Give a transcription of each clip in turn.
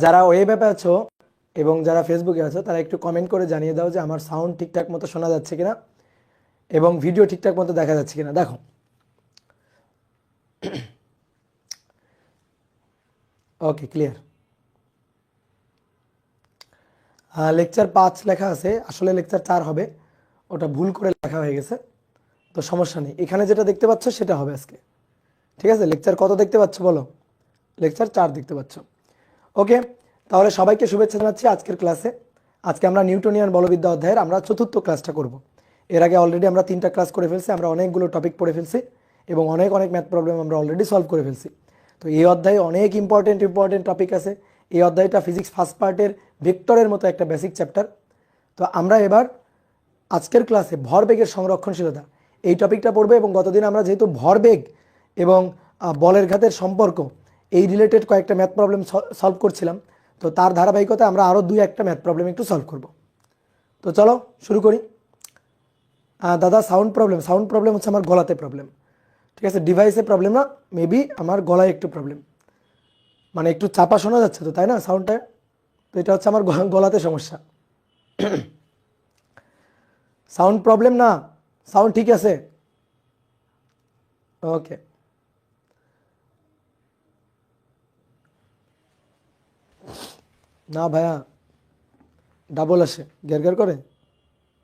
যারা ওয়েব অ্যাপে আছো এবং যারা ফেসবুকে আছো তারা একটু কমেন্ট করে জানিয়ে দাও যে আমার সাউন্ড ঠিকঠাক মতো শোনা যাচ্ছে কিনা এবং ভিডিও ঠিকঠাক মতো দেখা যাচ্ছে কিনা। দেখো, ওকে, ক্লিয়ার। লেকচার 5 লেখা আছে, আসলে লেকচার 4 হবে, ওটা ভুল করে লেখা হয়ে গেছে, তো সমস্যা নেই। এখানে যেটা দেখতে পাচ্ছ সেটা হবে আজকে, ঠিক আছে? লেকচার কত দেখতে পাচ্ছ বলো? লেকচার 4 দেখতে পাচ্ছ। ওকে, তাহলে সবাইকে শুভেচ্ছা জানাচ্ছি আজকের ক্লাসে। আজকে আমরা নিউটনিয়ান বলবিদ্যা অধ্যায়ের আমরা চতুর্থ ক্লাসটা করব। এর আগে অলরেডি আমরা 3টা ক্লাস করে ফেলছি, আমরা অনেকগুলো টপিক পড়ে ফেলছি এবং অনেক ম্যাথ প্রবলেম আমরা অলরেডি সলভ করে ফেলছি। তো এই অধ্যায়ে অনেক ইম্পর্টেন্ট টপিক আছে। এই অধ্যায়টা ফিজিক্স ফার্স্ট পার্টের ভেক্টরের মতো একটা বেসিক চ্যাপ্টার। তো আমরা এবার আজকের ক্লাসে ভরবেগের সংরক্ষণশীলতা এই টপিকটা পড়বে এবং গতদিন আমরা যেহেতু ভরবেগ এবং বলের ঘাতের সম্পর্ক এই রিলেটেড কয়েকটা ম্যাথ প্রবলেম সলভ করছিলাম, তো তার ধারাবাহিকতায় আমরা আরও 2-1টা ম্যাথ প্রবলেম একটু সলভ করব। তো চলো শুরু করি। দাদা সাউন্ড প্রবলেম হচ্ছে আমার গলাতে প্রবলেম, ঠিক আছে? ডিভাইসে প্রবলেম না, মেবি আমার গলায় একটু প্রবলেম, মানে একটু চাপা শোনা যাচ্ছে তো, তাই না সাউন্ডটা? তো এটা হচ্ছে আমার গলাতে সমস্যা। সাউন্ড প্রবলেম না, সাউন্ড ঠিক আছে। ওকে, না ভাইয়া, ডাবল আসে, গ্যার করে,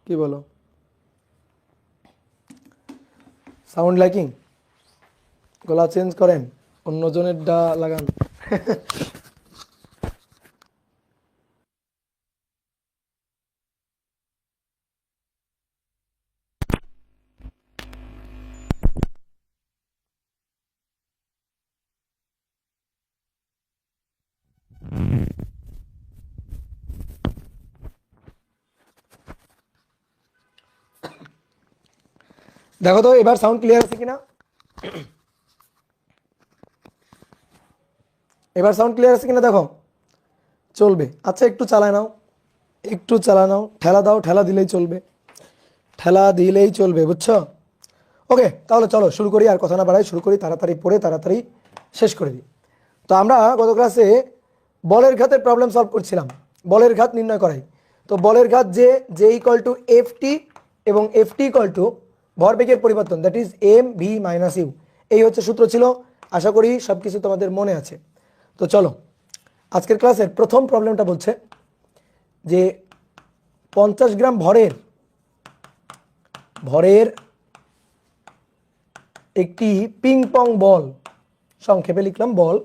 কি বলো? সাউন্ড লাইকিং, গলা চেঞ্জ করেন, অন্যজনের ডা লাগান। দেখো তো এবার সাউন্ড ক্লিয়ার আছে কিনা, এবার সাউন্ড ক্লিয়ার আছে কিনা দেখো, চলবে। আচ্ছা একটু চালায় নাও, একটু চালা নাও, ঠেলা দাও, ঠেলা দিলেই চলবে, ঠেলা দিলেই চলবে, বুঝছো? ওকে, তাহলে চলো শুরু করি, আর কথা না বাড়াই, শুরু করি, তাড়াতাড়ি পড়ে তাড়াতাড়ি শেষ করে দিই। তো আমরা গত ক্লাসে বলের ঘাতের প্রবলেম সলভ করছিলাম, বলের ঘাত নির্ণয় করাই। তো বলের ঘাত যে ইকুয়াল টু এফ টি এবং এফ টি ইকুয়াল টু ভরবেগের পরিবর্তন, that is M V minus U, এই হচ্ছে সূত্র ছিল। আশা করি সব কিছু তোমাদের মনে আছে। তো চলো আজকের ক্লাসের প্রথম প্রবলেমটা বলছে যে 50 গ্রাম ভরের একটি পিং পং বল, সংক্ষেপে লিখলাম বল,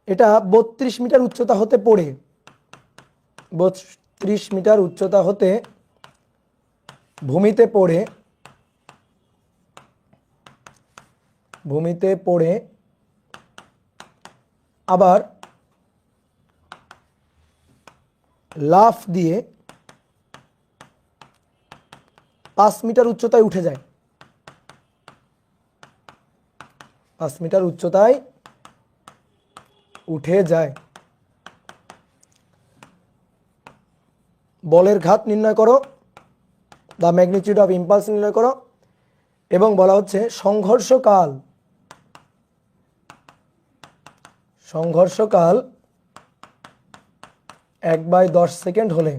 এটা 32 মিটার উচ্চতা হতে পড়ে 32 মিটার উচ্চতা হতে ভূমিতে পড়ে আবার লাফ দিয়ে 5 মিটার উচ্চতায় উঠে যায়, 5 মিটার উচ্চতায় উঠে যায়। বলের ঘাত নির্ণয় করো, দ্য ম্যাগনিটিউড অফ ইম্পালস নির্ণয় করো, এবং বলা হচ্ছে সংঘর্ষকাল 1/10 সেকেন্ড হলে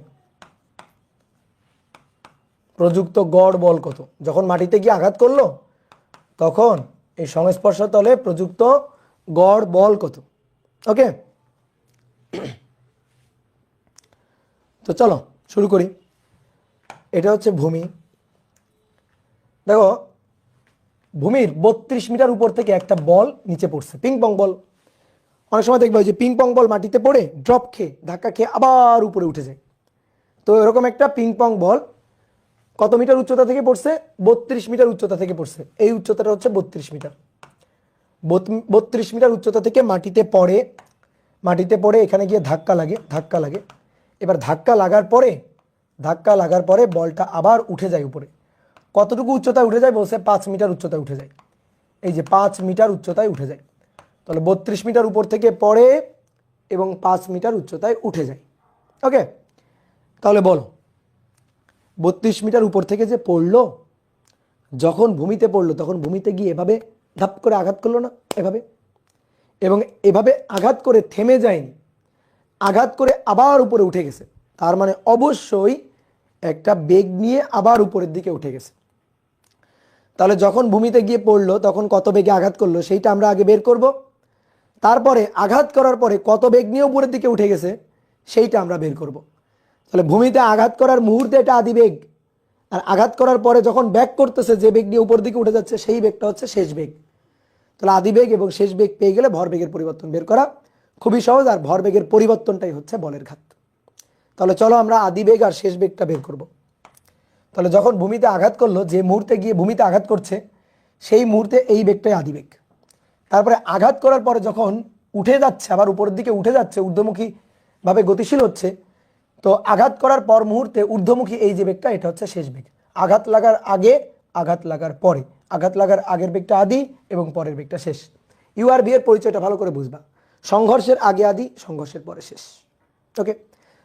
প্রযুক্ত গড় বল কত। যখন মাটিতে গিয়ে আঘাত করলো তখন এই সংস্পর্শ তলে প্রযুক্ত গড় বল কত। ওকে, তো চলো শুরু করি। এটা হচ্ছে ভূমি। দেখো ভূমির 32 মিটার উপর থেকে একটা বল নিচে পড়ছে, পিং পং বল। অনেক সময় দেখবে যে পিং পং বল মাটিতে পড়ে ড্রপ খেয়ে ধাক্কা খেয়ে আবার উপরে উঠে যায়। তো এরকম একটা পিং পং বল কত মিটার উচ্চতা থেকে পড়ছে? 32 মিটার উচ্চতা থেকে পড়ছে। এই উচ্চতাটা হচ্ছে 32 মিটার। 32 মিটার উচ্চতা থেকে মাটিতে পড়ে এখানে গিয়ে ধাক্কা লাগে। এবার ধাক্কা লাগার পরে বলটা আবার উঠে যায় উপরে। কতটুকু উচ্চতায় উঠে যায় বলছে? 5 মিটার উচ্চতায় উঠে যায়। এই যে 5 মিটার উচ্চতায় উঠে যায়। তাহলে 32 মিটার উপর থেকে পড়ে এবং 5 মিটার উচ্চতায় উঠে যায়। ওকে, তাহলে বলো 32 মিটার উপর থেকে যে পড়লো, যখন ভূমিতে পড়লো তখন ভূমিতে গিয়ে এভাবে ধাপ করে আঘাত করলো না, এভাবে, এবং এভাবে আঘাত করে থেমে যায়নি, আঘাত করে আবার উপরে উঠে গেছে, তার মানে অবশ্যই একটা বেগ নিয়ে আবার উপরের দিকে উঠে গেছে। তাহলে যখন ভূমিতে গিয়ে পড়লো তখন কত বেগে আঘাত করলো সেইটা আমরা আগে বের করব, তারপরে আঘাত করার পরে কত বেগ নিয়ে উপরের দিকে উঠে গেছে সেইটা আমরা বের করব। তাহলে ভূমিতে আঘাত করার মুহূর্তে এটা আদি বেগ, আর আঘাত করার পরে যখন ব্যাক করতেছে যে বেগ নিয়ে উপর দিকে উঠে যাচ্ছে সেই বেগটা হচ্ছে শেষ বেগ। তাহলে আদি বেগ এবং শেষ বেগ পেয়ে গেলে ভরবেগের পরিবর্তন বের করা খুবই সহজ, আর ভরবেগের পরিবর্তনটাই হচ্ছে বলের ঘাত। তাহলে চলো আমরা আদি বেগ আর শেষ বেগটা বের করব। তাহলে যখন ভূমিতে আঘাত করলো, যে মুহূর্তে গিয়ে ভূমিতে আঘাত করছে সেই মুহূর্তে এই বেগটাই আদি বেগ। তারপরে আঘাত করার পরে যখন উঠে যাচ্ছে, আবার উপরের দিকে উঠে যাচ্ছে, ঊর্ধ্বমুখী ভাবে গতিশীল হচ্ছে, তো আঘাত করার পর মুহূর্তে ঊর্ধ্বমুখী এই যে বেগটা এটা হচ্ছে শেষ বেগ। আঘাত লাগার আগে, আঘাত লাগার পরে, আঘাত লাগার আগের বেগটা আদি এবং পরের বেগটা শেষ। ইউ আর ভি এর পরিচয়টা ভালো করে বুঝবা, সংঘর্ষের আগে আদি, সংঘর্ষের পরে শেষ। ওকে,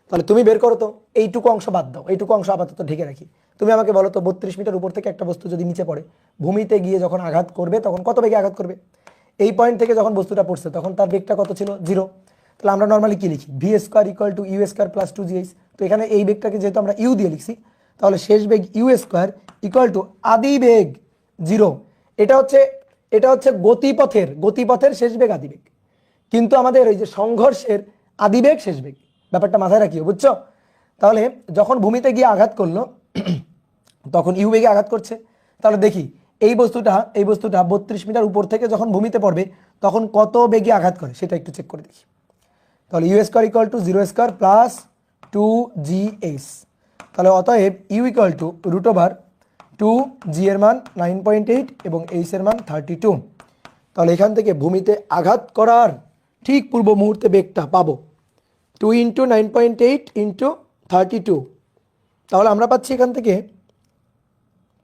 তাহলে তুমি বের করো তো, এইটুকু অংশ বাদ দাও, এইটুকু অংশ আপাতত ঢেকে রাখি। তুমি আমাকে বলো তো 32 মিটার উপর থেকে একটা বস্তু যদি নিচে পড়ে, ভূমিতে গিয়ে যখন আঘাত করবে তখন কত বেগে আঘাত করবে? এই পয়েন্ট থেকে যখন বস্তুটা পড়ছে তখন তার বেগটা কত ছিল? 0। তাহলে আমরা নর্মালি কি লিখি? V square equal to U square plus 2gh। তো এখানে এই বেগটাকে যেহেতু আমরা ইউ দিয়ে লিখছি, তাহলে শেষ বেগ ইউ স্কোয়ার ইকুয়াল টু আদি বেগ 0। এটা হচ্ছে গতিপথের শেষ বেগ আদি বেগ, কিন্তু আমাদের এই যে সংঘর্ষের আদি বেগ শেষ বেগ, ব্যাপারটা মাথায় রাখিও, বুঝছো? তাহলে যখন ভূমিতে গিয়ে আঘাত করলো তখন ইউ বেগে আঘাত করছে। তাহলে দেখি এই বস্তুটা 32 মিটার উপর থেকে যখন ভূমিতে পড়বে তখন কত বেগে আঘাত করে সেটা একটু চেক করে দেখি। তাহলে u square equal to 0 square plus 2gh। তাহলে অতএব u equal to root over 2g এর মান 9.8 এবং h এর মান 32। তাহলে এখান থেকে ভূমিতে আঘাত করার ঠিক পূর্ব মুহূর্তে বেগটা পাবো 2 × 9.8 × 32। তাহলে আমরা পাচ্ছি এখান থেকে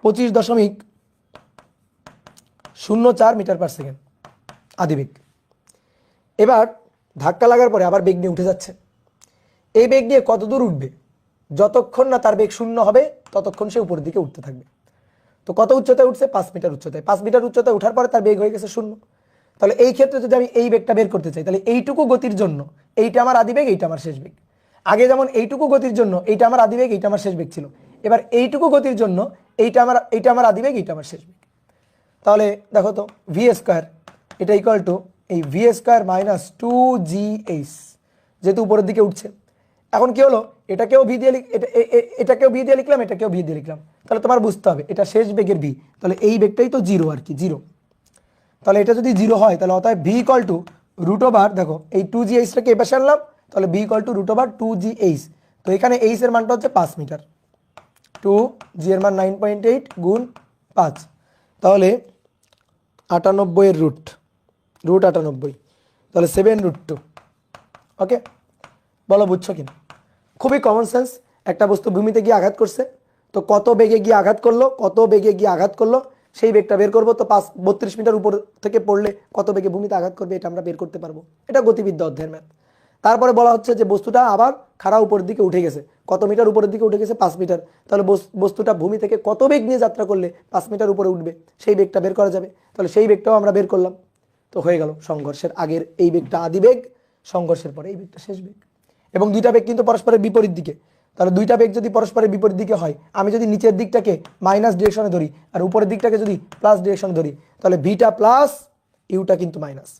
25.04 মিটার পার সেকেন্ড আদি বেগ। এবার ধাক্কা লাগার পরে আবার বেগ নিয়ে উঠে যাচ্ছে, এই বেগ নিয়ে কত দূর উঠবে? যতক্ষণ না তার বেগ 0 হবে ততক্ষণ সে উপরের দিকে উঠতে থাকবে। তো কত উচ্চতায় উঠছে? 5 মিটার উচ্চতায়। 5 মিটার উচ্চতায় ওঠার পরে তার বেগ হয়ে গেছে 0। তাহলে এই ক্ষেত্রে যদি আমি এই বেগটা বের করতে চাই, তাহলে এইটুকু গতির জন্য এইটা আমার আদি বেগ, এইটা আমার শেষ বেগ। আগে যেমন এইটুকু গতির জন্য এইটা আমার আদি বেগ, এইটা আমার শেষ বেগ ছিল, এবার এইটুকু গতির জন্য এইটা আমার আদি বেগ, এইটা আমার শেষ বেগ। তাহলে দেখো তো ভি স্কোয়ার এটা ইকুয়াল টু এই ভি স্কোয়ার মাইনাস 2gh, যেহেতু উপরের দিকে উঠছে। এখন কি হলো, এটাকেও ভি দিয়ে লিখলাম, এটাকেও ভি দিয়ে লিখলাম। তাহলে তোমার বুঝতে হবে এটা শেষ বেগের ভি, তাহলে এই বেগটাই তো 0 আর কি, 0। তাহলে এটা যদি 0 হয় তাহলে অতএব v equal to root over, দেখো এই 2gh-টাকে এ পাশে আনলাম, তাহলে v equal to root over 2gh। তো এখানে h এর মানটা হচ্ছে 5 মিটার, 2g এর মান 9.8 গুণ 5, তাহলে 98 এর রুট 98, তাহলে 7√2। ওকে, বলো বুঝছো কিনা? খুবই কমন সেন্স। একটা বস্তু ভূমিতে গিয়ে আঘাত করছে, তো কত বেগে গিয়ে আঘাত করলো সেই বেগটা বের করবো। তো 32 মিটার উপর থেকে পড়লে কত বেগে ভূমিতে আঘাত করবে এটা আমরা বের করতে পারবো, এটা গতিবিদ্যা অধ্যায়ের ম্যাথ। তারপরে বলা হচ্ছে যে বস্তুটা আবার খাড়া উপরের দিকে উঠে গেছে, কত মিটার উপরের দিকে উঠে গেছে? 5 মিটার। তাহলে বস্তুটা ভূমি থেকে কত বেগ নিয়ে যাত্রা করলে 5 মিটার উপরে উঠবে সেই বেগটা বের করা যাবে। তাহলে সেই বেগটাও আমরা বের করলাম। তো হয়ে গেল সংঘর্ষের আগের এই বেগটা আদি বেগ, সংঘর্ষের পরে এই বেগটা শেষ বেগ। এবং দুইটা বেগ কিন্তু পরস্পরের বিপরীত দিকে। তাহলে দুইটা বেগ যদি পরস্পরের বিপরীত দিকে হয়, আমি যদি নিচের দিকটাকে মাইনাস ডিরেকশনে ধরি আর উপরের দিকটাকে যদি প্লাস ডিরেকশনে ধরি, তাহলে ভিটা প্লাস ইউটা কিন্তু মাইনাস।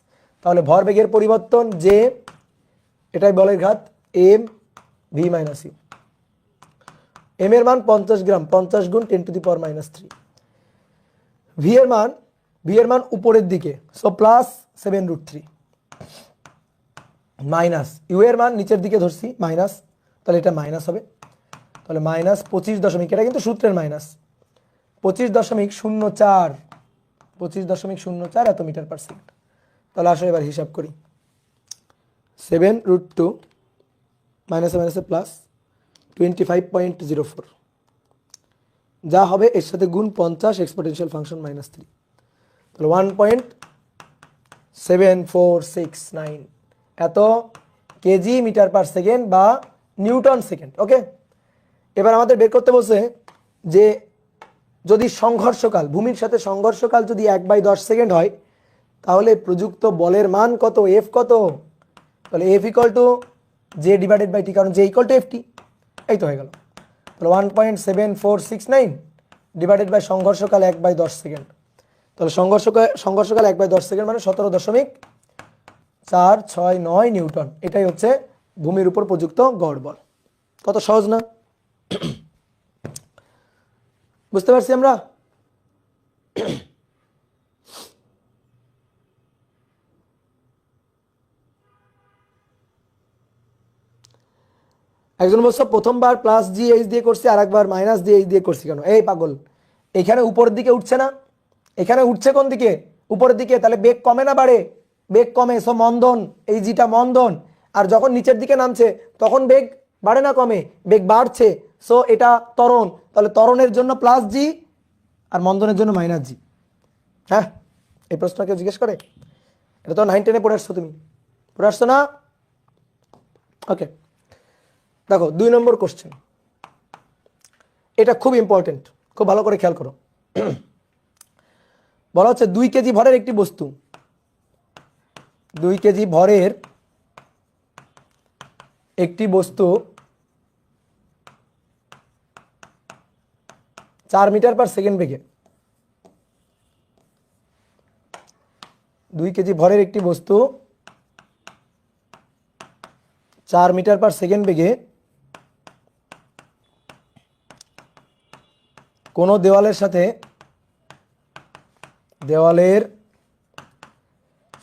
তাহলে ভরবেগের পরিবর্তন যে, এটাই বলের ঘাত, m V minus u. M এর মান 50 গ্রাম, 50 গুণ 10⁻³ ভি এর মান উপরের দিকে, সো প্লাস 7√3 মাইনাস ইউ এর মান নিচের দিকে ধরছি মাইনাস, তাহলে এটা মাইনাস হবে। তাহলে মাইনাস 25 এটা কিন্তু সূত্রের মাইনাস 25.04 এত মিটার পার সেকেন্ড। তাহলে আসো এবার হিসাব করি, 7√2 মাইনাসে মাইনাসে প্লাস 25.04, যা হবে এর সাথে গুণ 50 এক্সপোনেনশিয়াল ফাংশন -3, তাহলে 1.7469 এত কেজি মিটার পার সেকেন্ড বা নিউটন সেকেন্ড। ওকে, এবার আমাদের বের করতে বলছে যে যদি সংঘর্ষকাল, ভূমির সাথে সংঘর্ষকাল যদি 1/10 সেকেন্ড হয় তাহলে প্রযুক্ত বলের মান কত, এফ কত? তাহলে F equal to J divided by T, কারণ J equal to F T. এই তো হয়ে গেল। তাহলে 1.7469 ডিভাইডেড বাই সংঘর্ষকাল 1/10 সেকেন্ড। তাহলে সংঘর্ষকাল 1/10 সেকেন্ড মানে 17.469 নিউটন। এটাই হচ্ছে ভূমির উপর প্রযুক্ত গড় বল। কত সহজ না? বুঝতে পারছি আমরা? একজন বলছো প্রথমবার প্লাস জি এইচ দিয়ে করছি, আর একবার মাইনাস জি এইচ দিয়ে করছি কেন? এই পাগল, এখানে উপরের দিকে উঠছে না, এখানে উঠছে কোন দিকে? উপরের দিকে। তাহলে বেগ কমে না বাড়ে? বেগ কমে, সো মন্দন, এই জিটা মন্দন। আর যখন নিচের দিকে নামছে তখন বেগ বাড়ে না কমে? বেগ বাড়ছে, সো এটা ত্বরণ। তাহলে ত্বরণের জন্য প্লাস জি আর মন্দনের জন্য মাইনাস জি। হ্যাঁ, এই প্রশ্ন কেউ জিজ্ঞেস করে? এটা তো 9 10-এ পড়ে আসছো, তুমি পড়ে আসছো না? ওকে, দেখো 2 নম্বর কোশ্চেন, এটা খুব ইম্পর্টেন্ট, খুব ভালো করে খেয়াল করো। বলা হচ্ছে 2 কেজি ভরের একটি বস্তু, 2 কেজি ভরের একটি বস্তু 4 মিটার পার সেকেন্ড বেগে, 2 কেজি ভরের একটি বস্তু 4 মিটার পার সেকেন্ড বেগে কোনো দেওয়ালের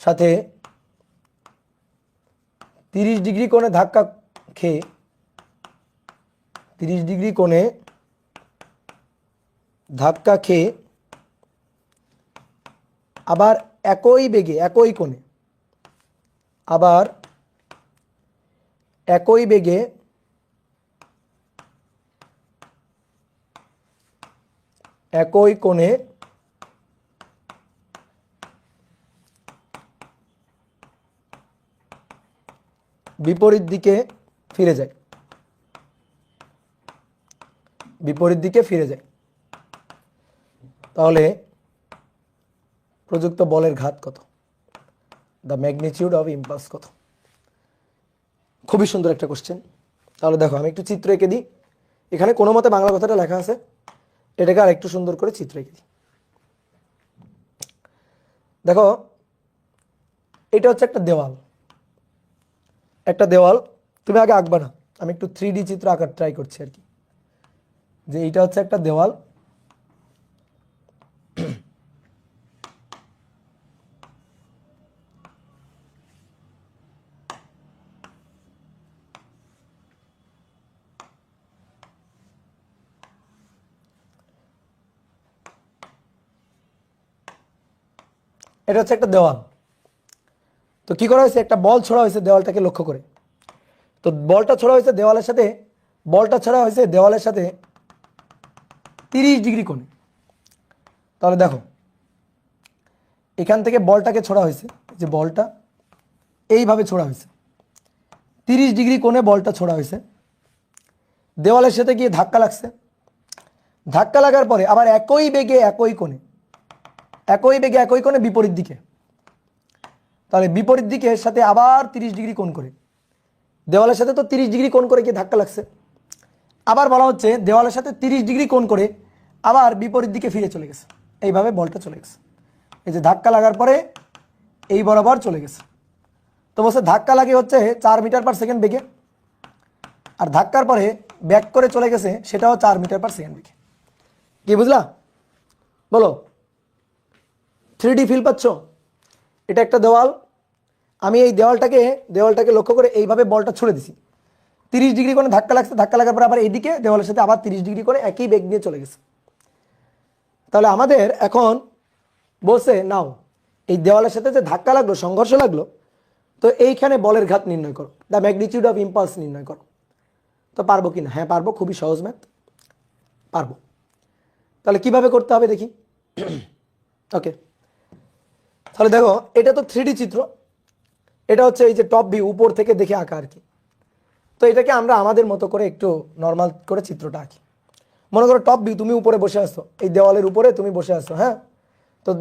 সাথে 30 ডিগ্রি কোণে ধাক্কা খেয়ে 30 ডিগ্রি কোণে ধাক্কা খেয়ে আবার একই বেগে একই কোণে আবার একই বেগে একই কোণে বিপরীত দিকে ফিরে যায়, বিপরীত দিকে ফিরে যায়, তাহলে প্রযুক্ত বলের ঘাত কত? দ্য ম্যাগনিটিউড অফ ইম্পালস কত? খুবই সুন্দর একটা কোশ্চেন। তাহলে দেখো আমি একটু চিত্র এঁকে দিই। এখানে কোনো মতে বাংলা কথাটা লেখা আছে, এটাকে আর একটু সুন্দর করে চিত্র এঁকে দিই। দেখো এটা হচ্ছে একটা দেওয়াল, একটা দেওয়াল। তুমি আগে আঁকবা না, আমি একটু 3D চিত্র আঁকার ট্রাই করছি আর কি। যে এটা হচ্ছে একটা দেওয়াল, এটা হচ্ছে একটা দেওয়াল। তো কি করা হয়েছে, একটা বল ছোড়া হয়েছে দেওয়ালটাকে লক্ষ্য করে। তো বলটা ছোড়া হয়েছে দেওয়ালের সাথে, বলটা ছোড়া হয়েছে দেওয়ালের সাথে 30 ডিগ্রি কোণে। তাহলে দেখো এখান থেকে বলটাকে ছোড়া হয়েছে, যে বলটা এইভাবে ছোড়া হয়েছে, 30 ডিগ্রি কোণে বলটা ছোড়া হয়েছে, দেওয়ালের সাথে গিয়ে ধাক্কা লাগছে। ধাক্কা লাগার পরে আবার একই বেগে একই কোণে, একই বেগে একই কোণে বিপরীত দিকে, তাহলে বিপরীত দিকের সাথে আবার 30 ডিগ্রি কোণ করে, দেওয়ালের সাথে তো 30 ডিগ্রি কোণ করে গিয়ে ধাক্কা লাগছে। আবার বলা হচ্ছে দেওয়ালের সাথে 30 ডিগ্রি কোণ করে আবার বিপরীত দিকে ফিরে চলে গেছে, এইভাবে বলটা চলে গেছে। এই যে ধাক্কা লাগার পরে এই বরাবর চলে গেছে। তো বলছে ধাক্কা লাগে হচ্ছে 4 মিটার পার সেকেন্ড বেগে, আর ধাক্কার পরে ব্যাক করে চলে গেছে সেটাও 4 মিটার পার সেকেন্ড বেগে। কি বুঝলা? বলো, 3D ফিল পাচ্ছ? এটা একটা দেওয়াল, আমি এই দেওয়ালটাকে লক্ষ্য করে এইভাবে বলটা ছুড়ে দিছি, 30 ডিগ্রি কোণে ধাক্কা লাগছে, ধাক্কা লাগার পর আবার এইদিকে দেওয়ালের সাথে আবার 30 ডিগ্রি করে একই বেগ নিয়ে চলে গেছে। তাহলে আমাদের এখন বলছে নাও এই দেওয়ালের সাথে যে ধাক্কা লাগলো, সংঘর্ষ লাগলো, তো এইখানে বলের ঘাত নির্ণয় করো, দ্য ম্যাগনিটিউড অফ ইম্পালস নির্ণয় করো। তো পারবো কি না? হ্যাঁ পারবো, খুবই সহজ ম্যাথ, পারবো। তাহলে কিভাবে করতে হবে দেখি। ওকে, তাহলে দেখো এটা তো 3D চিত্র, এটা হচ্ছে এই যে টপ ভিউ, উপর থেকে দেখে আঁকা আর কি। তো এটাকে আমরা আমাদের মতো করে একটু নর্মাল করে চিত্রটা আঁকি। মনে করো টপ ভিউ, তুমি উপরে বসে আসছো, এই দেওয়ালের উপরে তুমি বসে আসছো। হ্যাঁ, তো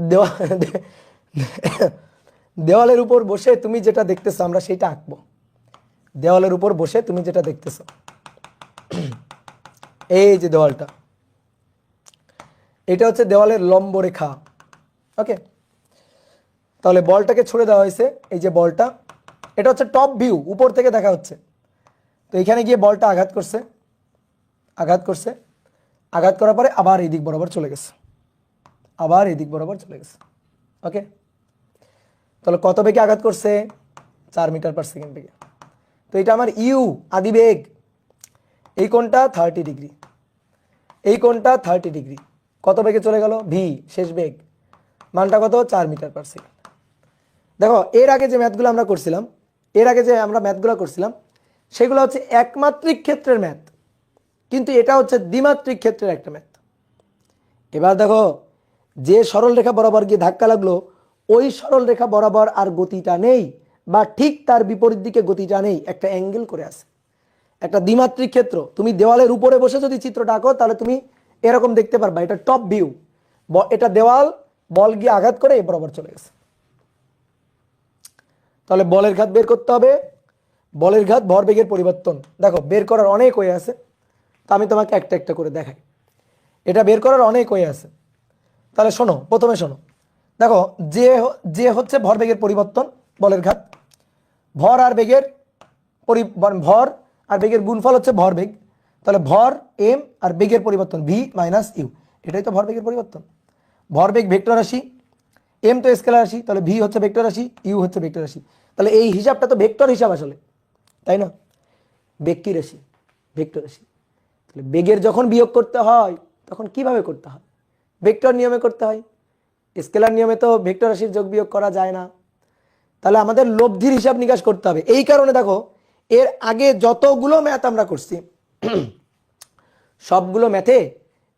দেওয়ালের উপর বসে তুমি যেটা দেখতেছো আমরা সেটা আঁকবো। দেওয়ালের উপর বসে তুমি যেটা দেখতেছো, এই যে দেওয়ালটা, এটা হচ্ছে দেওয়ালের লম্ব রেখা। ওকে, তাহলে বলটাকে ছুড়ে দেওয়া হয়েছে, এই যে বলটা, এটা হচ্ছে টপ ভিউ, উপর থেকে দেখা হচ্ছে। তো এখানে গিয়ে বলটা আঘাত করছে, আঘাত করছে, আঘাত করার পরে আবার এই দিক বরাবর চলে গেছে, আবার এই দিক বরাবর চলে গেছে। ওকে, তাহলে কত বেগে আঘাত করছে? 4 মিটার পার সেকেন্ড বেগে। তো এটা আমার ইউ আদি বেগ। এই কোণটা 30 ডিগ্রি, এই কোণটা 30 ডিগ্রি। কত বেগে চলে গেল? ভি শেষ বেগ, মানটা কত? 4 মিটার পার সেকেন্ড। দেখো এর আগে যে ম্যাথগুলো আমরা করছিলাম, এর আগে যে আমরা ম্যাথগুলো করছিলাম সেগুলো হচ্ছে একমাত্রিক ক্ষেত্রের ম্যাথ, কিন্তু এটা হচ্ছে দ্বিমাত্রিক ক্ষেত্রের একটা ম্যাথ। এবার দেখো যে সরল রেখা বরাবর গিয়ে ধাক্কা লাগলো, ওই সরল রেখা বরাবর আর গতিটা নেই, বা ঠিক তার বিপরীত দিকে গতিটা নেই, একটা অ্যাঙ্গেল করে আছে। একটা দ্বিমাত্রিক ক্ষেত্র, তুমি দেওয়ালের উপরে বসে যদি চিত্রটা আঁকো তাহলে তুমি এরকম দেখতে পারবা, এটা টপ ভিউ, এটা দেওয়াল, বল গিয়ে আঘাত করে এই বরাবর চলে গেছে। তাহলে বলের ঘাত বের করতে হবে। বলের ঘাত ভরবেগের পরিবর্তন, দেখো বের করার অনেক ওয়ে আছে, তা আমি তোমাকে একটা একটা করে দেখাই। এটা বের করার অনেক ওয়ে আছে। তাহলে শোনো, প্রথমে শোনো, দেখো যে হচ্ছে ভরবেগের পরিবর্তন, বলের ঘাত, ভর আর বেগের ভর আর বেগের গুণফল হচ্ছে ভরবেগ। তাহলে ভর এম আর বেগের পরিবর্তন ভি মাইনাস ইউ, এটাই তো ভরবেগের পরিবর্তন। ভরবেগ ভেক্টর রাশি, এম তো স্কেলার রাশি, তাহলে ভি হচ্ছে ভেক্টর রাশি, ইউ হচ্ছে ভেক্টর রাশি। তাহলে এই হিসাবটা তো ভেক্টর হিসাব আসলে, তাই না? বেগ কি রাশি? ভেক্টর রাশি। তাহলে বেগের যখন বিয়োগ করতে হয় তখন কিভাবে করতে হয়? ভেক্টর নিয়মে করতে হয়। স্কেলার নিয়মে তো ভেক্টর রাশির যোগ বিয়োগ করা যায় না। তাহলে আমাদের লব্ধির হিসাব নিকাশ করতে হবে। এই কারণে দেখো এর আগে যতগুলো ম্যাথ আমরা করছি সবগুলো ম্যাথে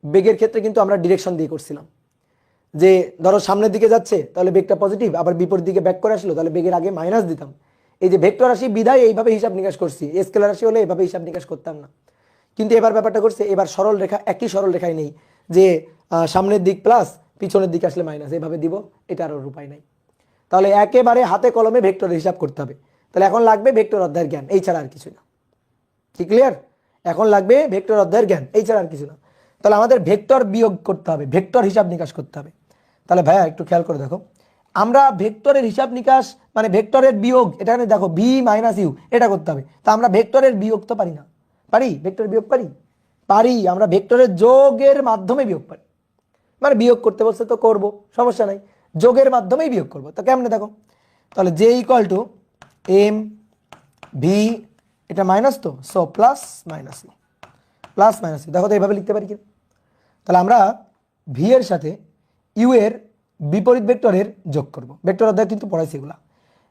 বেগের ক্ষেত্রে কিন্তু আমরা ডিরেকশন দিয়ে করছিলাম। যে ধরো সামনের দিকে যাচ্ছে তাহলে বেগটা পজিটিভ, আবার বিপরীত দিকে ব্যাক করে আসলো তাহলে বেগের আগে মাইনাস দিতাম। এই যে ভেক্টর রাশি বিধায় এইভাবে হিসাব নিকাশ করছি, স্কেলার রাশি হলে এইভাবে হিসাব নিকাশ করতাম না। কিন্তু এবার ব্যাপারটা করছে, এবার সরল রেখা, একই সরল রেখায় নেই যে সামনের দিক প্লাস পিছনের দিকে আসলে মাইনাস, এইভাবে দিব, এটা আর উপায় নাই। তাহলে একেবারে হাতে কলমে ভেক্টরের হিসাব করতে হবে। তাহলে এখন লাগবে ভেক্টর অধ্যায়ের জ্ঞান, এই ছাড়া আর কিছু না। কি ক্লিয়ার? এখন লাগবে ভেক্টর অধ্যায়ের জ্ঞান, এই ছাড়া আর কিছু না। তাহলে আমাদের ভেক্টর বিয়োগ করতে হবে, ভেক্টর হিসাব নিকাশ করতে হবে। তাহলে ভাইয়া একটু খেয়াল করে দেখো, আমরা ভেক্টরের হিসাব নিকাশ মানে ভেক্টরের বিয়োগ, এটা দেখো ভি মাইনাস ইউ, এটা করতে হবে। তা আমরা ভেক্টরের বিয়োগ তো পারি না? পারি? ভেক্টর বিয়োগ পারি? পারি। আমরা ভেক্টরের যোগের মাধ্যমে বিয়োগ পারি, মানে বিয়োগ করতে বলছে তো করব, সমস্যা নাই, যোগের মাধ্যমেই বিয়োগ করব। তো কেমনে দেখো, তাহলে J equal to m v, এটা মাইনাস তো, so plus minus e, plus minus e, দেখো তো এইভাবে লিখতে পারি কি? তাহলে আমরা ভি এর সাথে ইউ এর বিপরীত ভেক্টরের যোগ করব। ভেক্টর অধ্যায় কিন্তু পড়াইছি এগুলা।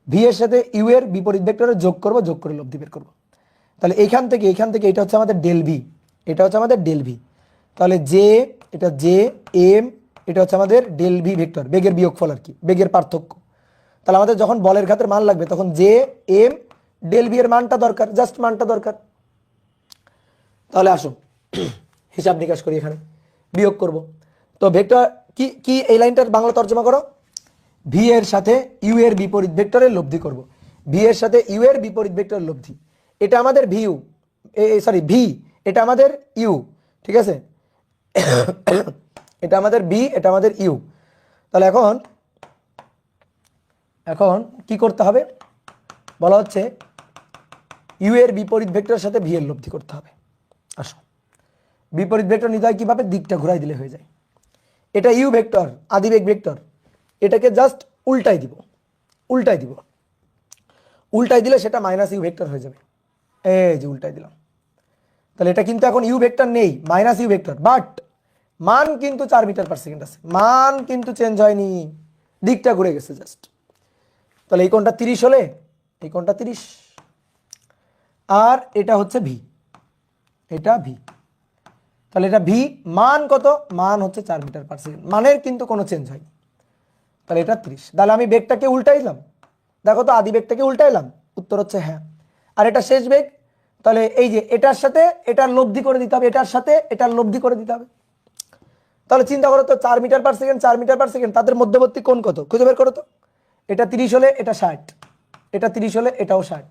ভি এর সাথে ইউ এর বিপরীত ভেক্টরের যোগ করব, যোগ করে লব্ধি বের করব। তাহলে এইখান থেকে এটা হচ্ছে আমাদের ডেল ভি, এটা হচ্ছে আমাদের ডেল ভি। তাহলে জে, এটা জে এম, এটা হচ্ছে আমাদের ডেল ভি ভেক্টর, বেগের বিয়োগফল আর কি, বেগের পার্থক্য। তাহলে আমাদের যখন বলের ঘাতের মান লাগবে তখন জে এম ডেল ভি এর মানটা দরকার, জাস্ট মানটা দরকার। তাহলে আসো হিসাব নিকাশ করি, এখানে বিয়োগ করব। তো ভেক্টর কি কি এই লাইনটার বাংলা তর্জমা করো, ভি এর সাথে ইউ এর বিপরীত ভেক্টরের লব্ধি করব। ভি এর সাথে ইউ এর বিপরীত ভেক্টরের লব্ধি, এটা আমাদের ভি ইউ, সরি ভি, এটা আমাদের ইউ, ঠিক আছে এটা আমাদের ভি, এটা আমাদের ইউ। তাহলে এখন কি করতে হবে বলা হচ্ছে, ইউ এর বিপরীত ভেক্টরের সাথে ভি এর লব্ধি করতে হবে। আসো, বিপরীত ভেক্টর নিতে হয় কিভাবে, দিকটা ঘুরাই দিলে হয়ে যায়। এটা ইউ ভেক্টর, আদিবেগ ভেক্টর, এটাকে জাস্ট উল্টাই দিব, উল্টাই দিব, উল্টাই দিলে সেটা মাইনাস ইউ ভেক্টর হয়ে যাবে। এই যে উল্টাই দিলাম, তাহলে এটা কিন্তু এখন ইউ ভেক্টর নেই, মাইনাস ইউ ভেক্টর, বাট মান কিন্তু 4 মিটার পার সেকেন্ড আছে, মান কিন্তু চেঞ্জ হয়নি, দিকটা ঘুরে গেছে জাস্ট। তাহলে এই কোণটা 30 হলে এই কোণটা 30, আর এটা হচ্ছে ভি, এটা ভি। তাহলে এটা ভি, মান কত? মান হচ্ছে 4 মিটার পার সেকেন্ড, মানের কিন্তু কোনো চেঞ্জ হয়নি। তাহলে এটা 30। তাহলে আমি বেগটাকে উল্টাইলাম, দেখো তো আদি বেগটাকে উল্টাইলাম, উত্তর হচ্ছে হ্যাঁ। আর এটা শেষ বেগ, তাহলে এই যে এটার সাথে এটার লব্ধি করে দিতে হবে, এটার সাথে এটার লব্ধি করে দিতে হবে। তাহলে চিন্তা করো তো, 4 metre per second, 4 metre per second, তাদের মধ্যবর্তী কোণ কত খুঁজে বের করো তো। এটা 30 হলে এটা 60, এটা 30 হলে এটাও 60,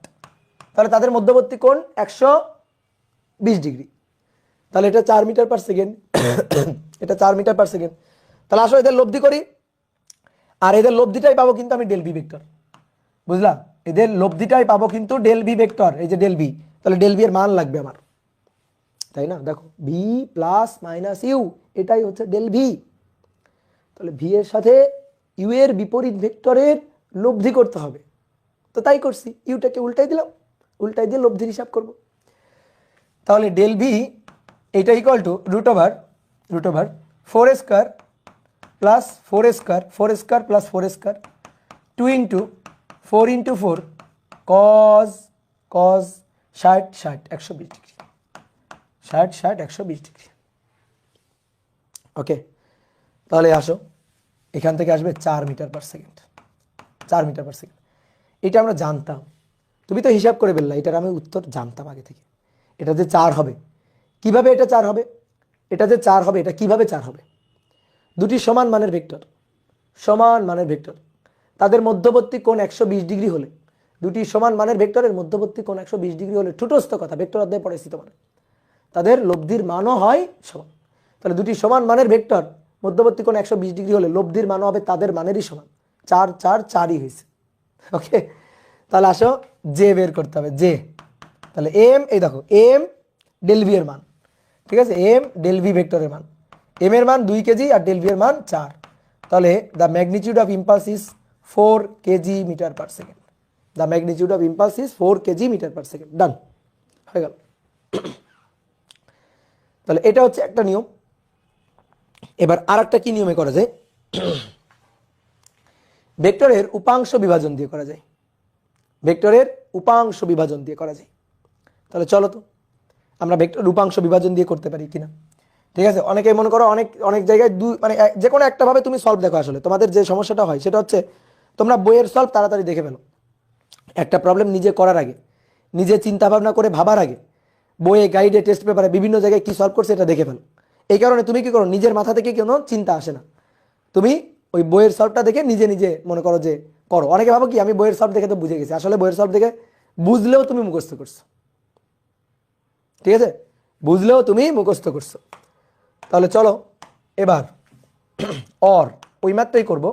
তাহলে তাদের মধ্যবর্তী কোণ 120 ডিগ্রি। তাহলে এটা 4 মিটার পার সেকেন্ড, এটা 4 মিটার পার সেকেন্ড। তাহলে আসো এদের লব্ধি করি, আর এদের লব্ধিটাই পাবো কিন্তু আমি ডেল ভি ভেক্টর, বুঝলাম? এদের লব্ধিটাই পাবো কিন্তু ডেল ভি ভেক্টর, এই যে ডেল ভি। তাহলে ডেল ভি এর মান লাগবে আমার, তাই না? দেখো ভি প্লাস মাইনাস ইউ, এটাই হচ্ছে ডেল ভি। তাহলে ভি এর সাথে ইউ এর বিপরীত ভেক্টরের লব্ধি করতে হবে, তো তাই করছি, ইউটাকে উল্টাই দিলাম, উল্টাই দিয়ে লব্ধির হিসাব করব। তাহলে ডেল ভি এটা equal to root over 4 plus 4 plus 4 2 into 4 cos 60 120 degree, 60 120 degree. Okay, তাহলে আসো এখান থেকে আসবে 4 metre per second, 4 metre per second. এটা আমরা জানতাম, তুমি তো হিসাব করে ফেললা, এটার আমি উত্তর জানতাম আগে থেকে। এটা যে 4 হবে, কিভাবে এটা 4 হবে? এটা যে 4 হবে, এটা কিভাবে 4 হবে? দুটি সমান মানের ভেক্টর, সমান মানের ভেক্টর, তাদের মধ্যবর্তী কোণ 120 ডিগ্রি হলে, দুটি সমান মানের ভেক্টরের মধ্যবর্তী কোণ 120 ডিগ্রি হলে, ঠুটস্থ কথা, ভেক্টর অধ্যায়ে পড়েছি তোমার, তাদের লব্ধির মানও হয় সমান। তাহলে দুটি সমান মানের ভেক্টর মধ্যবর্তী কোণ 120 ডিগ্রি হলে লব্ধির মানও হবে তাদের মানেরই সমান। 4 4 4ই হয়েছে। ওকে, তাহলে আসো জে বের করতে হবে, জে। তাহলে এম, এই দেখো এম ডেল ভি এর মান, ঠিক আছে, এম ডেল ভি ভেক্টরের মান, এম এর মান 2 কেজি আর ডেল ভি এর মান 4। তাহলে the magnitude of impulse is 4 kg metre per second, the magnitude of impulse is 4 kg metre per second. Done হয়ে গেল। তাহলে এটা হচ্ছে একটা নিয়ম। এবার আর একটা কি নিয়মে করা যায়? ভেক্টরের উপাংশ বিভাজন দিয়ে করা যায়, ভেক্টরের উপাংশ বিভাজন দিয়ে করা যায়। তাহলে চলো তো আমরা ভেক্টর উপাংশ বিভাজন দিয়ে করতে পারি কিনা। ঠিক আছে, অনেকে মনে করো অনেক অনেক জায়গায় মানে যে কোনো একটা ভাবে তুমি সলভ দেখো। আসলে তোমাদের যে সমস্যাটা হয় সেটা হচ্ছে তোমরা বইয়ের সলভ তাড়াতাড়ি দেখে ফেলো, একটা প্রবলেম নিজে করার আগে, নিজে চিন্তা ভাবনা করে ভাবার আগে বইয়ে, গাইডে, টেস্ট পেপারে বিভিন্ন জায়গায় কি সলভ করছে এটা দেখে ফেলো। এই কারণে তুমি কি করো, নিজের মাথা থেকে কোনো চিন্তা আসে না, তুমি ওই বইয়ের সলভটা দেখে নিজে নিজে মনে করো যে করো। অনেকে ভাবো কি আমি বইয়ের সলভ দেখে তো বুঝে গেছি, আসলে বইয়ের সলভ দেখে বুঝলেও তুমি মুখস্থ করছো, ঠিক আছে, বুঝলেও তুমি মুখস্থ করছো। তাহলে চলো এবার অর, ওই ম্যাথটাই করবো,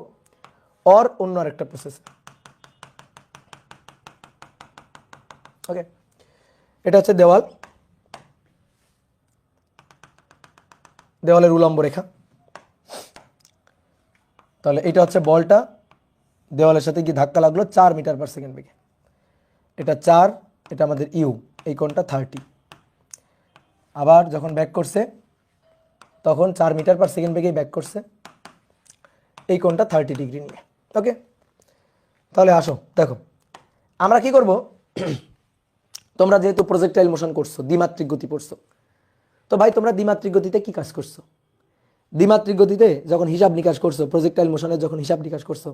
অর অন্য আরেকটা প্রসেস। ওকে, এটা হচ্ছে দেওয়াল, দেওয়ালের উলম্ব রেখা। তাহলে এটা হচ্ছে বলটা দেওয়ালের সাথে কি ধাক্কা লাগলো 4 মিটার পার সেকেন্ড বেগে, এটা 4, এটা আমাদের ইউ, এই কোণটা 30। আবার যখন ব্যাক করছে তখন 4 মিটার পার সেকেন্ড বেগেই ব্যাক করছে, এই কোণটা 30 ডিগ্রি নিয়ে। ওকে, তাহলে আসো দেখো আমরা কি করব। তোমরা যেহেতু প্রজেক্টাইল মোশন করছো, দ্বিমাত্রিক গতি পড়ছো, তো ভাই তোমরা দ্বিমাত্রিক গতিতে কি কাজ করছো? দ্বিমাত্রিক গতিতে যখন হিসাব নিকাশ করছো, প্রজেক্টাইল মোশনের যখন হিসাব নিকাশ করছো,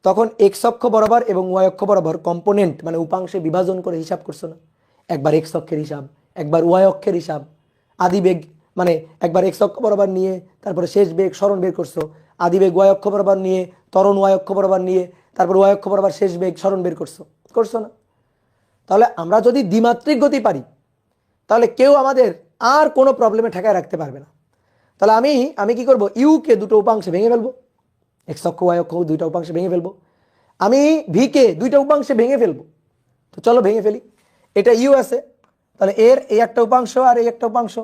তখন এক্স অক্ষ বরাবর এবং ওয়াই অক্ষ বরাবর কম্পোনেন্ট মানে উপাংশে বিভাজন করে হিসাব করছো না? একবার এক্স অক্ষের হিসাব, একবার ওয়াই অক্ষের হিসাব, আদি বেগ মানে একবার এক্স অক্ষ বরাবর নিয়ে তারপরে শেষ বেগ সরণ বের করছো, আদি বেগ ওয়াই অক্ষ বরাবর নিয়ে ত্বরণ ওয়াই অক্ষ বরাবর নিয়ে তারপর ওয়াই অক্ষ বরাবর শেষ বেগ সরণ বের করছো না? তাহলে আমরা যদি দ্বিমাত্রিক গতি পারি তাহলে কেউ আমাদের আর কোনো প্রবলেমে ঠেকায় রাখতে পারবে না। তাহলে আমি কি করব, ইউকে দুটো উপাংশে ভেঙে ফেলবো, এক্স অক্ষ ওয়াই অক্ষ দুইটা উপাংশে ভেঙে ফেলবো, আমি ভিকে দুইটা উপাংশে ভেঙে ফেলবো। তো চলো ভেঙে ফেলি। এটা ইউ আছে, তাহলে এর এই একটা উপাংশ আর এই একটা উপাংশ,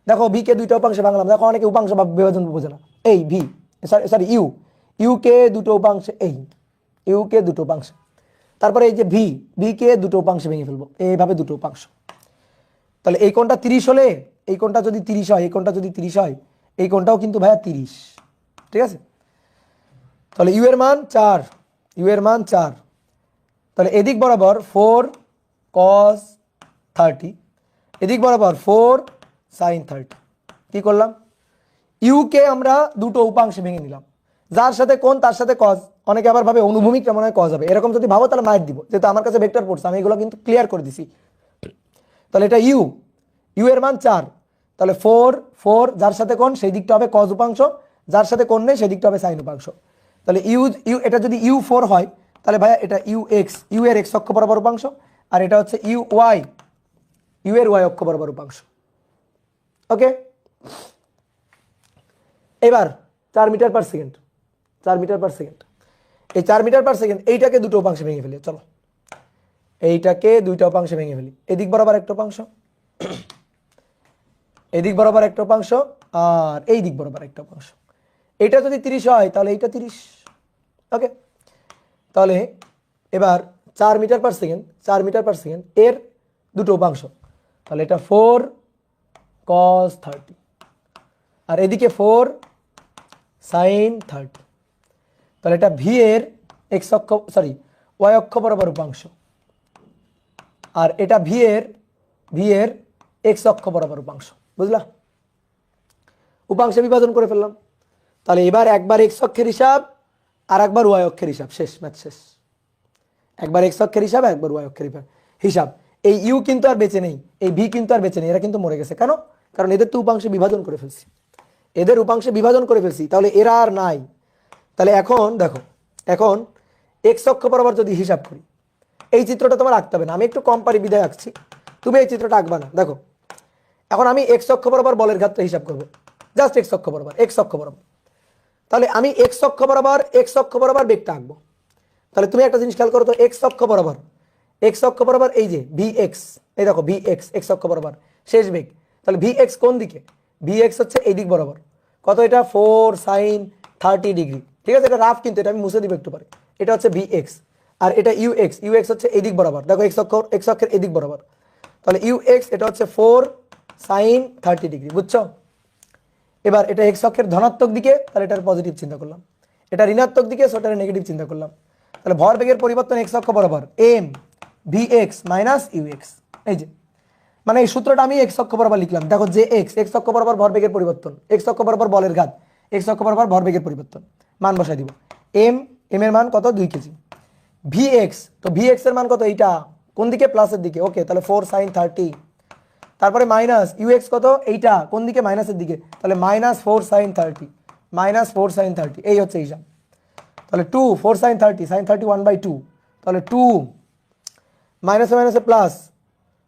দেখো ভিকে দুইটা উপাংশে ভাঙলাম, দেখো অনেকে উপাংশ বা বিভাজন বোঝে না। এই ভি সরি ইউকে দুটো উপাংশে, এই ইউকে দুটো উপাংশ, তারপরে এই যে ভিকে দুটো উপাংশে ভেঙে ফেলবো, এইভাবে দুটো উপাংশ। তাহলে এই কোণটা 30 হলে এই কোণটা যদি 30 হয়, এই কোণটা যদি 30 হয়, এই কোণটাও কিন্তু ভাইয়া 30, ঠিক আছে। তাহলে ইউ এর মান 4, ইউ এর মান 4। তাহলে এদিক বরাবর 4 cos 30, এদিক বরাবর 4 sin 30। কি করলাম, ইউকে আমরা দুটো উপাংশে ভেঙে নিলাম, যার সাথে কোণ তার সাথে কজ। অনেকে আবার ভাবে অনুভূমিক কেমন হয় কজ হবে, এরকম যদি ভাবো তাহলে মাইট দিব, যেহেতু আমার কাছে ভেক্টর পড়ছে আমি এগুলো কিন্তু ক্লিয়ার করে দিছি। তাহলে এটা ইউ এর মান 4, তাহলে 4 যার সাথে কোণ সেই দিকটা হবে কজ উপাংশ, যার সাথে কোণ নেই সেই দিকটা হবে সাইন উপাংশ। তাহলে ইউ এটা যদি ইউ 4 হয় তাহলে ভাইয়া এটা ইউ এর এক্স অক্ষ বরাবর উপাংশ, আর এটা হচ্ছে ইউ ওয়াই, ইউ এর ওয়াই অক্ষ বরাবর উপাংশ। ওকে, এবার 4 metre per second, 4 metre per second, এই 4 মিটার পার সেকেন্ড এইটাকে দুটো উপাংশে ভেঙে ফেলি। চলো এইটাকে দুইটা উপাংশে ভেঙে ফেলি। এদিক বরাবর একটা উপাংশ, এদিক বরাবর একটা উপাংশ, আর এই দিক বরাবর একটা উপাংশ। এটা যদি 30 হয় তাহলে এইটা 30। ওকে, তাহলে এবার 4 metre per second, 4 metre per second এর দুটো উপাংশ, তাহলে এটা 4 cos 30 আর এদিকে 4 sin 30। তাহলে এটা ভি এর এক্স অক্ষ সরি ওয়াই অক্ষ বরাবর উপাংশ, আর এটা ভি এর এক্স অক্ষ বরাবর উপাংশ। বুঝলা? উপাংশে বিভাজন করে ফেললাম। তাহলে এবার একবার এক্স অক্ষের হিসাব আর একবার ওয়াই অক্ষের হিসাব, শেষ, ম্যাথ শেষ। একবার এক্স অক্ষের হিসাব, একবার ওয়াই অক্ষের হিসাব। এই ইউ কিন্তু আর বেঁচে নেই, এই ভি কিন্তু আর বেঁচে নেই, এরা কিন্তু মরে গেছে। কেন? কারণ এদের তো উপাংশে বিভাজন করে ফেলছি, এদের উপাংশে বিভাজন করে ফেলছি, তাহলে এরা আর নাই। তাহলে এখন দেখো, এখন এক্স অক্ষ বরাবর যদি হিসাব করি, এই চিত্রটা তোমার আঁকতে হবে না, আমি একটু কম পারি বিদায় আঁকছি, তুমি এই চিত্রটা আঁকবা না। দেখো এখন আমি এক্স অক্ষ বরাবর বলের ঘাতটা হিসাব করবো, জাস্ট এক্স অক্ষ বরাবর, এক্স অক্ষ বরাবর। তাহলে আমি এক্স অক্ষ বরাবর বেগটা আঁকবো। তাহলে তুমি একটা জিনিস খেয়াল করো তো, এক্স অক্ষ বরাবর এই যে ভি এক্স, এই দেখো ভি এক্স, এক্স অক্ষ বরাবর শেষ বেগ। তাহলে ভি এক্স কোন দিকে? ভি এক্স হচ্ছে এই দিক বরাবর। কত? এটা 4 sin 30 ডিগ্রি। ঠিক আছে, এটা রাফ, কিন্তু এটা আমি মুছে দিব একটু পরে। এটা হচ্ছে ভি এক্স, আর এটা ইউ এক্স হচ্ছে এই দিক বরাবর। দেখো এক্স অক্ষের এই দিক বরাবর। তাহলে ইউ এক্স এটা হচ্ছে 4 sin 30 ডিগ্রি। বুঝছো? এবার এটা এক্স অক্ষের ধনাত্মক দিকে, তাহলে এটার পজিটিভ চিন্তা করলাম। এটা ঋণাত্মক দিকে, সেটার নেগেটিভ চিন্তা করলাম। তাহলে ভরবেগের পরিবর্তন এক্স অক্ষ বরাবর m v x minus u x. এই যে মানে এই সূত্রটা আমি এক্স অক্ষ বরাবর লিখলাম। দেখো যে এক্স অক্ষ বরাবর ভরবেগের পরিবর্তন, এক্স অক্ষ বরাবর বলের ঘাত, এক্স অক্ষ বরাবর ভরবেগের পরিবর্তন, মান বসাই দিব। এম এর মান কত? 2 কেজি। ভি এক্স, তো ভি এক্স এর মান কত? এইটা কোন দিকে? প্লাসের দিকে। ওকে, তাহলে 4 sin 30। তারপরে মাইনাস ইউ এক্স কত? এইটা কোন দিকে? মাইনাসের দিকে। তাহলে -4 sin 30, -4 sin 30, এই হচ্ছে হিসাব। তাহলে 2 4 sin 30, sin 30 1/2, তাহলে 2 মাইনাসে মাইনাসে প্লাস,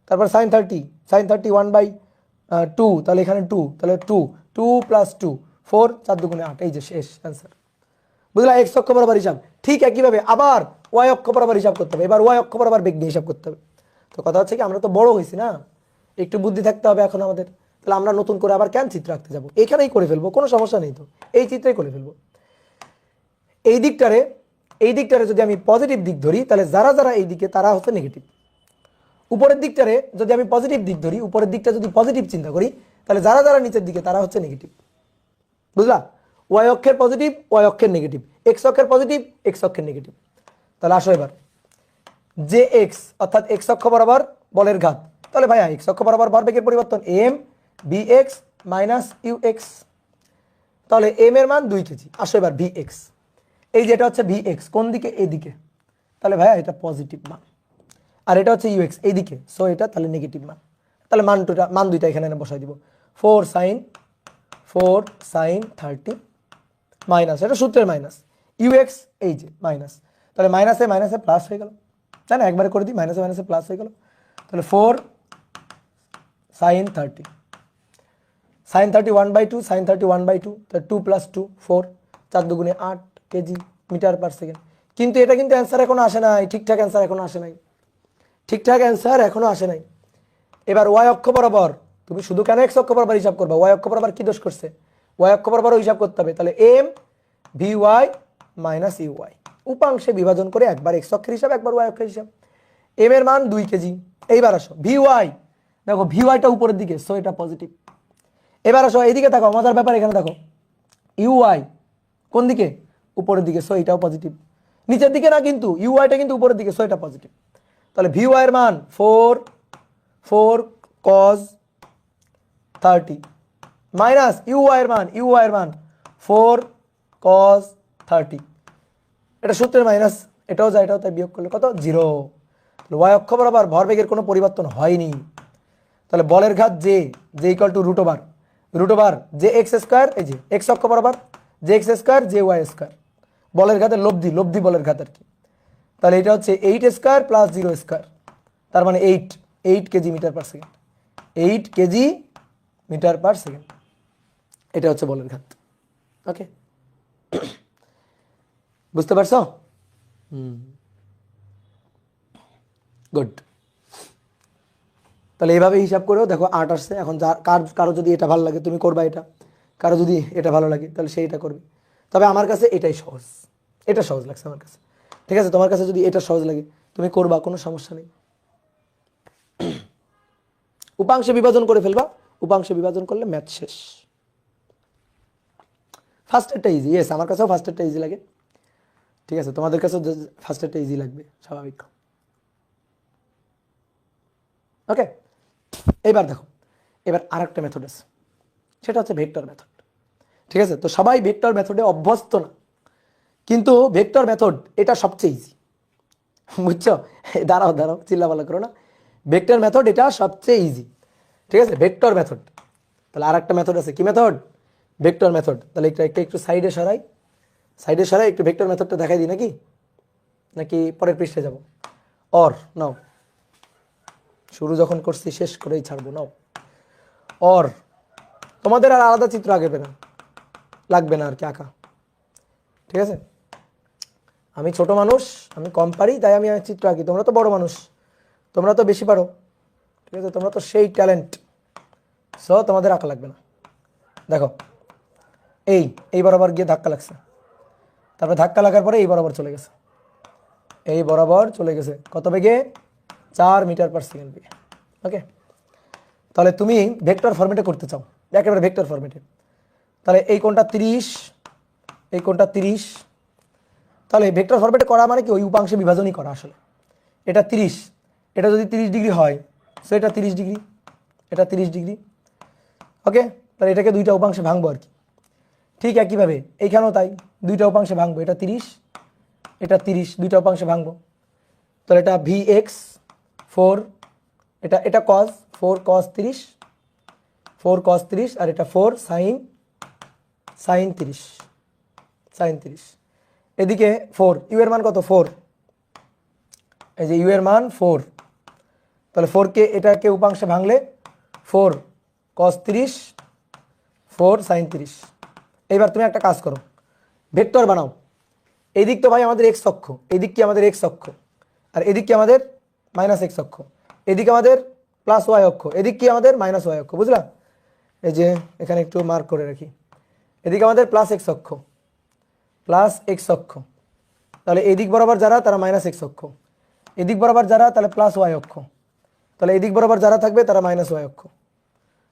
তারপর sin 30 1/2, তাহলে এখানে 2, তাহলে 2 প্লাস 2 4, 4 দুগুণে 8, এই যে শেষ অ্যান্সার। বুঝলা? এক্স অক্ষ বরাবর হিসাব। ঠিক একইভাবে আবার ওয়াই অক্ষ বরাবর হিসাব করতে হবে। এবার ওয়াই অক্ষ বরাবর বেগ নিয়ে হিসাব করতে হবে। তো কথা হচ্ছে কি, আমরা তো বড় হয়েছি না, একটু বুদ্ধি থাকতে হবে এখন আমাদের। তাহলে আমরা নতুন করে আবার কেন চিত্র আঁকতে যাবো? এখানেই করে ফেলবো, কোনো সমস্যা নেই তো, এই চিত্রেই করে ফেলবো। এই দিকটারে যদি আমি পজিটিভ দিক ধরি, তাহলে যারা যারা এই দিকে তারা হচ্ছে নেগেটিভ। উপরের দিকটারে যদি আমি পজিটিভ দিক ধরি, উপরের দিকটা যদি পজিটিভ চিন্তা করি, তাহলে যারা যারা নিচের দিকে তারা হচ্ছে নেগেটিভ। বুঝলা? ওয়াই অক্ষের পজিটিভ, ওয়াই অক্ষের নেগেটিভ, এক্স অক্ষের পজিটিভ, এক্স অক্ষের নেগেটিভ। তাহলে আসো এবার যে এক্স অর্থাৎ এক্স অক্ষ বরাবর বলের ঘাত, তাহলে ভাইয়া এক্স অক্ষ বরাবর ভরবেগের পরিবর্তন m v x minus u x. তাহলে এম এর মান 2 কেজি। আসো এবার ভি এক্স, এই যেটা হচ্ছে ভি এক্স কোন দিকে? এদিকে। তাহলে ভাইয়া এটা পজিটিভ মান, আর এটা হচ্ছে ইউ এক্স এইদিকে, সো এটা তাহলে নেগেটিভ মান। তাহলে মান দুইটা এখানে বসাই দিব। 4 sin 30 মাইনাস, এটা সূত্রের মাইনাস, ইউ এক্স এই যে মাইনাস, তাহলে মাইনাসে মাইনাসে প্লাস হয়ে গেল। তাই না? একবারে করে দিই, মাইনাসে মাইনাসে প্লাস হয়ে গেল। তাহলে 4 sin 30 1/2, sin 30 1/2, তাহলে 2 + 2 4, 4 দুগুণে 8 কেজি মিটার পার সেকেন্ড। কিন্তু এটা কিন্তু অ্যান্সার এখনো আসে নাই, ঠিকঠাক অ্যান্সার এখনো আসে নাই, ঠিকঠাক অ্যান্সার এখনো আসে নাই। এবার ওয়াই অক্ষ বরাবর তুমি শুধু কেন এক্স অক্ষ বরাবর হিসাব করবা? ওয়াই অক্ষ বরাবর কি দোষ করছে? ওয়াই অক্ষ বরাবরও হিসাব করতে হবে। তাহলে M V Y minus U Y, উপাংশে বিভাজন করে একবার এক্স অক্ষের হিসাব, একবার ওয়াই অক্ষের হিসাব। এম এর মান 2 কেজি। এইবার আসো ভি ওয়াই, দেখো ভি ওয়াইটা উপরের দিকে, সো এটা পজিটিভ। এবার আসো এইদিকে দেখো, মজার ব্যাপার এখানে দেখো, ইউ ওয়াই কোন দিকে? উপরের দিকে, সো এটাও পজিটিভ। নিচের দিকে না কিন্তু, ইউ ওয়াইটা কিন্তু উপরের দিকে, সো এটা পজিটিভ। তাহলে ভি ওয়াই এর মান 4 cos 30 মাইনাস ইউ ওয়াই এর মান 4 cos 30, এটা সূত্রের মাইনাস, এটাও যায়, এটাও তাই বিয়োগ করলে কত? 0। ওয়াই অক্ষ বরাবর ভরবেগের কোনো পরিবর্তন হয়নি। তাহলে বলের ঘাত J equal to root over J x square, এই যে এক্স অক্ষ বরাবর J x square J y square, বলের ঘাতের লব্ধি বলের ঘাত আর কি। তাহলে এটা হচ্ছে 8 স্কোয়ার প্লাস 0 স্কোয়ার, তার মানে 8 kg metre per second, 8 kg metre per second. এটা হচ্ছে বলের ঘাত। ওকে, বুঝতে পারছো? গুড। তাহলে এইভাবে হিসাব করেও দেখো 8 আসছে। এখন কারো যদি এটা ভালো লাগে তুমি করবা এটা, কারো যদি এটা ভালো লাগে তাহলে সেইটা করবে। তবে আমার কাছে এটাই সহজ, এটা সহজ লাগছে আমার কাছে। ঠিক আছে, তোমার কাছে যদি এটা সহজ লাগে তুমি করবা, কোনো সমস্যা নেই। উপাংশে বিভাজন করে ফেলবা, উপাংশে বিভাজন করলে ম্যাথ শেষ। ফার্স্টেরটা ইজি, ইয়েস আমার কাছেও ফার্স্টেরটা ইজি লাগে। ঠিক আছে, তোমাদের কাছেও ফার্স্টেরটা ইজি লাগবে, স্বাভাবিক। ওকে, এবার দেখো, এবার আরেকটা মেথড আছে, সেটা হচ্ছে ভেক্টর মেথড। ঠিক আছে, তো সবাই ভেক্টর মেথডে অভ্যস্ত না, কিন্তু ভেক্টর মেথড এটা সবচেয়ে ইজি, বুঝছো? দাঁড়াও দাঁড়াও, চিল্লাপাল্লা করো না। ভেক্টর মেথড এটা সবচেয়ে ইজি। ঠিক আছে, ভেক্টর মেথড। তাহলে আর একটা মেথড আছে, কি মেথড? Vector method. তাহলে একটু সাইডে সরাই, একটু ভেক্টর মেথডটা দেখাই দিই নাকি, নাকি পরের পৃষ্ঠে যাব? অর নাও, শুরু যখন করছি শেষ করেই ছাড়বো, নাও। অর, তোমাদের আর আলাদা চিত্র আগে লাগবে না আর কি আঁকা। ঠিক আছে, আমি ছোট মানুষ, আমি কম পারি, তাই আমি চিত্র আঁকি। তোমরা তো বড় মানুষ, তোমরা তো বেশি পারো। ঠিক আছে, তোমরা তো সেই ট্যালেন্ট, সো তোমাদের আঁকা লাগবে না। দেখো, এই বরাবর গিয়ে ধাক্কা লাগছে, তারপরে ধাক্কা লাগার পরে এই বরাবর চলে গেছে, এই বরাবর চলে গেছে কত বেগে? 4 মিটার পার সেকেন্ড বেগে। ওকে, তাহলে তুমি ভেক্টর ফরম্যাটে করতে চাও, একেবারে ভেক্টর ফরম্যাটে। তাহলে এই কোণটা 30, এই কোণটা 30। তাহলে ভেক্টর ফরম্যাটে করা মানে কি? ওই উপাংশে বিভাজনই করা আসলে। এটা 30, এটা যদি 30 ডিগ্রি হয়, সো এটা 30 ডিগ্রি, এটা 30 ডিগ্রি। ওকে, তাহলে এটাকে দুইটা উপাংশে ভাঙবো আর কি। ঠিক একইভাবে এইখানেও তাই, দুইটা উপাংশে ভাঙবো, এটা 30, এটা 30, দুইটা উপাংশে ভাঙবো। তাহলে এটা Vx 4, এটা cos 4 cos 30, 4 cos 30, আর এটা 4 sin 30, sin 30। এদিকে 4, ইউ এর মান কত? 4, এই যে ইউ এর মান 4। তাহলে 4কে এটাকে উপাংশে ভাঙলে 4 cos 30, 4 sin 30। এবার তুমি একটা কাজ করো, ভেক্টর বানাও। এই দিক তো ভাই আমাদের এক্স অক্ষ, এই দিক কি আমাদের এক্স অক্ষ, আর এদিক কি আমাদের মাইনাস এক্স অক্ষ, এদিকে আমাদের প্লাস ওয়াই অক্ষ, এদিক কি আমাদের মাইনাস ওয়াই অক্ষ, বুঝলা? এই যে এখানে একটু মার্ক করে রাখি, এদিকে আমাদের প্লাস এক্স অক্ষ, প্লাস এক্স অক্ষ। তাহলে এদিক বরাবর যারা তারা মাইনাস এক্স অক্ষ, এদিক বরাবর যারা তাহলে প্লাস ওয়াই অক্ষ, তাহলে এদিক বরাবর যারা থাকবে তারা মাইনাস ওয়াই অক্ষ।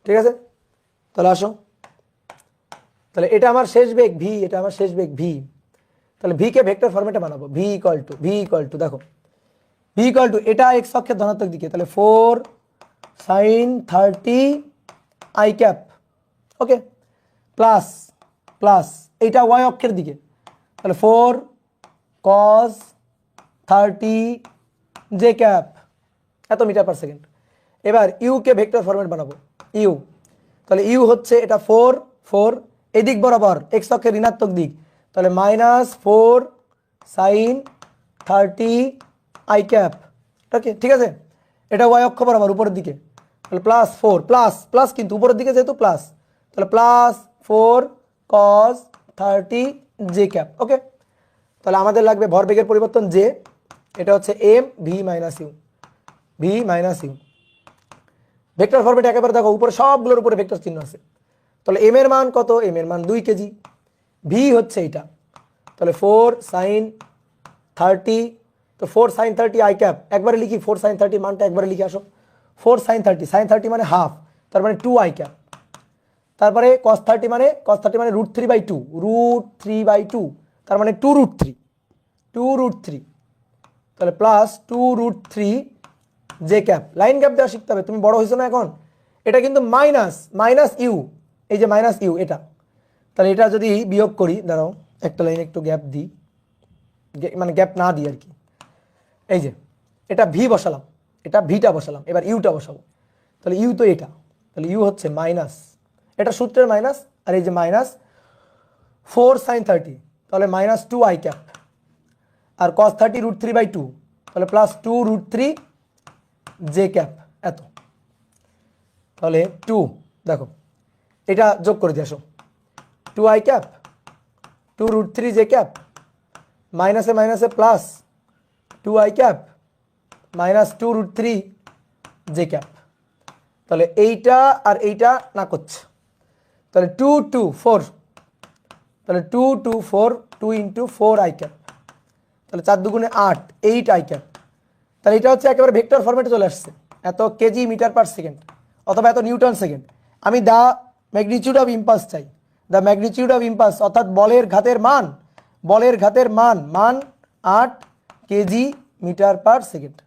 ঠিক আছে, তাহলে আসো, তাহলে এটা আমার শেষ বেগ ভি, এটা আমার শেষ বেগ ভি। তাহলে ভি কে ভেক্টর ফরম্যাটে বানাবো, ভি ইকুয়াল টু দেখো, ভি ইকুয়াল টু এটা এক্স অক্ষের ধনাত্মক দিকে, তাহলে 4 sin 30 I cap. Okay, plus plus এইটা ওয়াই অক্ষের দিকে, তাহলে 4 cos 30 জে ক্যাপ, এত মিটার পার সেকেন্ড। এবার ইউ কে ভেক্টর ফরম্যাট বানাবো, ইউ। তাহলে ইউ হচ্ছে এটা 4 এদিক বরাবর এক্স অক্ষের ঋণাত্মক দিক, তাহলে -4 sin 30 আই ক্যাপ। ওকে, ঠিক আছে, এটা ওয়াই অক্ষ বরাবর উপরের দিকে, তাহলে +4 প্লাস কিন্তু উপরের দিকে যেহেতু প্লাস, তাহলে +4 cos 30 জে ক্যাপ। ওকে, তাহলে আমাদের লাগবে ভরবেগের পরিবর্তন জে, এটা হচ্ছে m V minus u, vector ফরম্যাটে একেবারে দেখো উপরে সবগুলোর উপরে ভেক্টর চিহ্ন আছে। তাহলে এম এর মান কত? এম এর মান 2 কেজি, ভি হচ্ছে এটা, তাহলে 4 sin 30, তো 4 sin 30 আই ক্যাপ, একবারে লিখি 4 sin 30 মানটা একবারে লিখে আসো, 4 sin 30 মানে হাফ, তার মানে 2 আই ক্যাপ। তারপরে cos 30 মানে √3/2, √3/2, তার মানে 2√3, তাহলে plus 2√3 J cap. Line gap দেওয়া শিখতে হবে, তুমি বড় হয়েছো না এখন। এটা কিন্তু মাইনাস ইউ, এই যে মাইনাস ইউ এটা, তাহলে এটা যদি বিয়োগ করি, দাঁড়াও একটা লাইন একটু গ্যাপ দিই, মানে গ্যাপ না দিই আর কি। এই যে এটা ভি বসালাম, এটা ভিটা বসালাম, এবার ইউটা বসাবো, তাহলে ইউ তো এটা, তাহলে ইউ হচ্ছে মাইনাস, এটা সূত্রের মাইনাস, আর এই যে মাইনাস 4 sin 30, তাহলে -2 আই ক্যাপ, আর cos 30 √3/2, তাহলে +2 √3 জে ক্যাপ এত, তাহলে 2 দেখো এটা যোগ করে দিয়ে আসো, 2i ক্যাপ 2√3 জে ক্যাপ মাইনাসে মাইনাসে plus 2i cap minus 2√3 J cap. তাহলে এইটা আর এইটা না করছে, তাহলে 2 2 4, তাহলে 2 2 4 2 ইন্টু 4i ক্যাপ, তাহলে 4 দুগুণে 8 8i ক্যাপ। তাহলে এটা হচ্ছে একেবারে ভেক্টর ফরম্যাটে চলে আসছে, এত কেজি মিটার পার সেকেন্ড অথবা এত নিউটন সেকেন্ড। আমি দা ম্যাগনিটিউড অফ ইম্পালস চাই, দ্য ম্যাগনিটিউড অফ ইম্পালস অর্থাৎ বলের ঘাতের মান, বলের ঘাতের মান 8 কেজি মিটার পার সেকেন্ড,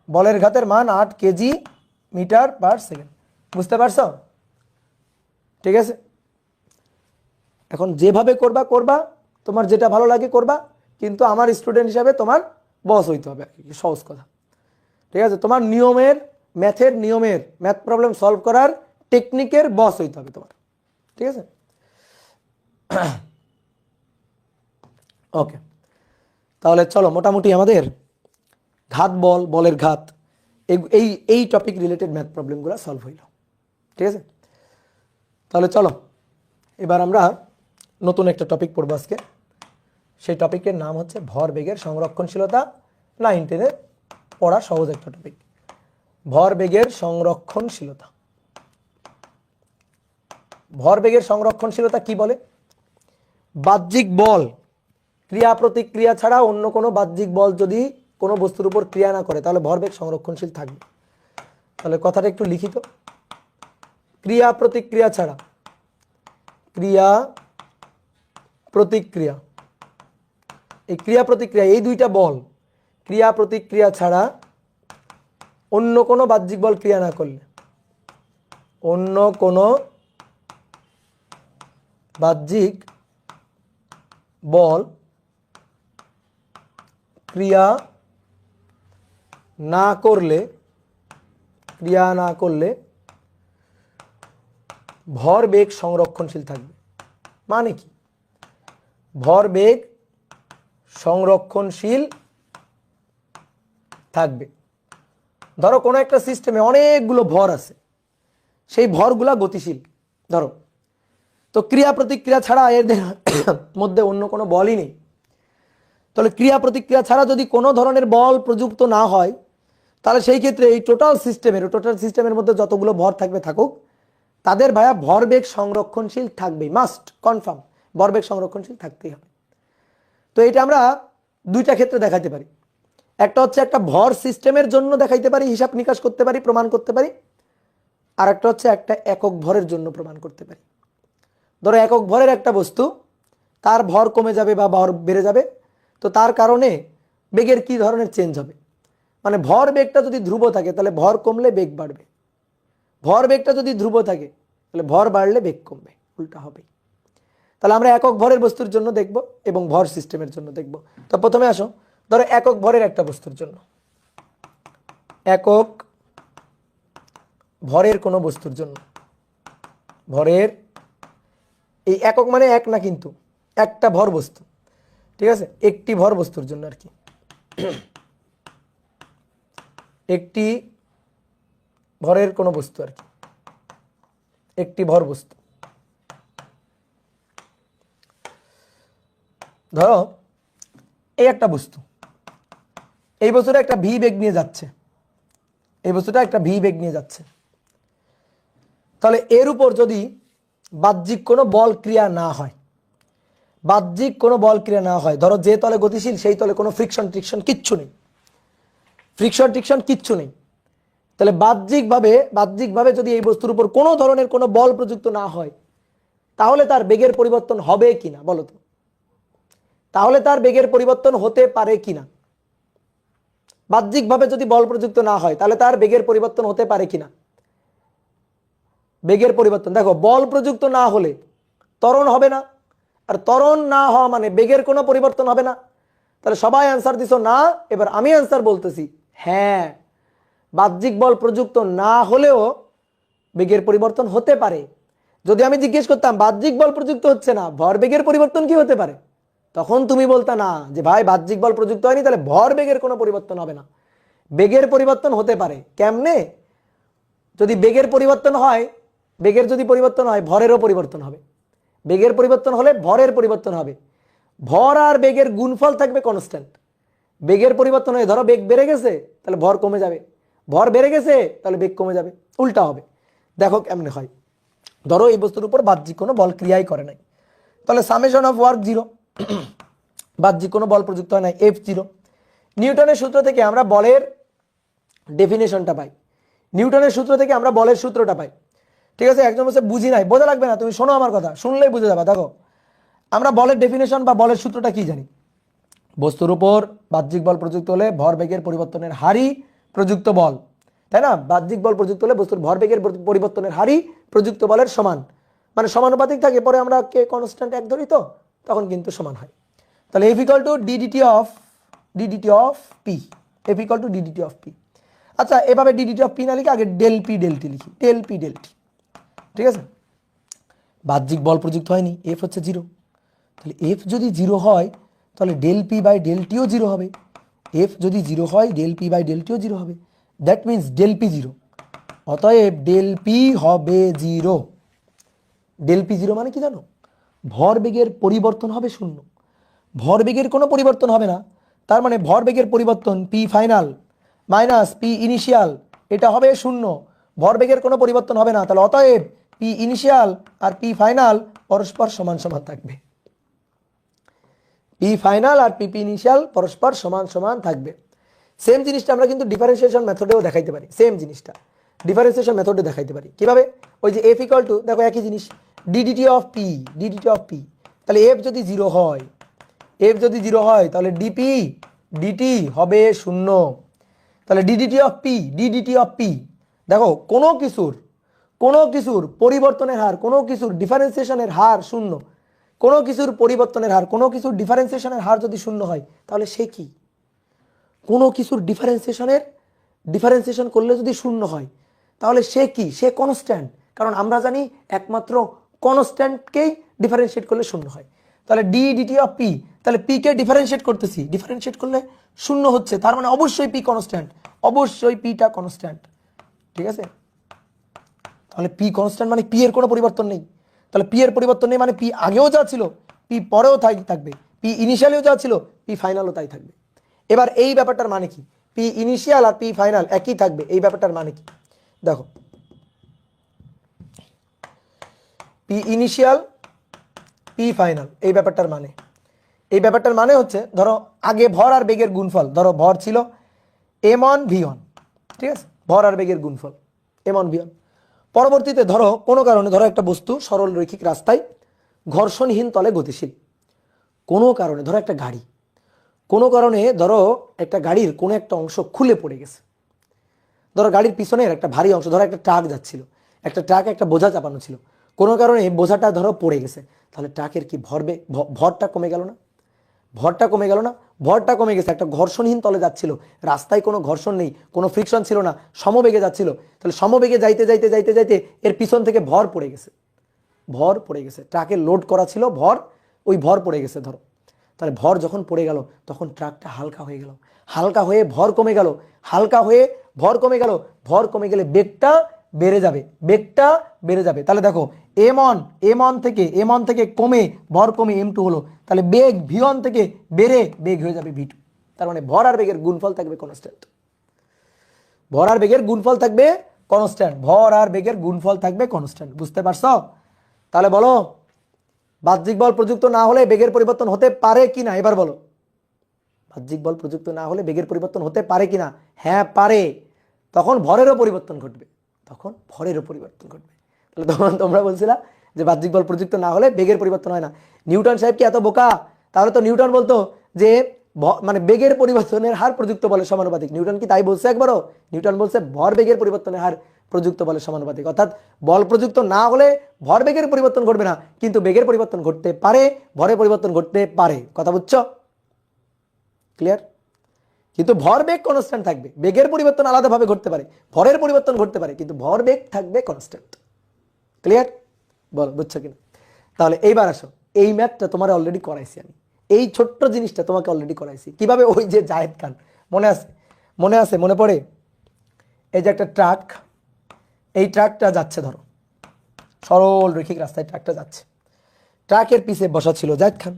বলের ঘাতের মান 8 কেজি মিটার পার সেকেন্ড। বুঝতে পারছো? ঠিক আছে, এখন যেভাবে করবা করবা, তোমার যেটা ভালো লাগে করবা, কিন্তু আমার স্টুডেন্ট হিসাবে তোমার বস হইতে হবে, সহজ কথা। ঠিক আছে, তোমার নিয়মের, ম্যাথের নিয়মের, ম্যাথ প্রবলেম সলভ করার টেকনিকের বস হইতে হবে তোমার। ঠিক আছে, ওকে। তাহলে চলো মোটামুটি আমাদের ঘাত বল, বলের ঘাত, এই টপিক রিলেটেড ম্যাথ প্রবলেমগুলো সলভ হইল। ঠিক আছে, তাহলে চলো এবার আমরা নতুন একটা টপিক পড়বো আজকে। সেই টপিকের নাম হচ্ছে ভরবেগের সংরক্ষণশীলতা। 9 10-এ পড়া সহজ একটা টপিক, ভরবেগের সংরক্ষণশীলতা। ভরবেগের সংরক্ষণশীলতা কি বলে? বাহ্যিক বল ক্রিয়া প্রতিক্রিয়া ছাড়া অন্য কোনো বাহ্যিক বল যদি কোনো বস্তুর উপর ক্রিয়া না করে তাহলে ভরবেগ সংরক্ষণশীল থাকবে। তাহলে কথাটা একটু লিখিত, ক্রিয়া প্রতিক্রিয়া ছাড়া, ক্রিয়া প্রতিক্রিয়া, এই ক্রিয়া প্রতিক্রিয়া এই দুইটা বল, ক্রিয়া প্রতিক্রিয়া ছাড়া অন্য কোনো বাহ্যিক বল ক্রিয়া না করলে, অন্য কোনো বাহ্যিক বল ক্রিয়া না করলে, ক্রিয়া না করলে ভরবেগ সংরক্ষণশীল থাকবে। মানে কি? ভরবেগ সংরক্ষণশীল থাকবে। ধরো কোনো একটা সিস্টেমে অনেকগুলো ভর আছে, সেই ভরগুলা গতিশীল ধরো, তো ক্রিয়া প্রতিক্রিয়া ছাড়া এদের মধ্যে অন্য কোনো বলই নেই। তাহলে ক্রিয়া প্রতিক্রিয়া ছাড়া যদি কোনো ধরনের বল প্রযুক্ত না হয় তাহলে সেই ক্ষেত্রে এই টোটাল সিস্টেমের মধ্যে যতগুলো ভর থাকবে থাকুক, তাদের ভাইয়া ভরবেগ সংরক্ষণশীল থাকবেই, মাস্ট কনফার্ম ভরবেগ সংরক্ষণশীল থাকতেই হবে। তো এটা আমরা দুইটা ক্ষেত্রে দেখাতে পারি, একটা হচ্ছে একটা ভর সিস্টেমের জন্য দেখাইতে পারি, হিসাব নিকাশ করতে পারি, প্রমাণ করতে পারি, আর একটা হচ্ছে একটা একক ভরের জন্য প্রমাণ করতে পারি। ধরো একক ভরের একটা বস্তু, তার ভর কমে যাবে বা ভর বেড়ে যাবে, তো তার কারণে বেগের কি ধরনের চেঞ্জ হবে, মানে ভর বেগটা যদি ধ্রুব থাকে তাহলে ভর কমলে বেগ বাড়বে, ভর বেগটা যদি ধ্রুব থাকে তাহলে ভর বাড়লে বেগ কমবে, উল্টা হবে। তাহলে আমরা একক ভরের বস্তুর জন্য দেখব এবং ভর সিস্টেমের জন্য দেখব। তো প্রথমে আসো, ধরো একক ভরের একটা বস্তুর জন্য, একক ভরের কোনো বস্তুর জন্য, ভরের এই একক মানে এক না, কিন্তু একটা ভর বস্তু, ঠিক আছে, একটি ভর বস্তুর জন্য আর কি, একটি ভরের কোনো বস্তু আর কি, একটি ভর বস্তু। ধরো এই একটা বস্তু, এই বস্তুটা একটা ভি বেগ নিয়ে যাচ্ছে, এই বস্তুটা একটা ভি বেগ নিয়ে যাচ্ছে, তাহলে এর উপর যদি বাহ্যিক কোনো বল ক্রিয়া না হয়, বাহ্যিক কোনো বল ক্রিয়া না হয়, ধরো যে তলে গতিশীল সেই তলে কোনো ফ্রিকশন ট্রিকশন কিচ্ছু নেই, ফ্রিকশন ট্রিকশন কিচ্ছু নেই, তাহলে বাহ্যিকভাবে যদি এই বস্তুর উপর কোনো ধরনের কোনো বল প্রযুক্ত না হয় তাহলে তার বেগের পরিবর্তন হবে কিনা বলো তো? তাহলে তার বেগের পরিবর্তন হতে পারে কিনা? বাহ্যিকভাবে যদি বল প্রযুক্ত না হয় তাহলে তার বেগের পরিবর্তন হতে পারে কিনা? বেগের পরিবর্তন, দেখো বল প্রযুক্ত না হলে ত্বরণ হবে না, আর ত্বরণ না হওয়া মানে বেগের কোনো পরিবর্তন হবে না। তাহলে সবাই অ্যান্সার দিছো না, এবার আমি অ্যান্সার বলতেছি, হ্যাঁ বাহ্যিক বল প্রযুক্ত না হলেও বেগের পরিবর্তন হতে পারে। যদি আমি জিজ্ঞেস করতাম বাহ্যিক বল প্রযুক্ত হচ্ছে না, ভরবেগের পরিবর্তন কি হতে পারে, তখন তুমি বলতা না যে ভাই বাহ্যিক বল প্রযুক্ত হয়নি, তাহলে ভরবেগের কোনো পরিবর্তন হবে না। বেগের পরিবর্তন হতে পারে কেমনে? যদি বেগের পরিবর্তন হয়, বেগের যদি পরিবর্তন হয় ভরেরও পরিবর্তন হবে। বেগের পরিবর্তন হলে ভরের পরিবর্তন হবে। ভর আর বেগের গুণফল থাকবে কনস্ট্যান্ট। বেগের পরিবর্তন হয়ে ধরো বেগ বেড়ে গেছে, তাহলে ভর কমে যাবে। ভর বেড়ে গেছে, তাহলে বেগ কমে যাবে, উল্টা হবে। দেখো কেমনে হয়। ধরো এই বস্তুর উপর বাহ্যিক কোনো বল ক্রিয়াই করে নাই, তাহলে সামেশন অফ ওয়ার্ক 0, বাহ্যিক কোনো বল প্রযুক্ত হয় নাই, F0। নিউটনের সূত্র থেকে আমরা বলের ডেফিনেশনটা পাই, নিউটনের সূত্র থেকে আমরা বলের সূত্রটা পাই। ঠিক আছে, একজন বলছে বুঝি নাই, বোঝা লাগবে না, তুমি শোনো আমার কথা, শুনলেই বুঝে যাবা। দেখো আমরা বলের ডেফিনেশন বা বলের সূত্রটা কি জানি? বস্তুর উপর বাহ্যিক বল প্রযুক্ত হলে ভরবেগের পরিবর্তনের হারই প্রযুক্ত বল, তাই না? বাহ্যিক বল প্রযুক্ত হলে বস্তুর ভরবেগের পরিবর্তনের হারই প্রযুক্ত বলের সমান, মানে সমানুপাতিক থাকে। পরে আমরা কে কনস্ট্যান্ট এক ধরি, তো তখন কিন্তু সমান হয়। তাহলে F equal to DDT of P, F equal to DDT of P. আচ্ছা, এভাবে ডিডিটি অফ পি না লিখে আগে ডেল পি ডেলটি লিখি, ডেল পি ডেলটি। ঠিক আছে, বাহ্যিক বল প্রযুক্ত হয়নি, F হচ্ছে 0, তাহলে F যদি 0 হয় তাহলে ডেল পি বাই ডেলটিও 0 হবে। F যদি 0 হয় ডেল পি বাই ডেলটিও 0 হবে, দ্যাট মিনস ডেল পি 0। অতএব ডেল পি হবে 0। ডেল পি 0 মানে কি জানো? ভরবেগের পরিবর্তন হবে 0, ভরবেগের কোনো পরিবর্তন হবে না। তার মানে ভরবেগের পরিবর্তন P final minus P initial, এটা হবে 0। ভরবেগের কোনো পরিবর্তন হবে না, তাহলে অতএব পি ইনিশিয়াল আর পি ফাইনাল পরস্পর সমান সমান থাকবে। পি ফাইনাল আর পি ইনিশিয়াল পরস্পর সমান সমান থাকবে। সেম জিনিসটা আমরা কিন্তু ডিফারেন্সিয়েশন মেথডেও দেখাইতে পারি। সেম জিনিসটা ডিফারেন্সিয়েশন মেথডে দেখাইতে পারি। কিভাবে? ওই যে F ইকুয়াল টু, দেখো একই জিনিস, ডিডিটি অফ পি। তাহলে F যদি 0 হয়, F যদি 0 হয় তাহলে ডিপি ডিটি হবে 0। তাহলে ডিডিটি অফ পি, দেখো কোনো কিছুর পরিবর্তনের হার, কোনো কিছুর ডিফারেন্সিয়েশনের হার 0, কোনো কিছুর পরিবর্তনের হার, কোনো কিছুর ডিফারেন্সিয়েশনের হার যদি 0 হয় তাহলে সে কি? কোনো কিছুর ডিফারেন্সিয়েশন করলে যদি 0 হয় তাহলে সে কি? সে কনস্ট্যান্ট। কারণ আমরা জানি একমাত্র কনস্ট্যান্টকেই ডিফারেন্সিয়েট করলে 0 হয়। তাহলে ডিডিটি অফ পি, তাহলে পি কে ডিফারেন্সিয়েট করতেছি, ডিফারেন্সিয়েট করলে 0 হচ্ছে, তার মানে অবশ্যই পি কনস্ট্যান্ট, অবশ্যই পিটা কনস্ট্যান্ট। ঠিক আছে, তাহলে পি কনস্ট্যান্ট মানে পি এর কোনো পরিবর্তন নেই। তাহলে পি এর পরিবর্তন নেই মানে পি আগেও যা ছিল পি পরেও তাই থাকবে, পি ইনিশিয়ালিও যা ছিল পি ফাইনালও তাই থাকবে। এবার এই ব্যাপারটার মানে কি? পি ইনিশিয়াল আর পি ফাইনাল একই থাকবে, এই ব্যাপারটার মানে কি? দেখো, পি ইনিশিয়াল পি ফাইনাল, এই ব্যাপারটার মানে হচ্ছে, ধরো আগে ভর আর বেগের গুণফল, ধরো ভর ছিল m1 v1, ঠিক আছে, ভর আর বেগের গুণফল m1 v1। পরবর্তীতে ধরো কোনো কারণে, ধরো একটা বস্তু সরল রৈখিক রাস্তায় ঘর্ষণহীন তলে গতিশীল, কোনো কারণে, ধরো একটা গাড়ি, কোনো কারণে ধরো একটা গাড়ির কোনো একটা অংশ খুলে পড়ে গেছে। ধরো গাড়ির পিছনের একটা ভারী অংশ, ধরো একটা ট্রাক যাচ্ছিল, একটা ট্রাকে একটা বোঝা চাপানো ছিল, কোনো কারণে বোঝাটা ধরো পড়ে গেছে, তাহলে ট্রাকের কি ভরটা কমে গেল না? ভরটা কমে গেছে। একটা ঘর্ষণহীন তলে যাচ্ছিল, রাস্তায় কোনো ঘর্ষণ নেই, কোনো ফ্রিকশন ছিল না, সমবেগে যাচ্ছিল, তাহলে সমবেগে যাইতে যাইতে যাইতে যাইতে এর পিছন থেকে ভর পড়ে গেছে, ট্রাকে লোড করা ছিল ভর, ওই ভর পড়ে গেছে ধরো। তাহলে ভর যখন পড়ে গেল তখন ট্রাকটা হালকা হয়ে গেল, হালকা হয়ে ভর কমে গেল, ভর কমে গেলে বেগটা বেড়ে যাবে। তাহলে দেখো m1 থেকে কমে ভর কমে m2 হলো, তাহলে বেগ v1 থেকে বেড়ে বেগ হয়ে যাবে v2। তার মানে ভর আর বেগের গুণফল থাকবে কনস্ট্যান্ট, বুঝতে পারছো? তাহলে বলো, বাহ্যিক বল প্রযুক্ত না হলে বেগের পরিবর্তন হতে পারে কিনা? এবার বলো, বাহ্যিক বল প্রযুক্ত না হলে বেগের পরিবর্তন হতে পারে কিনা? হ্যাঁ পারে, তখন ভরেরও পরিবর্তন ঘটবে, তাহলে তখন তোমরা বলছিলা যে বাহ্যিক বল প্রযুক্ত না হলে বেগের পরিবর্তন হয় না। নিউটন সাহেব কি এত বোকা? তাহলে তো নিউটন বলতো যে মানে বেগের পরিবর্তনের হার প্রযুক্ত বলের সমানুপাতিক। নিউটন কি তাই বলছে একবারও? নিউটন বলছে ভর বেগের পরিবর্তনের হার প্রযুক্ত বলের সমানুপাতিক, অর্থাৎ বল প্রযুক্ত না হলে ভর বেগের পরিবর্তন ঘটবে না, কিন্তু বেগের পরিবর্তন ঘটতে পারে, ভরের পরিবর্তন ঘটতে পারে। কথা বুঝছো? ক্লিয়ার? কিন্তু ভর বেগ কনস্ট্যান্ট থাকবে, বেগের পরিবর্তন আলাদাভাবে ঘটতে পারে, ভরের পরিবর্তন ঘটতে পারে, কিন্তু ভর বেগ থাকবে কনস্ট্যান্ট। ক্লিয়ার? বলো বুঝছো কিনা? তাহলে এইবার আসো, এই ম্যাথটা তোমার অলরেডি করাইছি আমি, এই ছোট্ট জিনিসটা তোমাকে অলরেডি করাইছি। কিভাবে? ওই যে জায়েদ খান, মনে আছে? মনে আছে, মনে পড়ে? এই যে একটা ট্রাক, এই ট্রাকটা যাচ্ছে, ধরো সরল রৈখিক রাস্তায় ট্রাকটা যাচ্ছে, ট্রাকের পিছে বসা ছিল জায়েদ খান,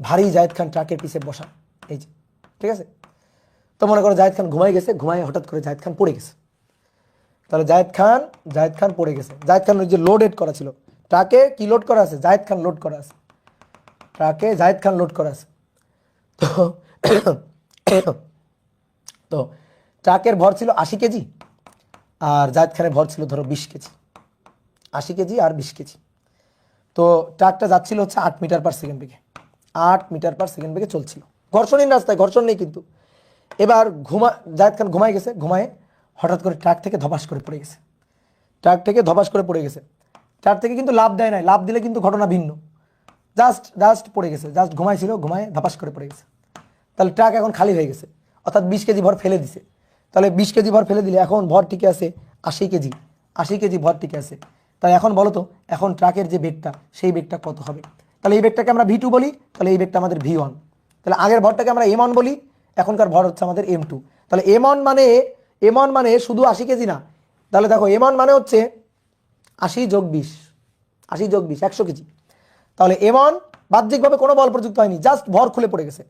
ভারী জায়েদ খান ট্রাকের পিছে বসা, এই যে, ঠিক আছে? তো মনে করো জায়েদ খান ঘুমাই গেছে, ঘুমায় হঠাৎ করে জায়েদ খান পড়ে গেছে। তাহলে জায়েদ খান পড়ে গেছে। জায়েদ খান ওই যে লোডেড করা ছিল, ট্রাকে কি লোড করা আছে? জায়েদ খান লোড করা আছে, ট্রাকে জায়েদ খান লোড করা আছে। তো তো ট্রাকের ভর ছিল 80 কেজি, আর জায়েদ খানের ভর ছিল ধরো 20 কেজি, 80 কেজি আর 20 কেজি। তো ট্রাকটা যাচ্ছিল হচ্ছে 8 মিটার পার সেকেন্ড বেগে, 8 মিটার পার সেকেন্ড বেগে চলছিল, ঘর্ষণহীন রাস্তায়, ঘর্ষণ নেই কিন্তু। এবার জায়েদ খান ঘুমাই গেছে, ঘুমায় হঠাৎ করে ট্রাক থেকে ধপাস করে পড়ে গেছে, ট্রাক থেকে ধপাস করে পড়ে গেছে। ট্রাক থেকে কিন্তু লাভ দেয় নাই, লাভ দিলে কিন্তু ঘটনা ভিন্ন। জাস্ট পড়ে গেছে, জাস্ট ঘুমাইছিল, ঘুমায় ধপাস করে পড়ে গেছে। তাহলে ট্রাক এখন খালি হয়ে গেছে, অর্থাৎ 20 কেজি ভর ফেলে দিছে। তাহলে 20 কেজি ভর ফেলে দিলে এখন ভর টিকে আছে 80 কেজি, 80 কেজি ভর টিকে আছে। তাহলে এখন বলো তো, এখন ট্রাকের যে বেগটা, সেই বেগটা কত হবে? তাহলে এই বেগটাকে আমরা V2 বলি, তাহলে এই বেগটা আমাদের V1। তাহলে আগের ভরটাকে আমরা M1 বলি, এখনকার ভর হচ্ছে আমাদের M2। তাহলে M1 মানে শুধু 80 কেজি না, তাহলে দেখো M1 মানে হচ্ছে 80 যোগ 20, 80 যোগ 20 100 কেজি। তাহলে M1 বাহ্যিকভাবে কোনো বল প্রযুক্ত হয়নি, জাস্ট ভর খুলে পড়ে গেছে,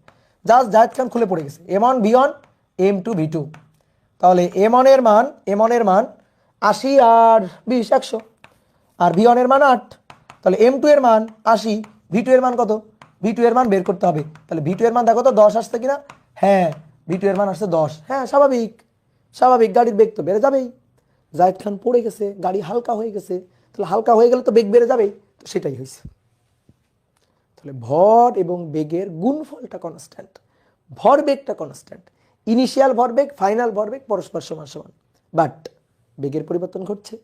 জাস্ট জায়েদ খান খুলে পড়ে গেছে। M1 V1, M2 V2। তাহলে M1 এর মান 80 আর 20 100, আর V1 এর মান 8। তাহলে M2 এর মান 80, V2 এর মান কত? V2 এর মান বের করতে হবে। তাহলে V2 এর মান দেখো তো 10 আসছে কিনা? হ্যাঁ, V2 এর মান আসছে 10। হ্যাঁ, স্বাভাবিক গাড়ির বেগ তো বেড়ে যাবেই। জায়েদ খান পড়ে গেছে, গাড়ি হালকা হয়ে গেছে, তাহলে হালকা হয়ে গেলে তো বেগ বেড়ে যাবেই, তো সেটাই হয়েছে। তাহলে ভর এবং বেগের গুণফলটা কনস্ট্যান্ট, ভর বেগটা কনস্ট্যান্ট, ইনিশিয়াল ভরবেগ ফাইনাল ভরবেগ পরস্পর সমান সমান, বাট বেগের পরিবর্তন ঘটছে,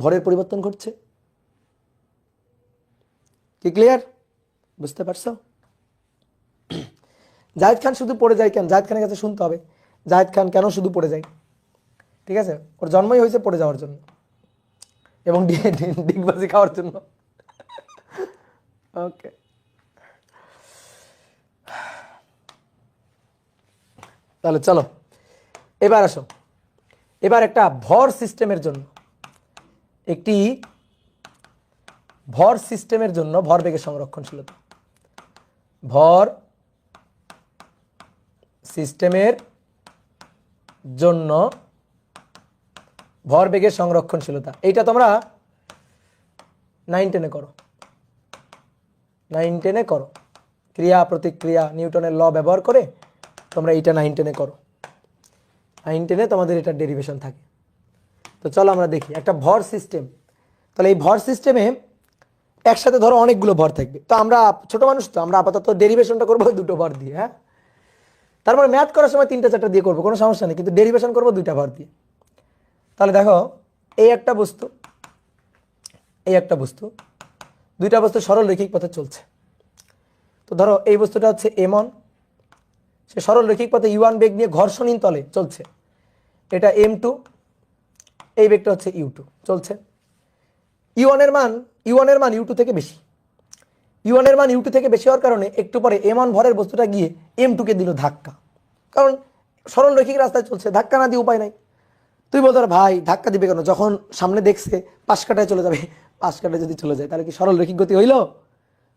ভরের পরিবর্তন ঘটছে। কি ক্লিয়ার? বুঝতে পারছো? জায়েদ খান শুধু পড়ে যায় কেন? জায়েদ খানের কাছে শুনতে হবে জায়েদ খান কেন শুধু পড়ে যায়। ঠিক আছে, ওর জন্মই হয়েছে পড়ে যাওয়ার জন্য এবং ডিগবাজি খাওয়ার জন্য। ওকে, তাহলে চলো এবার আসো, এবার একটা ভর সিস্টেমের জন্য, একটি ভর সিস্টেমের জন্য ভরবেগের সংরক্ষণশীলতা, ভর সিস্টেমের জন্য ভরবেগের সংরক্ষণশীলতা, এইটা তোমরা 9 10-এ করো, 9 10-এ করো, ক্রিয়া প্রতিক্রিয়া নিউটনের ল ব্যবহার করে তোমরা এইটা 9 10-এ করো, 9 10-এ তোমাদের এটা ডেরিভেশন থাকে। তো চলো আমরা দেখি একটা ভর সিস্টেম। তাহলে এই ভর সিস্টেমে একসাথে ধরো অনেকগুলো ভর থাকবে, তো আমরা ছোট মানুষ, তো আমরা আপাতত ডেরিভেশনটা করবো দুটো ভর দিয়ে। হ্যাঁ, তারপরে ম্যাথ করার সময় 3টা 4টা দিয়ে করবো, কোনো সমস্যা নেই, কিন্তু ডেরিভেশন করবো 2টা ভর দিয়ে। তাহলে দেখো, এই একটা বস্তু, এই একটা বস্তু, দুইটা বস্তু সরল রৈখিক পথে চলছে। তো ধরো এই বস্তুটা হচ্ছে M1, সে সরল রৈখিক পথে U1 বেগ নিয়ে ঘর্ষণহীন তলে চলছে। এটা M2, এই বেগটা হচ্ছে U2 চলছে। U1 এর মান U2 থেকে বেশি, U1 এর মান U2 থেকে বেশি হওয়ার কারণে একটু পরে M1 ভরের বস্তুটা গিয়ে M2 কে দিল ধাক্কা, কারণ সরল রৈখিক রাস্তায় চলছে, ধাক্কা না দিয়ে উপায় নাই। তুই বলতো ভাই ধাক্কা দিবে কেন, যখন সামনে দেখছে পাশ কাটায় চলে যাবে, পাশ কাটায় যদি চলে যায় তাহলে কি সরল রৈখিক গতি হইলো?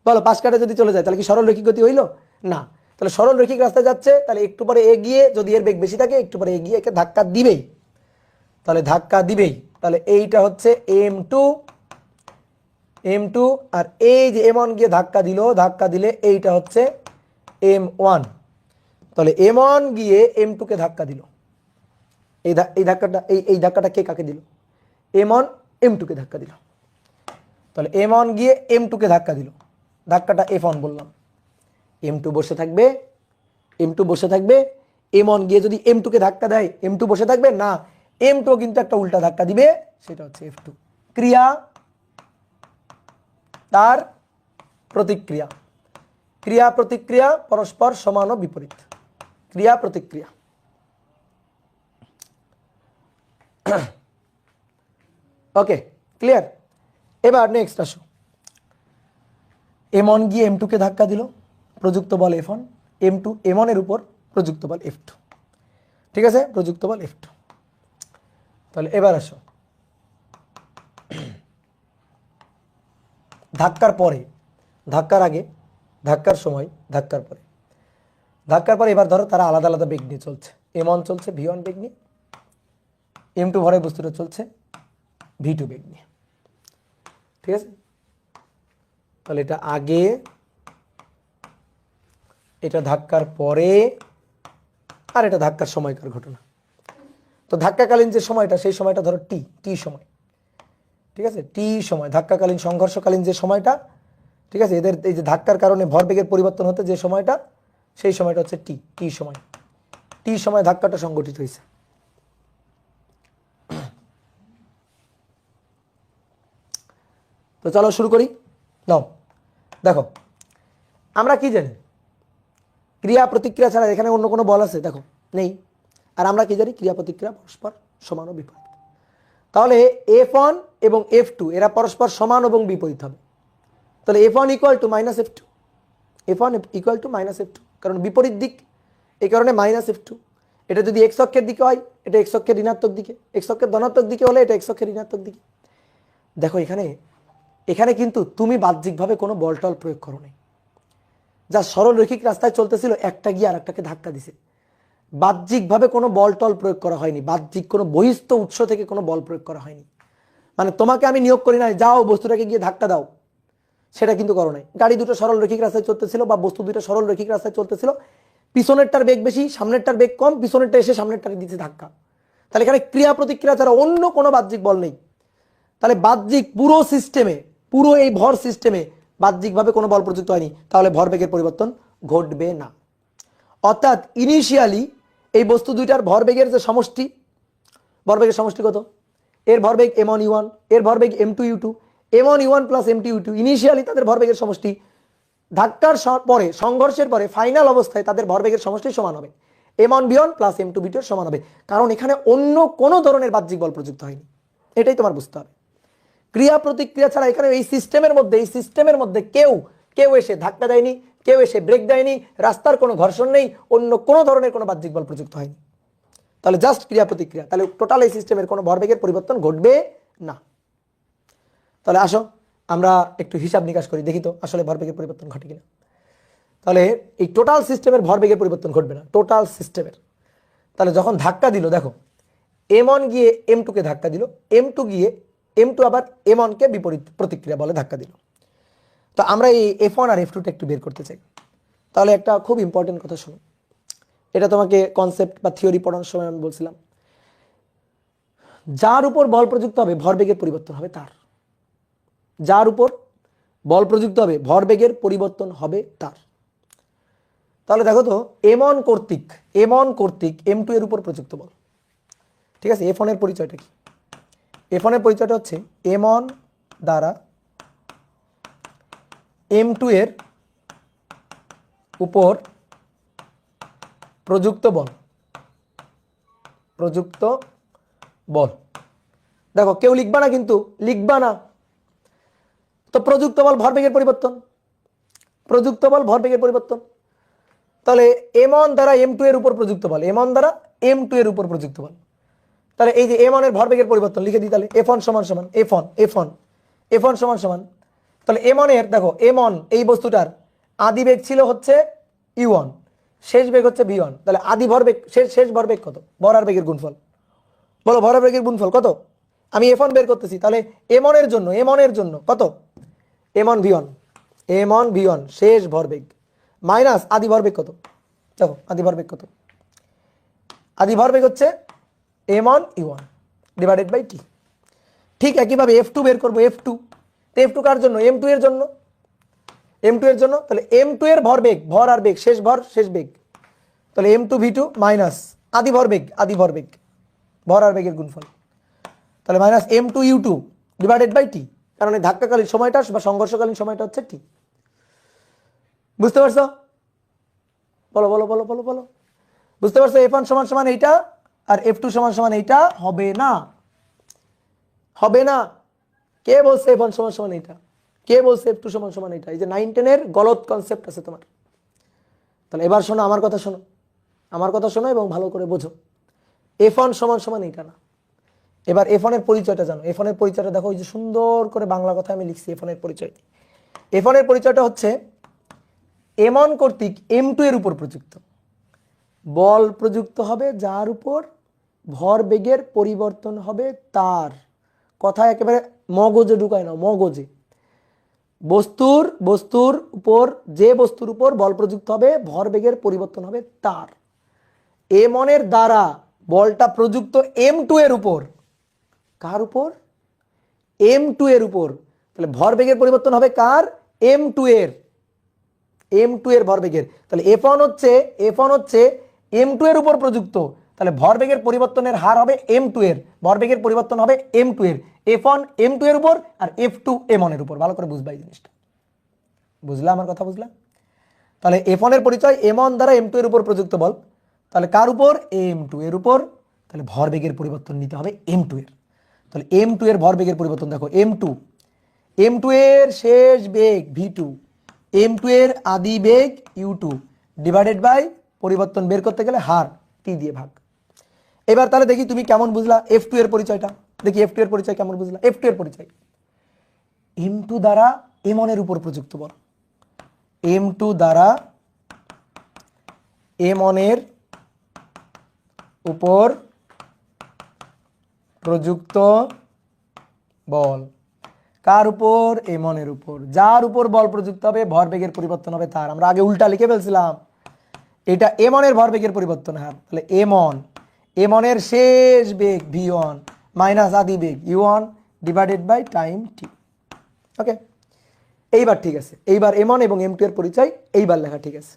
বলো, পাশ কাটায় যদি চলে যায় তাহলে কি সরল রৈখিক গতি হইলো? না। তাহলে সরল রৈখিক রাস্তায় যাচ্ছে, তাহলে একটু পরে এগিয়ে, যদি এর বেগ বেশি থাকে একটু পরে এগিয়ে একে ধাক্কা দিবেই, তাহলে ধাক্কা দিবেই। তাহলে এইটা হচ্ছে M2, আর এই যে M1 গিয়ে ধাক্কা দিলে এইটা হচ্ছে M1। তাহলে M1 গিয়ে M2 কে ধাক্কা দিল, এই ধাক্কাটা কে কাকে দিল? M1 M2 কে ধাক্কা দিল। তাহলে M1 গিয়ে M2 কে ধাক্কা দিল, ধাক্কাটা F1 বললাম। M2 বসে থাকবে, M1 গিয়ে যদি M2 কে ধাক্কা দেয় M2 বসে থাকবে না, M2 কিন্তু একটা উল্টা ধাক্কা দিবে, সেটা হচ্ছে F2। ক্রিয়া তার প্রতিক্রিয়া, ক্রিয়া প্রতিক্রিয়া পরস্পর সমান ও বিপরীত, ক্রিয়া প্রতিক্রিয়া। ওকে, ক্লিয়ার? এবার নেক্সট আসো, M1 গিয়ে M2 কে ধাক্কা দিল, প্রযুক্ত বল F1, M2 M1 এর উপর প্রযুক্ত বল F2। ঠিক আছে, প্রযুক্ত বল F2। তাহলে এবার আসো ধাক্কার পরে, ধাক্কার আগে, ধাক্কার সময়, ধাক্কার পরে। ধাক্কার পরে এবার ধরো তারা আলাদা আলাদা বেগ নিয়ে চলছে। M1 চলছে V1 বেগ নিয়ে, M2 ভরের বস্তুটা চলছে V2 বেগ নিয়ে। ঠিক আছে, তাহলে এটা আগে, এটা ধাক্কার পরে, আর এটা ধাক্কার সময়কার ঘটনা। তো ধাক্কাকালীন যে সময়টা, সেই সময়টা ধরো টি সময়। ঠিক আছে, টি সময়, ধাক্কাকালীন সংঘর্ষকালীন যে সময়টা, ঠিক আছে, এদের এই যে ধাক্কার কারণে ভরবেগের পরিবর্তন হতে যে সময়টা, সেই সময়টা হচ্ছে টি সময়। টি সময় ধাক্কাটা সংঘটিত হয়েছে। তো চলো শুরু করি। নাও দেখো, আমরা কি জানি, ক্রিয়া প্রতিক্রিয়া ছাড়া এখানে অন্য কোনো বল আছে? দেখো নেই। আর আমরা কি জানি, ক্রিয়া প্রতিক্রিয়া পরস্পর সমান ও বিপরীত। তাহলে F1 এবং F2 এরা পরস্পর সমান এবং বিপরীত হবে। তাহলে F1 equal to minus F2, F1 equal to minus F2, কারণ বিপরীত দিক, এই কারণে মাইনাস F2। এটা যদি এক্স অক্ষের দিকে হয়, এটা এক্স অক্ষের ঋণাত্মক দিকে, এক্স অক্ষের ধনাত্মক দিকে হলে এটা এক্স অক্ষের ঋণাত্মক দিকে। দেখো এখানে কিন্তু তুমি বাহ্যিকভাবে কোনো বল টল প্রয়োগ করো নাই। যা সরল রৈখিক রাস্তায় চলতেছিল, একটা গিয়ে আর একটাকে ধাক্কা দিছে। বাহ্যিকভাবে কোনো বল টল প্রয়োগ করা হয়নি, বাহ্যিক কোনো বহিস্থ উৎস থেকে কোনো বল প্রয়োগ করা হয়নি। মানে তোমাকে আমি নিয়োগ করি নাই, যাও বস্তুটাকে গিয়ে ধাক্কা দাও, সেটা কিন্তু করো নাই। গাড়ি দুটো সরল রৈখিক রাস্তায় চলতেছিল, বা বস্তু দুটো সরল রৈখিক রাস্তায় চলতেছিল, পিছনেরটার বেগ বেশি, সামনেরটার বেগ কম, পিছনেরটা এসে সামনেরটাকে দিচ্ছে ধাক্কা। তাহলে এখানে ক্রিয়া প্রতিক্রিয়া ছাড়া অন্য কোনো বাহ্যিক বল নেই। তাহলে বাহ্যিক পুরো সিস্টেমে, পুরো এই ভর সিস্টেমে বাহ্যিকভাবে কোনো বল প্রযুক্ত হয়নি, তাহলে ভরবেগের পরিবর্তন ঘটবে না। অর্থাৎ ইনিশিয়ালি এই বস্তু দুইটার ভরবেগের যে সমষ্টি, ভরবেগের সমষ্টি কত? এর ভরবেগ M1U1, এর ভরবেগ M2U2, M1U1 plus M2U2, initially তাদের ভরবেগের সমষ্টি। ধাক্কার পরে, সংঘর্ষের পরে ফাইনাল অবস্থায় তাদের ভরবেগের সমষ্টি সমান হবে M1V1 প্লাস M2V2 এর সমান হবে, কারণ এখানে অন্য কোনো ধরনের বাহ্যিক বল প্রযুক্ত হয়নি। এটাই তোমার বুঝতে হবে। ক্রিয়া প্রতিক্রিয়া ছাড়া এখানে এই সিস্টেমের মধ্যে কেউ এসে ধাক্কা দেয়নি, কেউ এসে ব্রেক দেয়নি, রাস্তার কোনো ঘর্ষণ নেই, অন্য কোনো ধরনের কোনো বাহ্যিক বল প্রযুক্ত হয়নি। তাহলে জাস্ট ক্রিয়া প্রতিক্রিয়া, তাহলে টোটাল এই সিস্টেমের কোনো ভরবেগের পরিবর্তন ঘটবে না। তাহলে আসো আমরা একটু হিসাব নিকাশ করি, দেখি তো আসলে ভরবেগের পরিবর্তন ঘটে কিনা। তাহলে এই টোটাল সিস্টেমের ভরবেগের পরিবর্তন ঘটবে না, টোটাল সিস্টেমের। তাহলে যখন ধাক্কা দিল, দেখো M1 গিয়ে M2 কে ধাক্কা দিল, M2 গিয়ে M2 আবার M1 কে বিপরীত প্রতিক্রিয়া বলে ধাক্কা দিল। তো আমরা এই F1 আর F2টা একটু বের করতে চাই। তাহলে একটা খুব ইম্পর্টেন্ট কথা শোনো, এটা তোমাকে কনসেপ্ট বা থিওরি পড়ানোর সময় আমি বলছিলাম, যার উপর বল প্রযুক্ত হবে ভরবেগের পরিবর্তন হবে তার। যার উপর বল প্রযুক্ত হবে ভরবেগের পরিবর্তন হবে তার। তাহলে দেখো তো, M1 কর্তৃক M2 এর উপর প্রযুক্ত বল। ঠিক আছে, F1 এর পরিচয়টা কি? F1 এর পরিচয়টা হচ্ছে M1 দ্বারা M2 এর উপর প্রযুক্ত বল। দেখো কেউ লিখবা না, কিন্তু লিখবা না। তো প্রযুক্ত বল ভরবেগের পরিবর্তন, তাহলে M1 দ্বারা M2 এর উপর প্রযুক্ত বল, M1 দ্বারা M2 এর উপর প্রযুক্ত বল। তাহলে এই যে M1 এর ভরবেগের পরিবর্তন লিখে দিই, তাহলে F1 সমান সমান F1 সমান সমান, তাহলে M1 এর, দেখো M1 এই বস্তুটার আদি বেগ ছিল হচ্ছে U1, শেষ বেগ হচ্ছে V1। তাহলে আদি ভরবেগ, শেষ ভরবেগ কত? ভর আর বেগের গুণফল। বলো ভর আর বেগের গুণফল কত? আমি F1 বের করতেছি, তাহলে M1 এর জন্য কত? M1V1 শেষ ভরবেগ মাইনাস আদি ভরবেগ কত? দেখো আদি ভরবেগ কত? আদি ভরবেগ হচ্ছে M1U1 ডিভাইডেড বাই টি। ঠিক একইভাবে F2 বের করবো, F2 কার জন্য? M2 এর জন্য। তাহলে M2 এর ভরবেগ, ভর আর বেগ, শেষ বেগ, তাহলে M2V2 মাইনাস আদি ভরবেগ ভর আর বেগের গুণফল, তাহলে minus M2U2 divided by T, কারণ এই ধাক্কাকালীন সময়টা বা সংঘর্ষকালীন সময়টা হচ্ছে টি। বুঝতে পারছো? বলো বলো বলো বলো বলো বুঝতে পারছো? F1 সমান সমান এইটা আর F2 সমান সমান এইটা হবে না। কে বলছে F1 সমান সমান এইটা? কে বলছে F2 সমান সমান এইটা? এই যে 9-10 এর গলত কনসেপ্ট আছে তোমার। তাহলে এবার শোনো আমার কথা, শোনো আমার কথা শোনো এবং ভালো করে বোঝো। F1 সমান সমান এটা না। এবার F1 এর পরিচয়টা জানো। F1 এর পরিচয়টা দেখো, ওই যে সুন্দর করে বাংলা কথা আমি লিখছি F1 এর পরিচয়। F1 এর পরিচয়টা হচ্ছে M1 কর্তৃক M2 এর উপর প্রযুক্ত বল প্রযুক্ত হবে, যার উপর ভরবেগের পরিবর্তন হবে তার। কথা একেবারে মগজে ঢুকায় না, মগজে। বস্তুর উপর, যে বস্তুর উপর বল প্রযুক্ত হবে, ভরবেগের পরিবর্তন হবে তার। M1 এর দ্বারা বলটা প্রযুক্ত M2 এর উপর। কার উপর? M2 এর উপর। তাহলে ভরবেগের পরিবর্তন হবে কার? M2 এর। M2 এর ভরবেগের। তাহলে F1 হচ্ছে M2 এর উপর প্রযুক্ত। তাহলে ভরবেগের পরিবর্তনের হার হবে M2 এর, ভরবেগের পরিবর্তন হবে M2 এর। F1 M2 এর উপর আর F2 M1 এর উপর। ভালো করে বুঝবা এই জিনিসটা। বুঝলা আমার কথা? বুঝলা? তাহলে F1 এর পরিচয় M1 দ্বারা M2 এর উপর প্রযুক্ত বল। তাহলে কার উপর? M2 এর উপর। তাহলে ভরবেগের পরিবর্তন নিতে হবে M2 এর। তাহলে M2 এর ভরবেগের পরিবর্তন দেখো, M2 এর শেষ বেগ V2, M2 এর আদি বেগ U2 ডিভাইডেড বাই পরিবর্তন বের করতে গেলে হার T দিয়ে ভাগ। এবার তাহলে দেখি তুমি কেমন বুঝলা F2 এর পরিচয়টা। দেখি F2 এর পরিচয় কেমন বুঝলা। F2 এর পরিচয় M2 দ্বারা M1 এর উপর প্রযুক্ত বল। M2 দ্বারা M1 এর উপর প্রযুক্ত বল। কার উপর? M1 এর উপর। যার উপর বল প্রযুক্ত হবে, ভরবেগের পরিবর্তন হবে তার। আমরা আগে উল্টা লিখে ফেলছিলাম, এটা M1 এর ভরবেগের পরিবর্তন হার। তাহলে M1 এর শেষ বেগ V1 মাইনাস আদি বেগ U1 divided by time T। Okay, এইবার ঠিক আছে। এইবার M1 এবং M2 এর পরিচয় এইবার লেখা ঠিক আছে।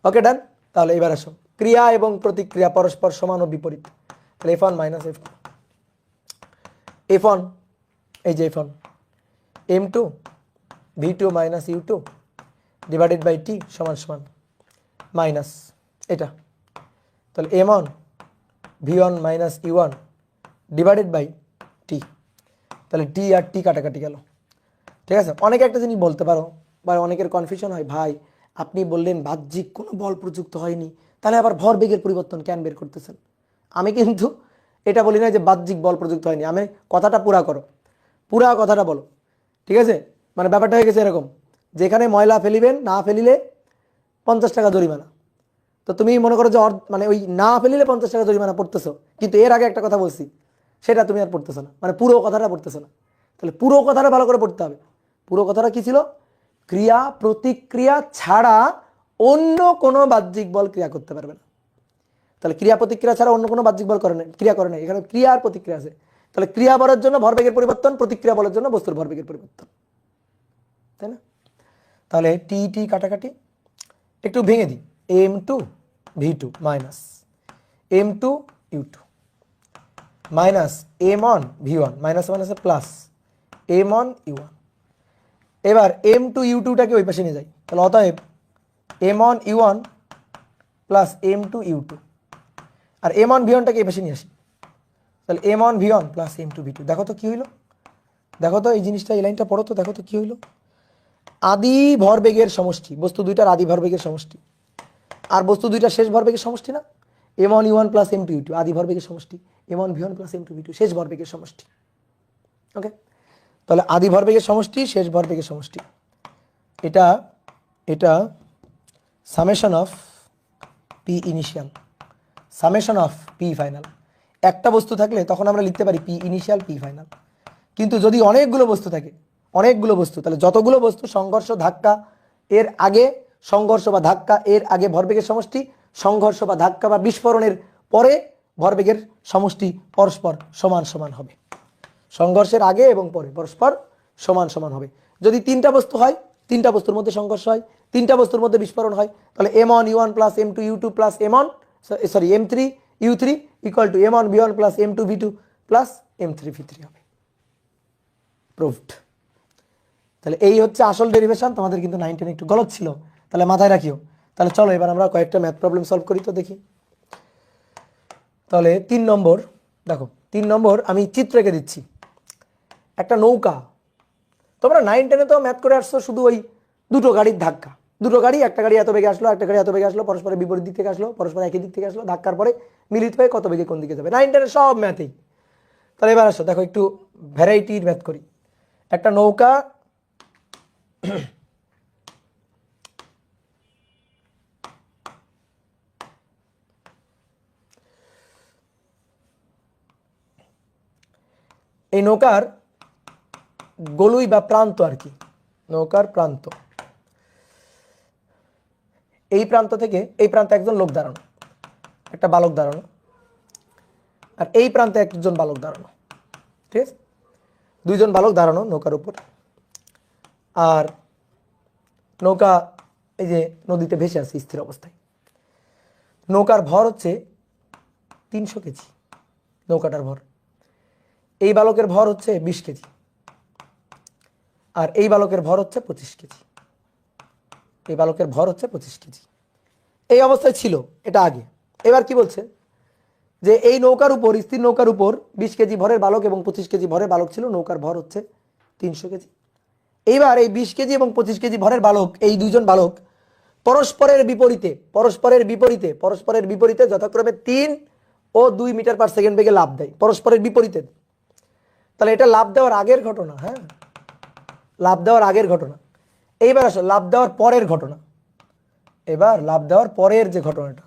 ওকে, ডান। তাহলে এইবার আসো, ক্রিয়া এবং প্রতিক্রিয়া পরস্পর সমান ও বিপরীত। তাহলে F1 মাইনাস F2, F1 এই যে F1 M2 V2 minus U2 divided by T সমান সমান মাইনাস এটা। তাহলে M1 V1 minus U1 divided by T। তাহলে T আর T কাটাকাটি গেল। ঠিক আছে। অনেকে একটা জিনিস বলতে পারো, বা অনেকের কনফিউশন হয়, ভাই আপনি বললেন বাহ্যিক কোনো বল প্রযুক্ত হয়নি, তাহলে আবার ভরবেগের পরিবর্তন কেন বের করতেছেন? আমি কিন্তু এটা বলি না যে বাহ্যিক বল প্রযুক্ত হয়নি। আমি কথাটা পুরা করো, পুরা কথাটা বলো। ঠিক আছে। মানে ব্যাপারটা হয়ে গেছে এরকম, যেখানে ময়লা ফেলিবেন, না ফেলিলে 50 টাকা জরিমানা। তো তুমি মনে করো যে মানে ওই না ফেলিলে 50 টাকা জরিমানা পড়তেছো, কিন্তু এর আগে একটা কথা বলছি সেটা তুমি আর পড়তেছো না, মানে পুরো কথাটা পড়তেছো না। তাহলে পুরো কথাটা ভালো করে পড়তে হবে। পুরো কথাটা কি ছিল? ক্রিয়া প্রতিক্রিয়া ছাড়া অন্য কোনো বাহ্যিক বল ক্রিয়া করতে পারবে না। তাহলে ক্রিয়া প্রতিক্রিয়া ছাড়া অন্য কোনো বাহ্যিক বল ক্রিয়া করে না। এখানে ক্রিয়া আর প্রতিক্রিয়া আছে। তাহলে ক্রিয়া বলের জন্য ভরবেগের পরিবর্তন, প্রতিক্রিয়া বলের জন্য বস্তুর ভরবেগের পরিবর্তন, তাই না? তাহলে টি টি কাটাকাটি একটু ভেঙে দিই। M2 V2 minus M2 U2 minus M1 V1 minus মাইনাসে প্লাস M1 U1। এবার M2 U2টাকে ওই পাশে নিয়ে যাই। তাহলে অতএব M1 U1 plus M2 U2, আর M1 V1টাকে এই পাশে নিয়ে আসি। তাহলে M1 V1 plus M2 V2। দেখো তো কি হইলো, দেখো তো এই জিনিসটা, এই লাইনটা পড়ো তো, দেখো তো কি হইলো। আদি ভরবেগের সমষ্টি, বস্তু দুইটার আদি ভরবেগের সমষ্টি, আর বস্তু দুইটার শেষ ভরবেগের সমষ্টি না। M1 U1 plus M2 U2 আদি ভরবেগের সমষ্টি, M1 V1 plus M2 V2 শেষ ভরবেগের সমষ্টি। ওকে, তাহলে আদি ভরবেগের সমষ্টি, শেষ ভরবেগের সমষ্টি, এটা এটা summation of P initial, summation of P final. একটা বস্তু থাকলে তখন আমরা লিখতে পারি পি ইনিশিয়াল পি ফাইনাল। কিন্তু যদি অনেকগুলো বস্তু থাকে, অনেকগুলো বস্তু, তাহলে যতগুলো বস্তু সংঘর্ষ ধাক্কা এর আগে, সংঘর্ষ বা ধাক্কা এর আগে ভরবেগের সমষ্টি, সংঘর্ষ বা ধাক্কা বা বিস্ফোরণের পরে ভরবেগের সমষ্টি পরস্পর সমান সমান হবে। সংঘর্ষের আগে এবং পরে পরস্পর সমান সমান হবে। যদি তিনটা বস্তু হয়, তিনটা বস্তুর মধ্যে সংঘর্ষ হয়, তিনটা বস্তুর মধ্যে বিস্ফোরণ হয়, তাহলে M1 U1 plus M2 U2 plus M3 U3 equal to M1 V1 plus M2 V2 plus M3 V3 হবে। প্রুভড। তাহলে এই হচ্ছে আসল ডেরিভেশন। তোমাদের কিন্তু 9 10 একটু গলত ছিল, তাহলে মাথায় রাখিও। তাহলে চলো এবার আমরা কয়েকটা ম্যাথ প্রবলেম সলভ করি তো দেখি। তাহলে 3 নম্বর দেখো, 3 নম্বর আমি চিত্র এঁকে দিচ্ছি। একটা নৌকা, তোমরা 9 10 তো ম্যাথ করে আসছো শুধু ওই দুটো গাড়ির ধাক্কা, দুটো গাড়ি, একটা গাড়ি এত বেগে আসলো, একটা গাড়ি এত বেগে আসলো, পরস্পরের বিপরীত দিক থেকে আসলো, পরস্পর একই দিক থেকে আসলো, ধাক্কার পরে মিলিত হয়ে কত বেগে কোন দিকে যাবে। 9 10 সব ম্যাথেই। তাহলে এবার আসো দেখো একটু ভ্যারাইটির ম্যাথ করি। একটা নৌকা এই নৌকার গলুই বা প্রান্ত আর কি, নৌকার প্রান্ত, এই প্রান্ত থেকে এই প্রান্তে একজন লোক দাঁড়ানো, একটা বালক দাঁড়ানো, আর এই প্রান্তে একজন বালক দাঁড়ানো, ঠিক আছে, দুইজন বালক দাঁড়ানো নৌকার উপর। আর নৌকা এই যে নদীতে ভেসে আছে স্থির অবস্থায়। নৌকার ভর হচ্ছে 300 কেজি, নৌকাটার ভর। এই বালকের ভর হচ্ছে 20 কেজি, আর এই বালকের ভর হচ্ছে 25 কেজি। এই বালকের ভর হচ্ছে 25 কেজি। এই অবস্থায় ছিল এটা আগে। এবার কি বলছে যে এই নৌকার উপর, স্থির নৌকার উপর 20 কেজি ভরের বালক এবং 25 কেজি ভরের বালক ছিল, নৌকার ভর হচ্ছে 300 কেজি। এইবার এই 20 কেজি এবং 25 কেজি ভরের বালক, এই দুইজন বালক পরস্পরের বিপরীতে যথাক্রমে 3 ও 2 মিটার পার সেকেন্ড বেগে লাফ দেয়, পরস্পরের বিপরীতে। তাহলে এটা লাফ দেওয়ার আগের ঘটনা, হ্যাঁ, লাফ দেওয়ার আগের ঘটনা। এইবার আসো লাফ দেওয়ার পরের ঘটনা। এবার লাফ দেওয়ার পরের যে ঘটনাটা,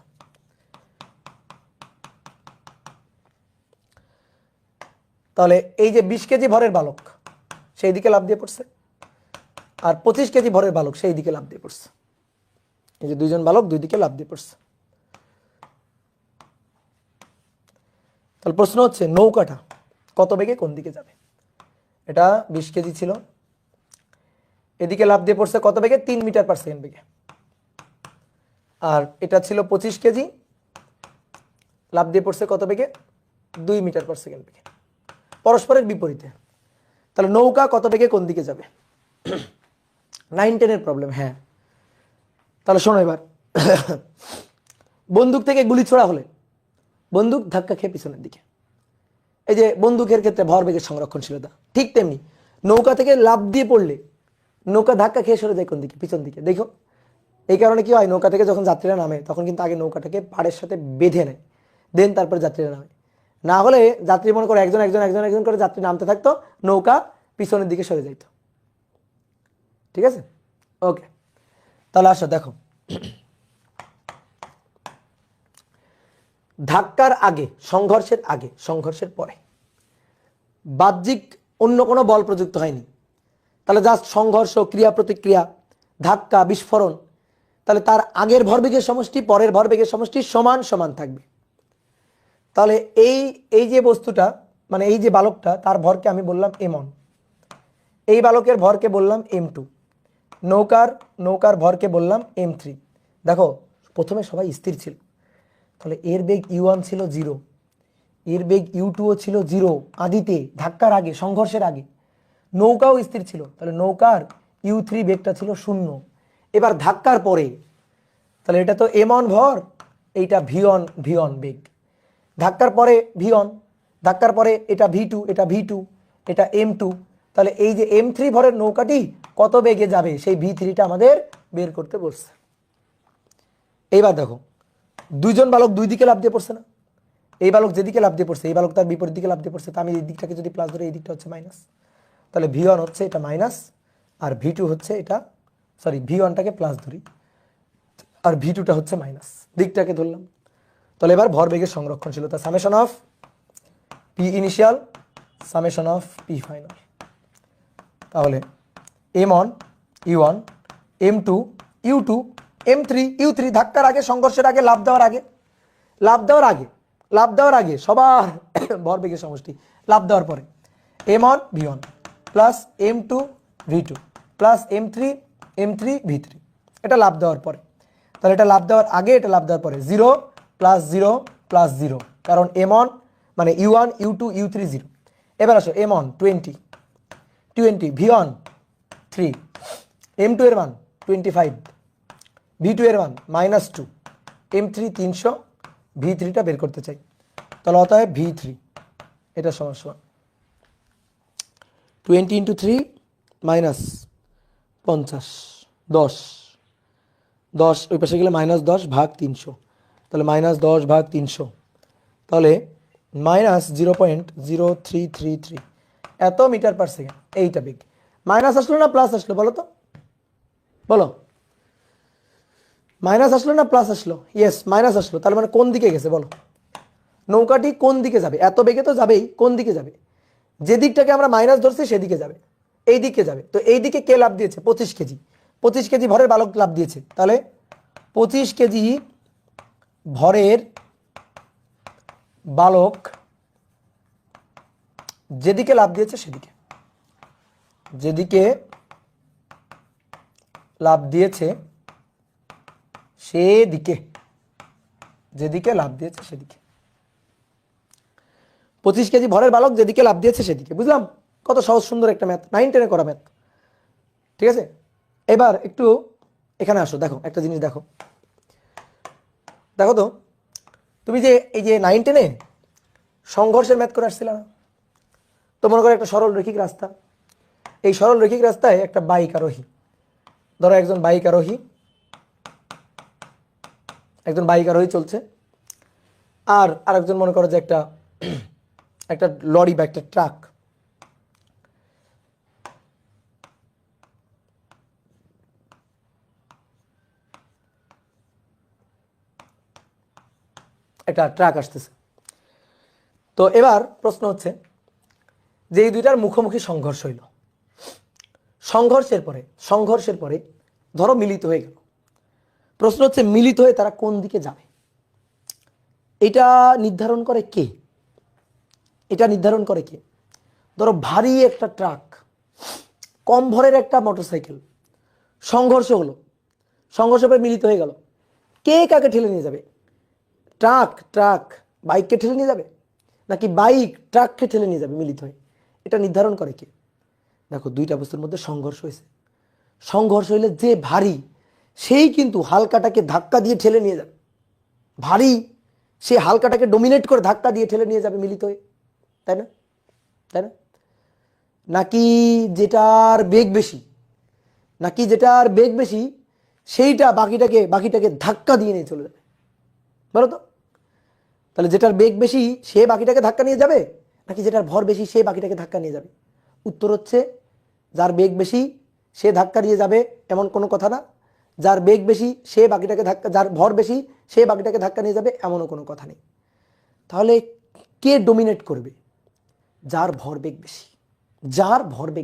তাহলে এই যে 20 কেজি ভরের বালক সেই দিকে লাফ দিয়ে পড়ছে, আর 25 কেজি ভরের বালক সেই দিকে লাফ দিয়ে পড়ছে। এই যে দুইজন বালক দুই দিকে লাফ দিয়ে পড়ছে। তাহলে প্রশ্ন হচ্ছে নৌকাটা কত বেগে কোন দিকে যাবে। এটা 20 কেজি ছিল, এদিকে লাফ দিয়ে পড়ছে কত বেগে, 3 মিটার পার সেকেন্ড বেগে। আর এটা ছিল 25 কেজি, লাফ দিয়ে পড়ছে কত বেগে, 2 মিটার পার সেকেন্ড বেগে, পরস্পরের বিপরীতে। তাহলে নৌকা কত বেগে কোন দিকে যাবে। 9 10 এর প্রবলেম, হ্যাঁ। তাহলে শোনো এবার, বন্দুক থেকে গুলি ছোড়া হলে বন্দুক ধাক্কা খেয়ে পিছনের দিকে, এই যে বন্দুকের ক্ষেত্রে ভরবেগের সংরক্ষণশীলতা, ঠিক তেমনি নৌকা থেকে লাফ দিয়ে পড়লে নৌকা ধাক্কা খেয়ে সরে যায় কোন দিকে, পিছন দিকে। দেখো এই কারণে কি হয়, নৌকা থেকে যখন যাত্রীরা নামে তখন কিন্তু আগে নৌকাটাকে পাড়ের সাথে বেঁধে নেয়, দেন তারপরে যাত্রীরা নামে। না হলে যাত্রী মনে করে একজন একজন একজন একজন করে যাত্রী নামতে থাকতো, নৌকা পিছনের দিকে সরে যাইত। ঠিক আছে, ওকে। তাহলে আসো দেখো, ধাক্কার আগে, সংঘর্ষের আগে, সংঘর্ষের পরে বাহ্যিক অন্য কোনো বল প্রযুক্ত হয়নি। তাহলে জাস্ট সংঘর্ষ, ক্রিয়া প্রতিক্রিয়া, ধাক্কা, বিস্ফোরণ, তাহলে তার আগের ভরবেগের সমষ্টি পরের ভরবেগের সমষ্টি সমান সমান থাকবে। তাহলে এই যে বস্তুটা, মানে এই যে বালকটা, তার ভরকে আমি বললাম m1, এই বালকের ভরকে বললাম m2, নৌকার ভরকে বললাম m3। দেখো প্রথমে সবাই স্থির ছিল, তাহলে এর বেগ u1 ছিল 0, এর বেগ u2ও ছিল 0 আদিতে, ধাক্কার আগে, সংঘর্ষের আগে। নৌকাও স্থির ছিল, তাহলে নৌকার u3 বেগটা ছিল 0। এবার ধাক্কার পরে, তাহলে এটা তো m1 ভর, এইটা v1 বেগ, ধাক্কার পরে v1, ধাক্কার পরে এটা v2, এটা v2, এটা m2। তাহলে এই যে m3 ভরের নৌকাটি কত বেগে যাবে সেই v3টা আমাদের বের করতে বলছে। এইবার দেখো দুইজন বালক দুই দিকে লাফ দিয়ে পড়ছে না, এই বালক যেদিকে লাফ দিয়ে পড়ছে এই বালক তার বিপরীত দিকে লাফ দিয়ে পড়ছে। তো আমি এই দিকটাকে যদি প্লাস ধরে এই দিকটা হচ্ছে মাইনাস, তাহলে v1 হচ্ছে এটা মাইনাস, আর v2 হচ্ছে এটা, সরি v1টাকে প্লাস ধরি আর v2টা হচ্ছে মাইনাস, দিকটাকে ধরলাম। তাহলে এবার ভরবেগের সংরক্ষণশীলতা, summation of P initial summation of P final. তাহলে m1 u1 m2 u2 m3 u3, ধাক্কার আগে, সংঘর্ষের আগে, লাফ দেওয়ার আগে সবার ভরবেগের সমষ্টি, লাফ দেওয়ার পরে m1 v1 plus m2 v2 plus m3 v3, এটা লাফ দেওয়ার পরে। তাহলে এটা লাফ দেওয়ার আগে, এটা লাফ দেওয়ার পরে 0 প্লাস 0 প্লাস 0, কারণ m1 মানে u1 u2 u3 0। এবার আসো m1 20 v1 3, m2 এর মান 25, v2 এর মান -2, m3 300, v3টা বের করতে চাই। তাহলে অতএব v3 এটা সমান সমান 20 × 3 -50 10 10 ওই পাশে গেলে -10 ভাগ 300, তাহলে -10 ভাগ 300, তাহলে -0.0333 এত মিটার পার সেকেন্ড। এইটা বেগ। মাইনাস আসলো না প্লাস আসলো বলো তো, বলো। মাইনাস আসলো না প্লাস আসলো? ইয়েস, মাইনাস আসলো। তার মানে কোন দিকে গেছে বলো? নৌকাটি কোন দিকে যাবে? এত বেগে তো যাবেই। কোন দিকে যাবে? যে দিকটাকে আমরা মাইনাস ধরছি সেদিকে যাবে, এই দিকে যাবে। তো এই দিকে কে লাভ দিয়েছে? 25 কেজি। 25 কেজি ভরের বালক লাভ দিয়েছে। তাহলে 25 কেজি ভরের বালক যেদিকে লাভ দিয়েছে সেদিকে, যেদিকে লাভ দিয়েছে সেদিকে, যেদিকে লাভ দিয়েছে সেদিকে। 25 কেজি ভরের বালক যেদিকে লাভ দিয়েছে সেদিকে। বুঝলাম? কত সহজ সুন্দর একটা ম্যাথ, 9 10 করা ম্যাথ। ঠিক আছে, এবার একটু এখানে আসো। দেখো একটা জিনিস, দেখো দেখো তো, তুমি যে এই যে 9 10 সংঘর্ষের ম্যাথ করে আসছিল না? তো মনে করো একটা সরল রৈখিক রাস্তা, এই সরল রৈখিক রাস্তায় একটা বাইক আরোহী, ধরো একজন বাইক আরোহী চলছে, আর আরেকজন মনে করো যে একটা একটা লরি বা একটা ট্রাক, একটা ট্রাক আসতেছে। তো এবার প্রশ্ন হচ্ছে যে এই দুইটার মুখোমুখি সংঘর্ষ হইল, সংঘর্ষের পরে ধরো মিলিত হয়ে গেল। প্রশ্ন হচ্ছে মিলিত হয়ে তারা কোন দিকে যাবে? এটা নির্ধারণ করে কে? এটা নির্ধারণ করে কে? ধরো ভারী একটা ট্রাক, কম ভরের একটা মোটরসাইকেল, সংঘর্ষ হলো, সংঘর্ষের পরে মিলিত হয়ে গেল। কে কাকে ঠেলে নিয়ে যাবে? ট্রাক বাইককে ঠেলে নিয়ে যাবে, নাকি বাইক ট্রাককে ঠেলে নিয়ে যাবে মিলিত হয়ে? এটা নির্ধারণ করে কে? দেখো দুইটা বস্তুর মধ্যে সংঘর্ষ হয়েছে, সংঘর্ষ হইলে যে ভারী সেই কিন্তু হালকাটাকে ধাক্কা দিয়ে ঠেলে নিয়ে যাবে, ভারী সে হালকাটাকে ডোমিনেট করে ধাক্কা দিয়ে ঠেলে নিয়ে যাবে মিলিত হয়ে, তাই না? তাই না? নাকি যেটার বেগ বেশি সেইটা বাকিটাকে ধাক্কা দিয়ে নিয়ে চলে যাবে? বলো তো, তাহলে যেটার বেগ বেশি সে বাকিটাকে ধাক্কা নিয়ে যাবে, নাকি যেটার ভর বেশি সে বাকিটাকে ধাক্কা নিয়ে যাবে? উত্তর হচ্ছে যার বেগ বেশি সে ধাক্কা দিয়ে যাবে এমন কোনো কথা না, যার বেগ বেশি সে বাকিটাকে ধাক্কা, যার ভর বেশি সে বাকিটাকে ধাক্কা নিয়ে যাবে এমনও কোনো কথা নেই। তাহলে কে ডোমিনেট করবে? যার ভরবেগ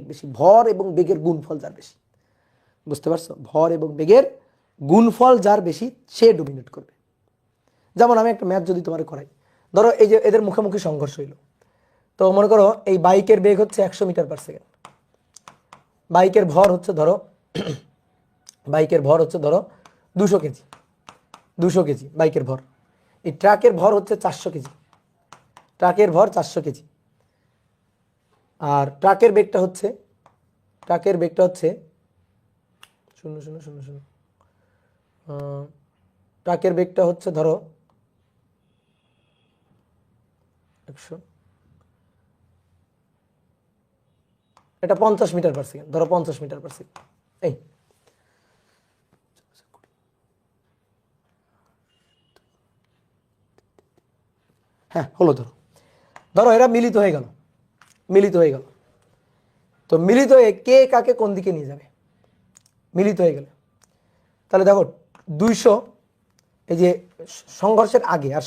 বেশি, ভর এবং বেগের গুণফল যার বেশি। বুঝতে পারছো? ভর এবং বেগের গুণফল যার বেশি সে ডোমিনেট করবে। যেমন আমি একটা ম্যাথ যদি তোমার করাই, ধরো এই যে এদের মুখোমুখি সংঘর্ষ হইল, তো মনে করো এই বাইকের বেগ হচ্ছে 100 মিটার পার সেকেন্ড, বাইকের ভর হচ্ছে ধরো 200 কেজি, 200 কেজি বাইকের ভর। এই ট্রাকের ভর হচ্ছে 400 কেজি, ট্রাকের ভর 400 কেজি। আর ট্রাকের বেগটা হচ্ছে ট্রাকের বেগটা হচ্ছে ধরো 100, এটা 50 মিটার পার সেকেন্ড, ধরো 50 মিটার পার সেকেন্ড। এই হ্যাঁ হলো, ধরো এরা মিলিত হয়ে গেল, তো মিলিত হয়ে কে কাকে কোন দিকে নিয়ে যাবে? মিলিত হয়ে গেলে তাহলে দেখো 200, এই যে সংঘর্ষের আগে আর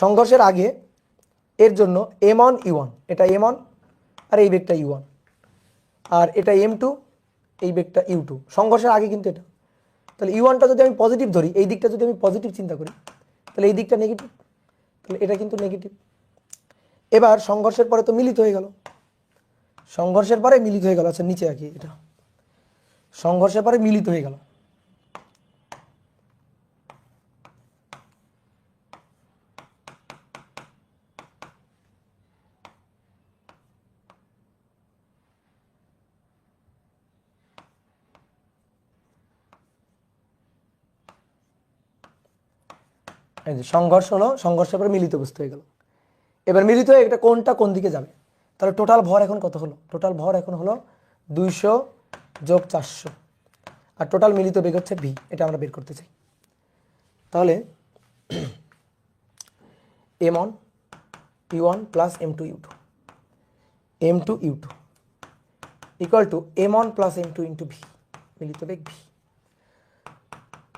সংঘর্ষের আগে এর জন্য m1 e1, এটা m1 আর এই বেগটা u1, আর এটা m2, এই বেগটা u2। সংঘর্ষের আগে কিন্তু এটা, তাহলে u1টা যদি আমি পজিটিভ ধরি, এই দিকটা যদি আমি পজিটিভ চিন্তা করি, তাহলে এই দিকটা নেগেটিভ, তাহলে এটা কিন্তু নেগেটিভ। এবার সংঘর্ষের পরে তো মিলিত হয়ে গেল, আচ্ছা নিচে রাখি, এটা সংঘর্ষের পরে মিলিত হয়ে গেল। এই যে সংঘর্ষ হলো, সংঘর্ষের পরে মিলিত বস্তু হয়ে গেল। এবার মিলিত হয়ে এটা কোনটা কোন দিকে যাবে? তাহলে টোটাল ভর এখন কত হলো? টোটাল ভর এখন হলো 200 যোগ 400, আর টোটাল মিলিত বেগ হচ্ছে ভি, এটা আমরা বের করতে চাই। তাহলে m1 u1 plus m2 u2 m2 u2 equal to m1 plus m2 into V, মিলিত বেগ ভি।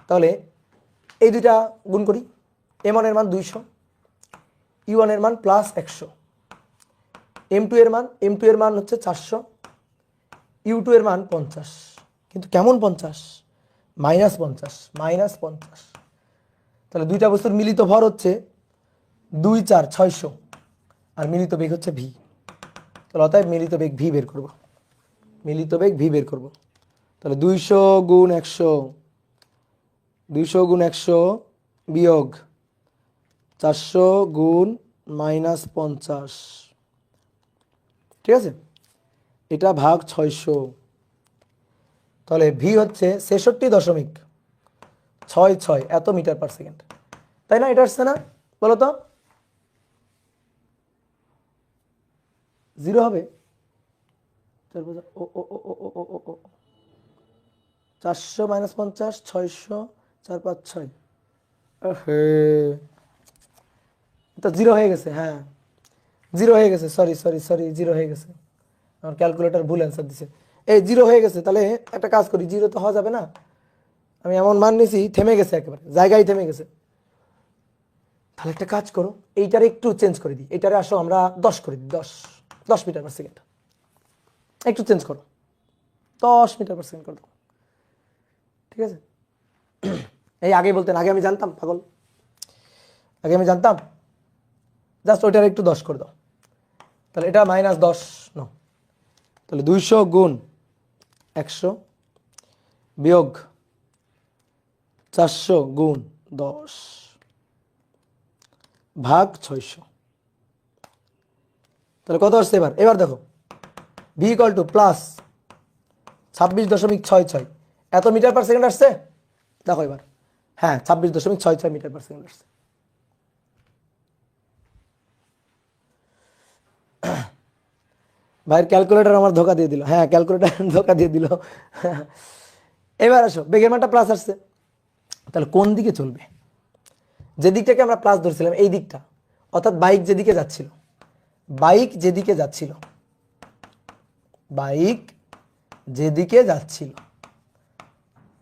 তাহলে এই দুইটা গুণ করি, m1 এর মান 200, u1 এর মান প্লাস 100, m2 এর মান হচ্ছে 400, u2 এর মান 50। কিন্তু কেমন 50? -50। তাহলে দুইটা বস্তুর মিলিত ভর হচ্ছে 2 4 600 আর মিলিত বেগ হচ্ছে ভি। তাহলে অতএব মিলিত বেগ ভি বের করব, মিলিত বেগ ভি বের করব। তাহলে 200 গুণ 100, 200 গুণ 100 বিয়োগ 400 গুণ -50, ঠিক আছে, এটা ভাগ 600। তাহলে ভি হচ্ছে 66.66 এত মিটার পার সেকেন্ড, তাই না? এটা আসছে না, বলো তো? 0 হবে? 400 -50 600 4 5 6, তো 0 হয়ে গেছে। হ্যাঁ 0 হয়ে গেছে, সরি 0 হয়ে গেছে, আমার ক্যালকুলেটর ভুল অ্যান্সার দিছে। এই 0 হয়ে গেছে। তাহলে একটা কাজ করি, 0 তো হওয়া যাবে না, আমি এমন মান নিছি থেমে গেছে, একেবারে জায়গায় থেমে গেছে। তাহলে একটা কাজ করো, এইটারে একটু চেঞ্জ করে দিই, এইটারে আসো আমরা 10 করে দিই, 10 মিটার পার সেকেন্ড, একটু চেঞ্জ করো, 10 মিটার পার সেকেন্ড করে দাও, ঠিক আছে? এই আগে বলতেন, আগে আমি জানতাম, পাগল, আগে আমি জানতাম। জাস্ট ওইটার একটু 10 করে দাও। তাহলে এটা -10 নাও। তাহলে 200 গুণ 100 বিয়োগ 400 গুণ 10 ভাগ 600। তাহলে কত আসছে এবার? এবার দেখো, ভি ইকুয়াল টু প্লাস 26.66 এত মিটার পার সেকেন্ড আসছে। দেখো এবার, হ্যাঁ 26.66 মিটার পার সেকেন্ড আসছে। ভাইয়ের ক্যালকুলেটর আমার ধোকা দিয়ে দিল, হ্যাঁ ক্যালকুলেটর ধোকা দিয়ে দিল। এবার আসো, বেগের মানটা প্লাস আসছে, তাহলে কোন দিকে চলবে? যে দিকটাকে আমরা প্লাস ধরছিলাম এই দিকটা, অর্থাৎ বাইক যেদিকে যাচ্ছিল, বাইক যেদিকে যাচ্ছিল, বাইক যেদিকে যাচ্ছিল,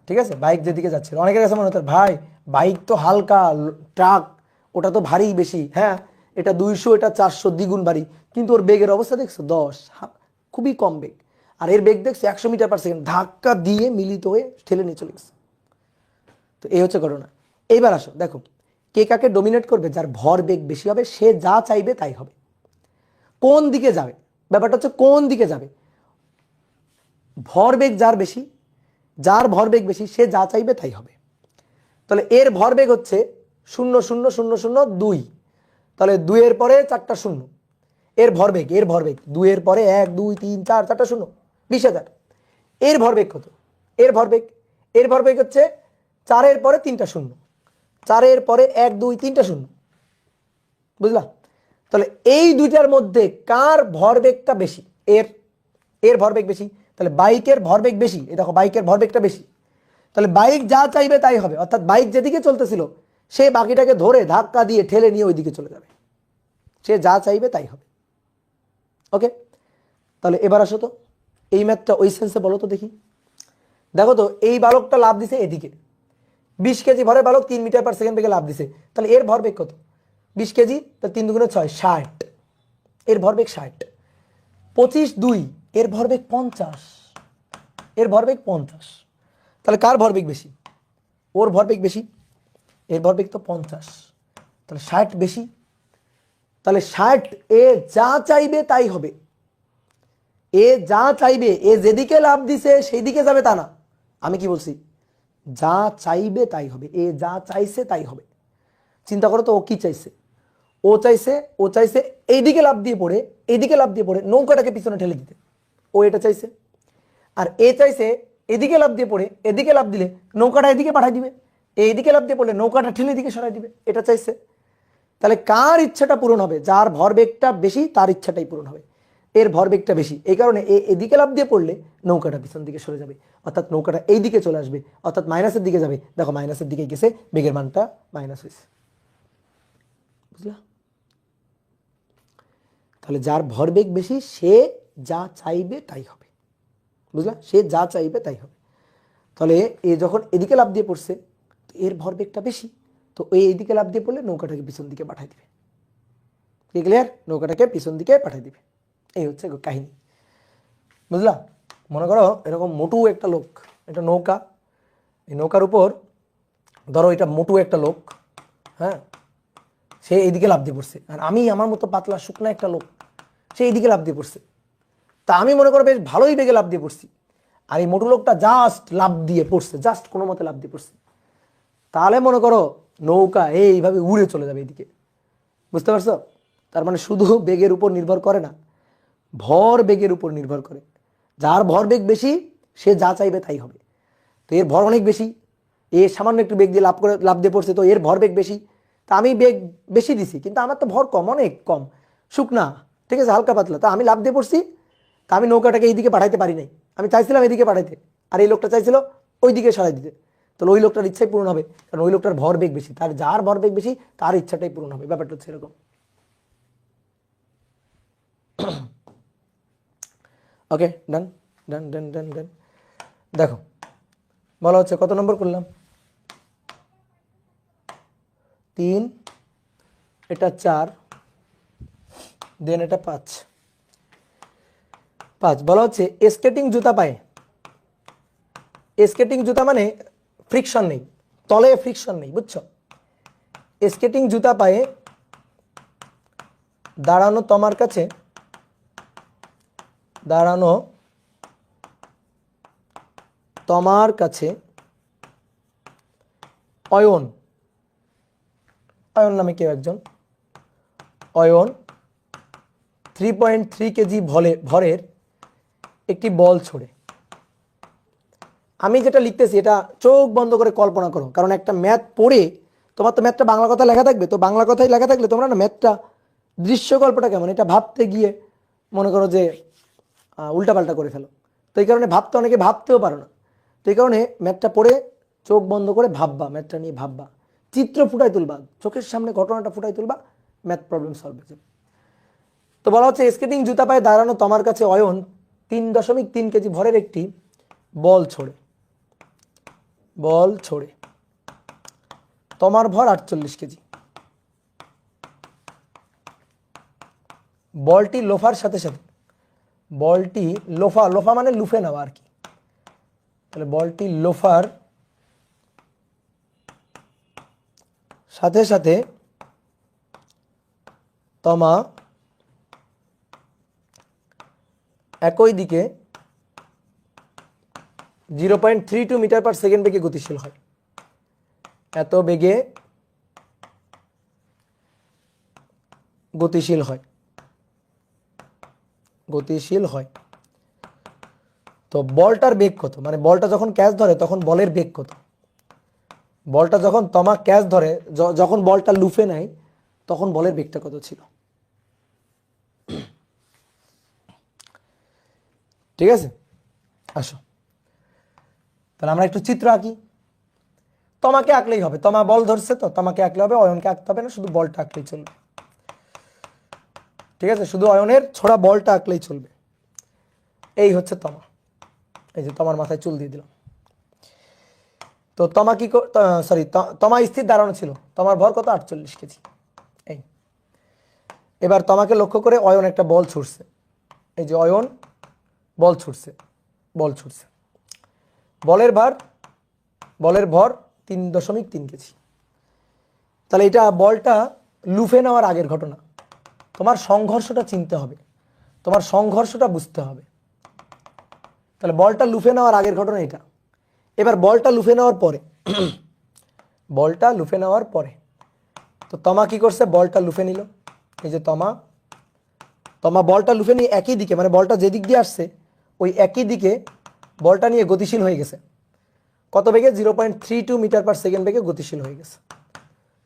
ঠিক আছে, বাইক যেদিকে যাচ্ছিল। অনেকের কাছে মনে হতো ভাই বাইক তো হালকা, ট্রাক ওটা তো ভারী বেশি, হ্যাঁ এটা 200 এটা 400 দ্বিগুণ ভারী, কিন্তু ওর বেগের অবস্থা দেখছো 10, খুবই কম বেগ। আর এর বেগ দেখছো 100 মিটার পার সেকেন্ড, ধাক্কা দিয়ে মিলিত হয়ে ঠেলে নিয়ে চলে গেছে। তো এই হচ্ছে ঘটনা। এইবার আসো দেখো, কে কাকে ডোমিনেট করবে? যার ভর বেগ বেশি হবে সে যা চাইবে তাই হবে। কোন দিকে যাবে, ব্যাপারটা হচ্ছে কোন দিকে যাবে। ভরবেগ যার বেশি, যার ভরবেগ বেশি সে যা চাইবে তাই হবে। তাহলে এর ভরবেগ হচ্ছে 0.0002, তাহলে 2 এর পরে 4টা শূন্য, এর ভরবেগ 2 এর পরে 1 2 3 4 4টা শূন্য, 20,000। এর ভরবেগ কত? এর ভরবেগ হচ্ছে 4 এর পরে 3টা শূন্য, 4 এর পরে 1 2 3টা শূন্য, বুঝলা? তাহলে এই দুইটার মধ্যে কার ভরবেগটা বেশি? এর ভরবেগ বেশি, তাহলে বাইকের ভরবেগ বেশি। এই দেখো বাইকের ভরবেগটা বেশি, তাহলে বাইক যা চাইবে তাই হবে, অর্থাৎ বাইক যেদিকে চলতেছিল সে বাকিটাকে ধরে ধাক্কা দিয়ে ঠেলে নিয়ে ওইদিকে চলে যাবে, সে যা চাইবে তাই হবে। ওকে, তাহলে এবার আসো তো এই ম্যাথটা ওই সেন্সে বলো তো দেখি। দেখো তো এই বালকটা লাভ দিছে এদিকে, 20 কেজি ভরের বালক 3 মিটার পার সেকেন্ড বেগে লাভ দিছে, তাহলে এর ভরবেগ কত? 20 কেজি, তাহলে 3 দুগুণে 6 60, এর ভরবেগ 60। 25 2, এর ভরবেগ 50, এর ভরবেগ 50। তাহলে কার ভরবেগ বেশি? ওর ভরবেগ বেশি, এর ভরবেগ তো 50, তাহলে 60 বেশি। তাহলে 60, এ যা চাইবে তাই হবে, এ যা চাইবে, এ যেদিকে লাভ দিছে সেই দিকে যাবে তা না। আমি কি বলছি? যা চাইবে তাই হবে, এ যা চাইছে তাই হবে। চিন্তা করো তো, ও কি চাইছে? ও চাইছে এইদিকে লাভ দিয়ে পড়ে, এইদিকে লাভ দিয়ে পড়ে নৌকাটাকে পিছনে ঠেলে দিতে, ও এটা চাইছে। আর এ চাইছে এদিকে লাভ দিয়ে পড়ে এদিকে লাভ দিলে নৌকাটা এদিকে পাঠাই দিবে, এইদিকে লাভ দিয়ে পড়লে নৌকাটা ঠেলে দিকে সরাই দিবে, এটা চাইছে। তাহলে কার ইচ্ছাটা পূরণ হবে? যার ভরবেগটা বেশি তার ইচ্ছাটাই পূরণ হবে। এর ভরবেগটা বেশি, এই কারণে এদিকে লাফ দিয়ে পড়লে নৌকাটা পিছন দিকে সরে যাবে, অর্থাৎ নৌকাটা এই দিকে চলে আসবে, অর্থাৎ মাইনাসের দিকে যাবে। দেখো মাইনাসের দিকে গেছে, বেগের মানটা মাইনাস হয়েছে। বুঝলা? তাহলে যার ভরবেগ বেশি সে যা চাইবে তাই হবে। বুঝলা? সে যা চাইবে তাই হবে। তাহলে এ যখন এদিকে লাফ দিয়ে পড়ছে, এর ভরবেগটা বেশি, তো এইদিকে লাফ দিয়ে পড়লে নৌকাটাকে পিছন দিকে পাঠাই দিবে। কি ক্লিয়ার? নৌকাটাকে পিছন দিকে পাঠাই দিবে। এই হচ্ছে কাহিনী। বুঝলা? মনে করো এরকম মোটু একটা লোক, এটা নৌকা, এই নৌকার উপর ধরো এটা মোটু একটা লোক, হ্যাঁ, সে এইদিকে লাফ দিয়ে পড়ছে, আর আমি আমার মতো পাতলা শুকনো একটা লোক, সে এইদিকে লাফ দিয়ে পড়ছে। তা আমি মনে করো বেশ ভালোই বেগে লাফ দিয়ে পড়ছি, আর এই মোটু লোকটা জাস্ট লাফ দিয়ে পড়ছে, জাস্ট কোনো মতে লাফ দিয়ে পড়ছে। তাহলে মনে করো নৌকা এইভাবে উড়ে চলে যাবে এইদিকে। বুঝতে পারছো? তার মানে শুধু বেগের উপর নির্ভর করে না, ভর বেগের উপর নির্ভর করে। যার ভর বেগ বেশি সে যা চাইবে তাই হবে। তো এর ভর অনেক বেশি, এর সামান্য একটু বেগ দিয়ে লাফ দিয়ে পড়ছে, তো এর ভর বেগ বেশি। তা আমি বেগ বেশি দিছি, কিন্তু আমার তো ভর কম, অনেক কম, শুকনা, ঠিক আছে, হালকা পাতলা। তা আমি লাফ দিয়ে পড়ছি, তা আমি নৌকাটাকে এইদিকে পাঠাইতে পারি নাই। আমি চাইছিলাম এদিকে পাঠাইতে, আর এই লোকটা চাইছিল ওই দিকে সরাই দিতে। তাহলে ওই লোকটার ইচ্ছাই পূরণ হবে, কারণ ওই লোকটার ভর বেগ বেশি। তার যার ভর বেগ বেশি তার ইচ্ছাটাই পূরণ হবে। ব্যাপারটা হচ্ছে এরকম। ওকে, ডান ডান ডান ডান ডান। দেখো বলা হচ্ছে কত নম্বর করলাম? 3, এটা 4, দেন এটা 5। বলা হচ্ছে স্কেটিং জুতা পায়ে, স্কেটিং জুতা মানে ফ্রিকশন নেই, তলে ফ্রিকশন নেই, বুঝছো? স্কেটিং জুতা পায়ে দাঁড়ানো তোমার কাছে, দাঁড়ানো তোমার কাছে অয়ন, অয়ন নামে কেউ একজন, অয়ন 3.3 কেজি ভরের একটি বল ছোড়ে। আমি যেটা লিখতেছি এটা চোখ বন্ধ করে কল্পনা করো, কারণ একটা ম্যাথ পড়ে তোমার তো ম্যাথটা বাংলা কথা লেখা থাকবে, তো বাংলা কথাই লেখা থাকলে তোমরা না ম্যাথটা দৃশ্য গল্পটা কেমন এটা ভাবতে গিয়ে মনে করো যে উল্টাপাল্টা করে ফেলো। তো এই কারণে ভাবতে অনেকে ভাবতেও পারো না। তো এই কারণে ম্যাথটা পড়ে চোখ বন্ধ করে ভাববা, ম্যাথটা নিয়ে ভাববা, চিত্র ফুটাই তুলবা, চোখের সামনে ঘটনাটা ফুটাই তুলবা, ম্যাথ প্রবলেম সলভ হয়ে যাবে। তো বলা হচ্ছে স্কেটিং জুতা পায়ে দাঁড়ানো তোমার কাছে অয়ন 3.3 কেজি ভরের একটি বল ছোড়ে, বল ছোড়ে, তোমার ভর 48 কেজি। বলটি লোফার সাথে সাথে, বলটি লোফা, লোফা মানে লুফে নেওয়া আর কি, তাহলে বলটি লোফার সাথে সাথে তমা একই দিকে 0.32 মিটার পার সেকেন্ড বেগে গতিশীল হয়। এত বেগে গতিশীল হয়, গতিশীল হয়। তো বলটার বেগ কত? মানে বলটা যখন ক্যাচ ধরে তখন বলের বেগ কত? বলটা যখন তমা ক্যাচ ধরে, যখন বলটা লুফে নেয় তখন বলের বেগটা কত ছিল? ঠিক আছে, আসো তাহলে আমরা একটু চিত্র আঁকি। তোমাকে আঁকলেই হবে, তোমা বল ধরছে তো তোমাকে আঁকলে হবে, অয়নকে আঁকতে হবে না, শুধু বলটা আঁকলেই চলবে। ঠিক আছে, শুধু অয়নের ছোড়া বলটা আঁকলেই চলবে। এই হচ্ছে তমা, এই যে তোমার মাথায় চুল দিয়ে দিলাম। তো তমা কি, সরি, তমা স্থির দাঁড়ানো ছিল, তোমার ভর কত? 48 কেজি। এই এবার তোমাকে লক্ষ্য করে অয়ন একটা বল ছুটছে, এই যে অয়ন বল ছুটছে, বল ছুটছে, বলের ভর 3.3 কেজি। তাহলে এটা বলটা লুফে নেওয়ার আগের ঘটনা। তোমার সংঘর্ষটা চিনতে হবে, তোমার সংঘর্ষটা বুঝতে হবে। তাহলে বলটা লুফে নেওয়ার আগের ঘটনা এটা। এবার বলটা লুফে নেওয়ার পরে, বলটা লুফে নেওয়ার পরে তো তমা কি করছে? বলটা লুফে নিল, এই যে তমা বলটা লুফে নিয়ে একই দিকে, মানে বলটা যে দিক দিয়ে আসছে ওই একই দিকে বলটা নিয়ে গতিশীল হয়ে গেছে। কত বেগে? 0.32 মিটার পার সেকেন্ড বেগে গতিশীল হয়ে গেছে।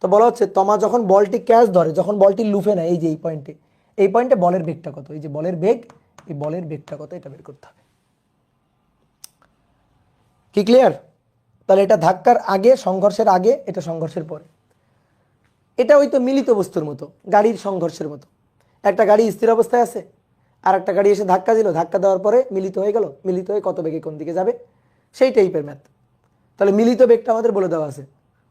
তো বলা হচ্ছে তমা যখন বলটি ক্যাচ ধরে, যখন বলটি লুফে নেয়, এই যে এই পয়েন্টে এই পয়েন্টে বলের বেগটা কত, এই যে বলের বেগ, এই বলের বেগটা কত এটা বের করতে হবে। কি ক্লিয়ার? তাহলে এটা ধাক্কার আগে, সংঘর্ষের আগে, এটা সংঘর্ষের পরে। এটা হয়তো মিলিত বস্তুর মতো, গাড়ির সংঘর্ষের মতো। একটা গাড়ি স্থির অবস্থায় আছে, আর একটা গাড়ি এসে ধাক্কা দিল, ধাক্কা দেওয়ার পরে মিলিত হয়ে গেল, মিলিত হয়ে কত বেগে কোন দিকে যাবে সেই টাইপের ম্যাথ। তাহলে মিলিত বেগটা আমাদের বলে দেওয়া আছে,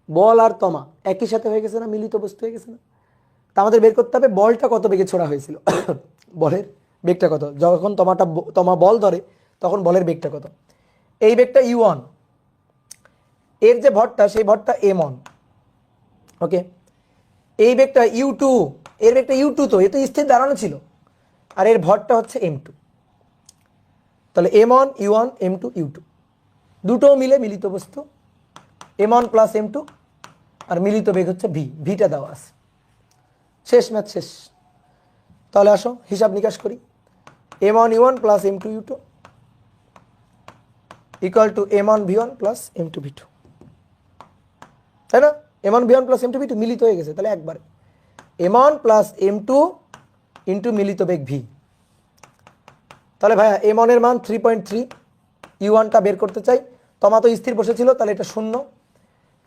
বল আর তমা একই সাথে হয়ে গেছে না, মিলিত বস্তু হয়ে গেছে না। তা আমাদের বের করতে হবে বলটা কত বেগে ছোড়া হয়েছিল বলের বেগটা কত, যখন তমা বল ধরে তখন বলের বেগটা কত। এই বেগটা u1, এর যে ভরটা সেই ভরটা m1, ওকে। এই বেগটা u2, এর বেগটা u2, তো এ তো স্থির দাঁড়ানো ছিল, আর এর ভরটা হচ্ছে m2। তাহলে m1 u1 m2 u2 দুটো মিলে মিলিত বস্তু, m1 প্লাস m2, আর মিলিত বেগ হচ্ছে v, ভিটা দেওয়া আছে। শেষ ম্যাথ শেষ। তাহলে আসো হিসাব নিকাশ করি। m1 u1 plus m2 u2 equal to m1 v1 plus m2 v2, তাই না? m1 v1 plus m2 v2 মিলিত হয়ে গেছে, তাহলে একবারে m1 প্লাস m2 ইন্টু মিলিত বেগ v। তাহলে ভাইয়া m1 এর মান 3.3, u1টা বের করতে চাই, তমা তো স্থির বসেছিল, তাহলে এটা 0।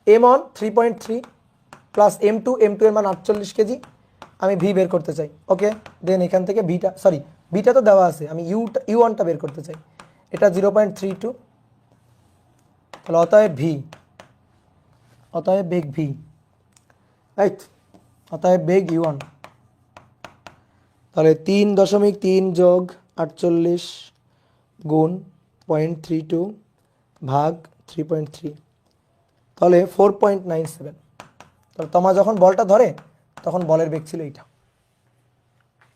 m1 3.3 প্লাস m2, m2 এর মান 48 কেজি, আমি v বের করতে চাই, ওকে। দেন এখান থেকে ভিটা, সরি ভিটা তো দেওয়া আছে, আমি u1টা বের করতে চাই, এটা 0.32, তাহলে অতএব v, অতএব বেগ v, রাইট, অতএব বেগ u1। তাহলে 3.3 যোগ 48 গুণ 0.32 ভাগ 3.3, তাহলে 4.97। তাহলে তোমার যখন বলটা ধরে তখন বলের বেগ ছিল এইটা,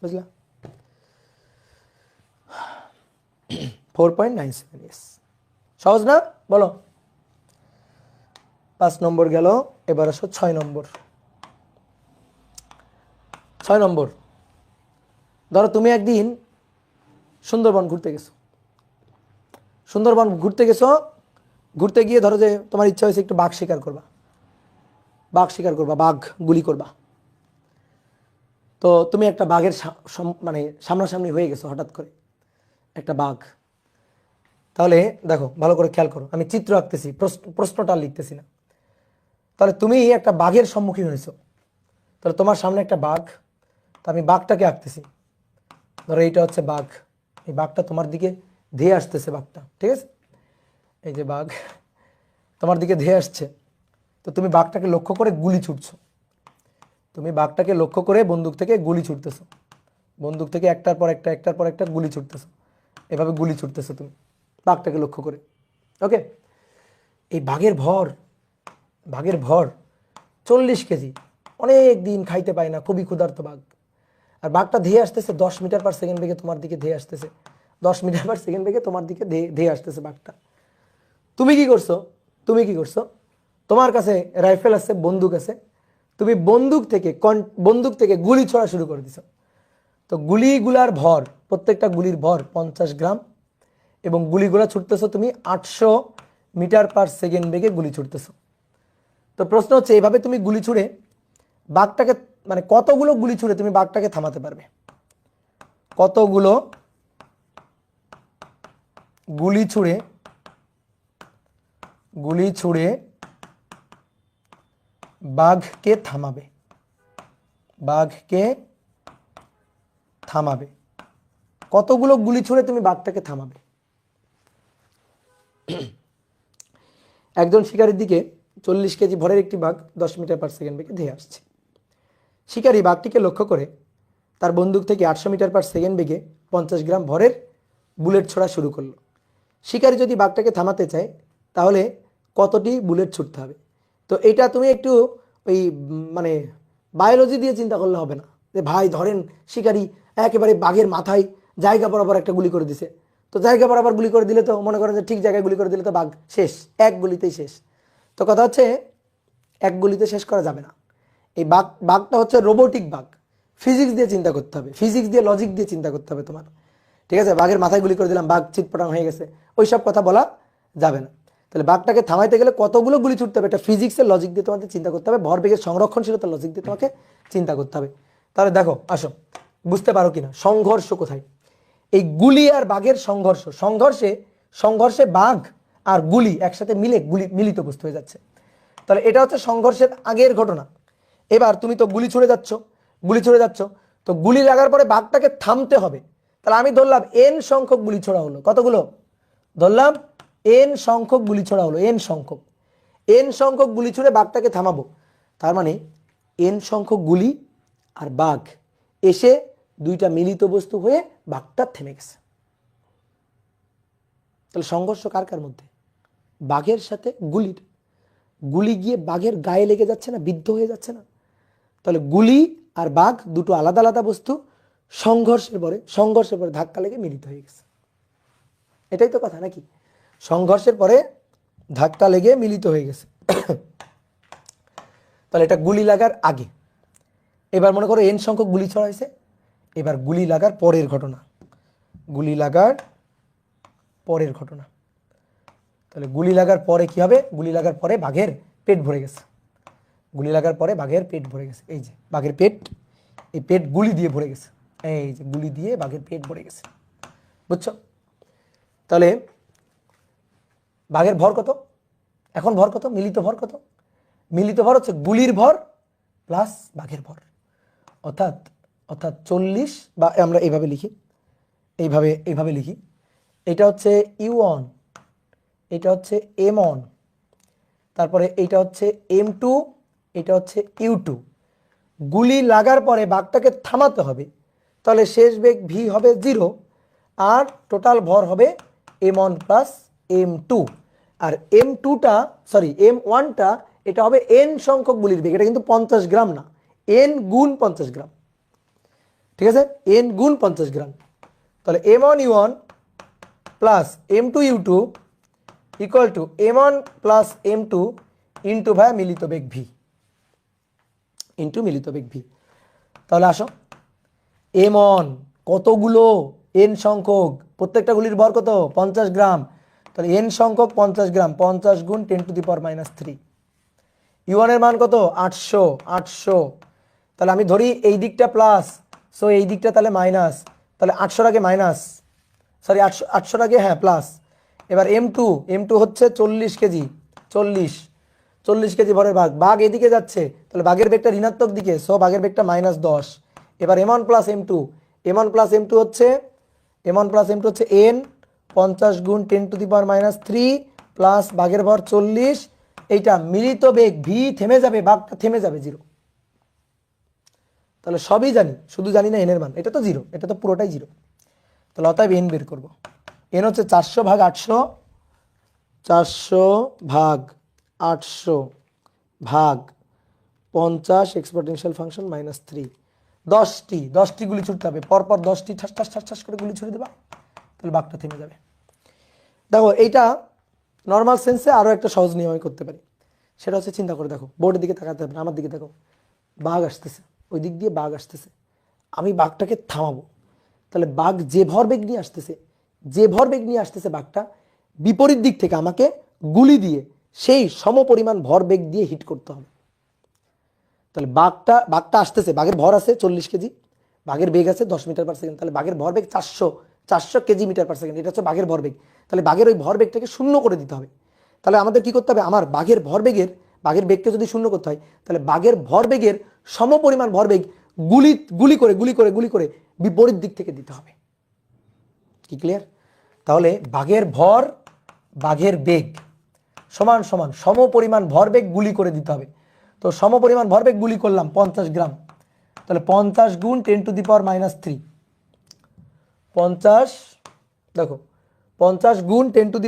বুঝলা? 4.97, ইয়েস। সহজ না? বলো। 5 নম্বর গেল, এবার আসো 6 নম্বর। 6 নম্বর, ধরো তুমি একদিন সুন্দরবন ঘুরতে গেছো, সুন্দরবন ঘুরতে গেছো, ঘুরতে গিয়ে ধরো যে তোমার ইচ্ছা হয়েছে একটু বাঘ শিকার করবা, বাঘ শিকার করবা, বাঘ গুলি করবা। তো তুমি একটা বাঘের মানে সামনাসামনি হয়ে গেছো হঠাৎ করে, একটা বাঘ। তাহলে দেখো ভালো করে খেয়াল করো, আমি চিত্র আঁকতেছি, প্রশ্নটা লিখতেছি না। তাহলে তুমি একটা বাঘের সম্মুখীন হয়েছো, তাহলে তোমার সামনে একটা বাঘ, তো আমি বাঘটাকে আঁকতেছি। ধরো এইটা হচ্ছে বাঘ, এই বাঘটা তোমার দিকে ধেয়ে আসতেছে, বাঘটা, ঠিক আছে? এই যে বাঘ তোমার দিকে ধেয়ে আসছে, তো তুমি বাঘটাকে লক্ষ্য করে গুলি ছুটছো, তুমি বাঘটাকে লক্ষ্য করে বন্দুক থেকে গুলি ছুটতেছো, বন্দুক থেকে একটার পর একটা, একটার পর একটা গুলি ছুটতেছো, এভাবে গুলি ছুটতেছো তুমি বাঘটাকে লক্ষ্য করে, ওকে। এই বাঘের ভর 40 কেজি, অনেক দিন খাইতে পায় না, খুবই ক্ষুধার্ত বাঘ। আর বাঘটা ধেয়ে আসতেছে 10 মিটার পার সেকেন্ড বেগে তোমার দিকে ধেয়ে আসতেছে, 10 মিটার পার সেকেন্ড বেগে তোমার দিকে ধেয়ে আসতেছে বাঘটা। তুমি কি করছো? তোমার কাছে রাইফেল আছে, বন্দুক আছে, তুমি বন্দুক থেকে গুলি ছোড়া শুরু করে দিছো। তো গুলিগুলার ভর, প্রত্যেকটা গুলির ভর 50 গ্রাম, এবং গুলিগুলা ছুটতেছো তুমি 800 মিটার পার সেকেন্ড বেগে গুলি ছুটতেছো। তো প্রশ্ন হচ্ছে, এইভাবে তুমি গুলি ছুড়ে বাঘটাকে, মানে কতগুলো গুলি ছুড়ে তুমি বাঘটাকে থামাতে পারবে? কতগুলো গুলি ছুড়ে বাঘকে থামাবে? কতগুলো গুলি ছুড়ে তুমি বাঘটাকে থামাবে? একজন শিকারীর দিকে 40 কেজি ভরের একটি বাঘ 10 মিটার পার সেকেন্ড বেগে ধেয়ে আসছে। শিকারী বাঘটিকে লক্ষ্য করে তার বন্দুক থেকে 800 মিটার পার সেকেন্ড বেগে 50 গ্রাম ভরের বুলেট ছোড়া শুরু করলো। শিকারী যদি বাঘটাকে থামাতে চায় তাহলে কতটি বুলেট ছুটতে হবে? তো এটা তুমি একটু ওই মানে বায়োলজি দিয়ে চিন্তা করলে হবে না, যে ভাই ধরেন শিকারী একেবারে বাঘের মাথায় জায়গা বরাবর একটা গুলি করে দিছে, তো জায়গা বরাবর গুলি করে দিলে তো মনে করেন যে ঠিক জায়গায় গুলি করে দিলে তো বাঘ শেষ, এক গুলিতেই শেষ। তো কথা হচ্ছে এক গুলিতে শেষ করা যাবে না। এই বাঘটা হচ্ছে রোবোটিক বাঘ, ফিজিক্স দিয়ে চিন্তা করতে হবে, ফিজিক্স দিয়ে লজিক দিয়ে চিন্তা করতে হবে তোমার, ঠিক আছে? বাঘের মাথায় গুলি করে দিলাম, বাঘ চিৎপটাং হয়ে গেছে, ওইসব কথা বলা যাবে না। তাহলে বাঘটাকে থামাইতে গেলে কতগুলো গুলি ছুটতে হবে, এটা ফিজিক্সের লজিক দিয়ে তোমাকে চিন্তা করতে হবে, ভরবেগের সংরক্ষণশীলতার লজিক দিয়ে তোমাকে চিন্তা করতে হবে। তাহলে দেখো আসো, বুঝতে পারো কিনা সংঘর্ষ কোথায়? এই গুলি আর বাঘের সংঘর্ষ, সংঘর্ষে বাঘ আর গুলি একসাথে মিলে মিলিত বস্তু হয়ে যাচ্ছে। তাহলে এটা হচ্ছে সংঘর্ষের আগের ঘটনা। এবার তুমি তো গুলি ছুড়ে যাচ্ছ, তো গুলি লাগার পরে বাঘটাকে থামতে হবে। তাহলে আমি ধরলাম এন সংখ্যক গুলি ছোড়া হলো, কতগুলো ধরলাম? এন সংখ্যক গুলি ছোড়া হলো, এন সংখ্যক গুলি ছুড়ে বাঘটাকে থামাবো। তার মানে এন সংখ্যক গুলি আর বাঘ এসে দুইটা মিলিত বস্তু হয়ে বাঘটা থেমে গেছে। তাহলে সংঘর্ষ কার কার মধ্যে? বাঘের সাথে গুলির। গুলি গিয়ে বাঘের গায়ে লেগে যাচ্ছে না, বিদ্ধ হয়ে যাচ্ছে না? তাহলে গুলি আর বাঘ দুটো আলাদা আলাদা বস্তু, সংঘর্ষের পরে ধাক্কা লেগে মিলিত হয়ে গেছে। এটাই তো কথা নাকি? সংঘর্ষের পরে ধাক্কা লেগে মিলিত হয়ে গেছে। তাহলে এটা গুলি লাগার আগে। এবার মনে করো এন সংখ্যক গুলি ছড়া হয়েছে, এবার গুলি লাগার পরের ঘটনা। তাহলে গুলি লাগার পরে কি হবে? গুলি লাগার পরে বাঘের পেট ভরে গেছে। এই যে বাঘের পেট, এই পেট গুলি দিয়ে ভরে গেছে। এই যে গুলি দিয়ে বাঘের পেট ভরে গেছে, বুঝছো? তাহলে বাঘের ভর কত? এখন ভর কত? মিলিত ভর কত? মিলিত ভর হচ্ছে গুলির ভর প্লাস বাঘের ভর, অর্থাৎ 40, বা আমরা এইভাবে লিখি, এটা হচ্ছে U1, এটা হচ্ছে M1, তারপরে এইটা হচ্ছে M2, এটা হচ্ছে U2। গুলি লাগার পরে বাঘটাকে থামাতে হবে, তাহলে শেষ বেগ V হবে 0 আর টোটাল ভর হবে M1 প্লাস M2। আর M1টা এটা হবে N সংখ্যক গুলির বেগ, এটা কিন্তু 50 গ্রাম না, N গুণ 50 গ্রাম, ঠিক আছে? N গুণ 50 গ্রাম। তাহলে M1U1 plus M2U2 equal to M1 plus M2 into ভাইয়া মিলিত বেগ V, তাহলে আসো M1 কতগুলো? N সংখ্যক, প্রত্যেকটা গুলির ভর কত? 50 গ্রাম। তাহলে N সংখ্যক 50 গ্রাম, 50 গুণ 10⁻³ U1 এর মান কত? 800। তাহলে আমি ধরি এই দিকটা প্লাস, সো এই দিকটা তাহলে মাইনাস, তাহলে 800 আগে মাইনাস, 800 আগে হ্যাঁ প্লাস। এবার M2 হচ্ছে 40 কেজি, 40 কেজি ভরের বাঘ এদিকে যাচ্ছে, তাহলে বাঘের বেগটা ঋণাত্মক দিকে, সো বাঘের বেগটা -10। এবার M1 প্লাস M2 হচ্ছে N 50 গুণ 10⁻³ প্লাস বাঘের ভর 40, এইটা মিলিত বেগ V থেমে যাবে, বাঘটা থেমে যাবে 0। তাহলে সবই জানি, শুধু জানি না এনের মান, এটা তো 0, এটা তো পুরোটাই 0। তাহলে অতএব N বের করব। N হচ্ছে 400 ভাগ 800 ভাগ 50 এক্সপোনেনশিয়াল ফাংশন -3। 10টি গুলি ছুটতে হবে, পরপর 10টি ঠাস ঠাস ঠাস ঠাস করে গুলি ছুড়ে দেবা, তাহলে বাঘটা থেমে যাবে। দেখো এইটা নর্মাল সেন্সে আরও একটা সহজ নিয়ম আমি করতে পারি, সেটা হচ্ছে চিন্তা করে দেখো, বোর্ডের দিকে তাকাতে হবে না, আমার দিকে দেখো, বাঘ আসতেছে, ওই দিক দিয়ে বাঘ আসতেছে, আমি বাঘটাকে থামাবো। তাহলে বাঘ যে ভরবেগ নিয়ে আসতেছে বাঘটা বিপরীত দিক থেকে আমাকে গুলি দিয়ে সেই সমপরিমাণ ভরবেগ দিয়ে হিট করতে হবে। তাহলে বাঘটা আসতেছে, বাঘের ভর আছে 40 কেজি, বাঘের বেগ আছে 10 মিটার পার সেকেন্ড, তাহলে বাঘের ভরবেগ 400 কেজি মিটার পার সেকেন্ড, এটা হচ্ছে বাঘের ভরবেগ। তাহলে বাঘের ওই ভরবেগটাকে শূন্য করে দিতে হবে। তাহলে আমাদের কি করতে হবে? আমার বাঘের বেগকে যদি শূন্য করতে হয়, তাহলে বাঘের ভরবেগের সমপরিমাণ ভরবেগ গুলি করে বিপরীত দিক থেকে দিতে হবে। কি ক্লিয়ার? তাহলে বাঘের ভর বাঘের বেগ সমান সমান সমপরিমাণ ভরবেগ গুলি করে দিতে হবে। তো সমপরিমাণ ভরবেগ গুলি করলাম 50 গ্রাম, তাহলে 50 গুণ 10⁻³ 50, দেখো 50 গুণ 10⁻³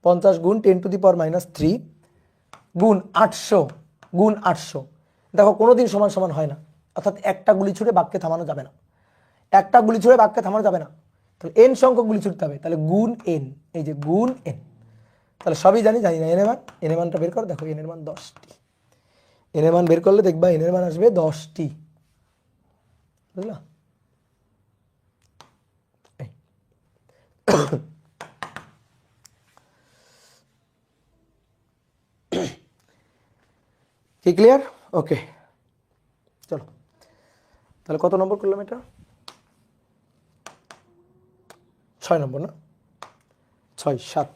50 গুণ 10⁻³ গুণ 800 দেখো কোনোদিন সমান সমান হয় না, অর্থাৎ একটা গুলি ছুড়ে বাঘকে থামানো যাবে না, তাহলে N সংখ্যক গুলি ছুটতে হবে, তাহলে গুণ N, এই যে গুণ N। তাহলে সবই জানি না এন এর মানটা বের করো, দেখো এন এর মান 10টি, এন এর মান বের করলে দেখবা এন এর মান আসবে 10টি, বুঝলা? কি ক্লিয়ার? ওকে, চলো তাহলে কত নম্বর করলাম এটা? 6 নম্বর না? 6 7।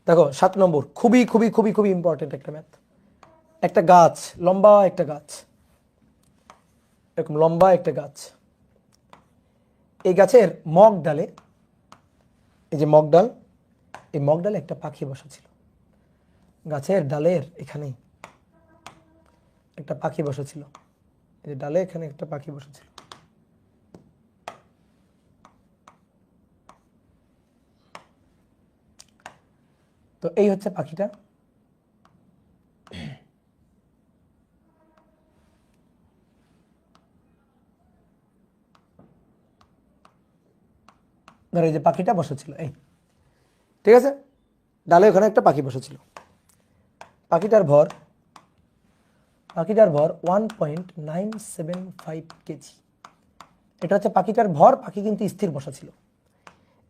দেখো 7 নম্বর খুবই খুবই খুবই খুবই ইম্পর্টেন্ট একটা ম্যাথ। একটা গাছ, লম্বা একটা গাছ, এরকম লম্বা একটা গাছ। এই গাছের মগ ডালে, এই যে মগ ডাল, এই মগ ডালে একটা পাখি বসা ছিল। গাছের ডালের এখানে একটা পাখি বসা ছিল, এই যে ডালে এখানে একটা পাখি বসা ছিল। তো এই হচ্ছে পাখিটা। ধরো এই যে পাখিটা বসেছিল, এই ঠিক আছে, ডালে ওখানে একটা পাখি বসেছিল। পাখিটার ভর 1.975 কেজি। এটা হচ্ছে পাখিটার ভর। পাখি কিন্তু স্থির বসা ছিল।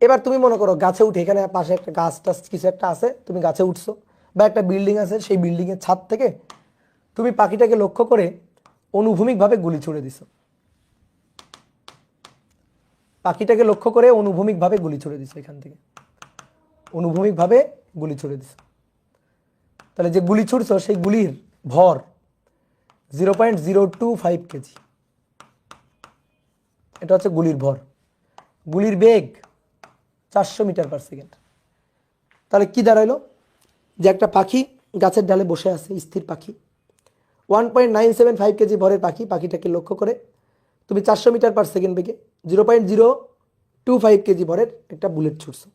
এবার তুমি মনে করো গাছে উঠে, এখানে পাশে একটা গাছ টাছ কিছু একটা আছে, তুমি গাছে উঠছো, বা একটা বিল্ডিং আছে, সেই বিল্ডিংয়ের ছাদ থেকে তুমি পাখিটাকে লক্ষ্য করে অনুভূমিকভাবে গুলি ছুড়ে দিছো। পাখিটাকে লক্ষ্য করে অনুভূমিকভাবে গুলি ছুড়ে দিছো, এখান থেকে অনুভূমিকভাবে গুলি ছুড়ে দিছো। তাহলে যে গুলি ছুড়ছো সেই গুলির ভর 0.025 কেজি। এটা হচ্ছে গুলির ভর। গুলির বেগ 400 মিটার পার সেকেন্ড। তাহলে কি দাঁড়াইলো? যে একটা পাখি গাছের ডালে বসে আছে, স্থির পাখি, 1.975 কেজি ভরের পাখি, পাখিটাকে লক্ষ্য করে তুমি 400 মিটার পার সেকেন্ড বেগে 0.025 কেজি ভরের একটা বুলেট ছুটছো।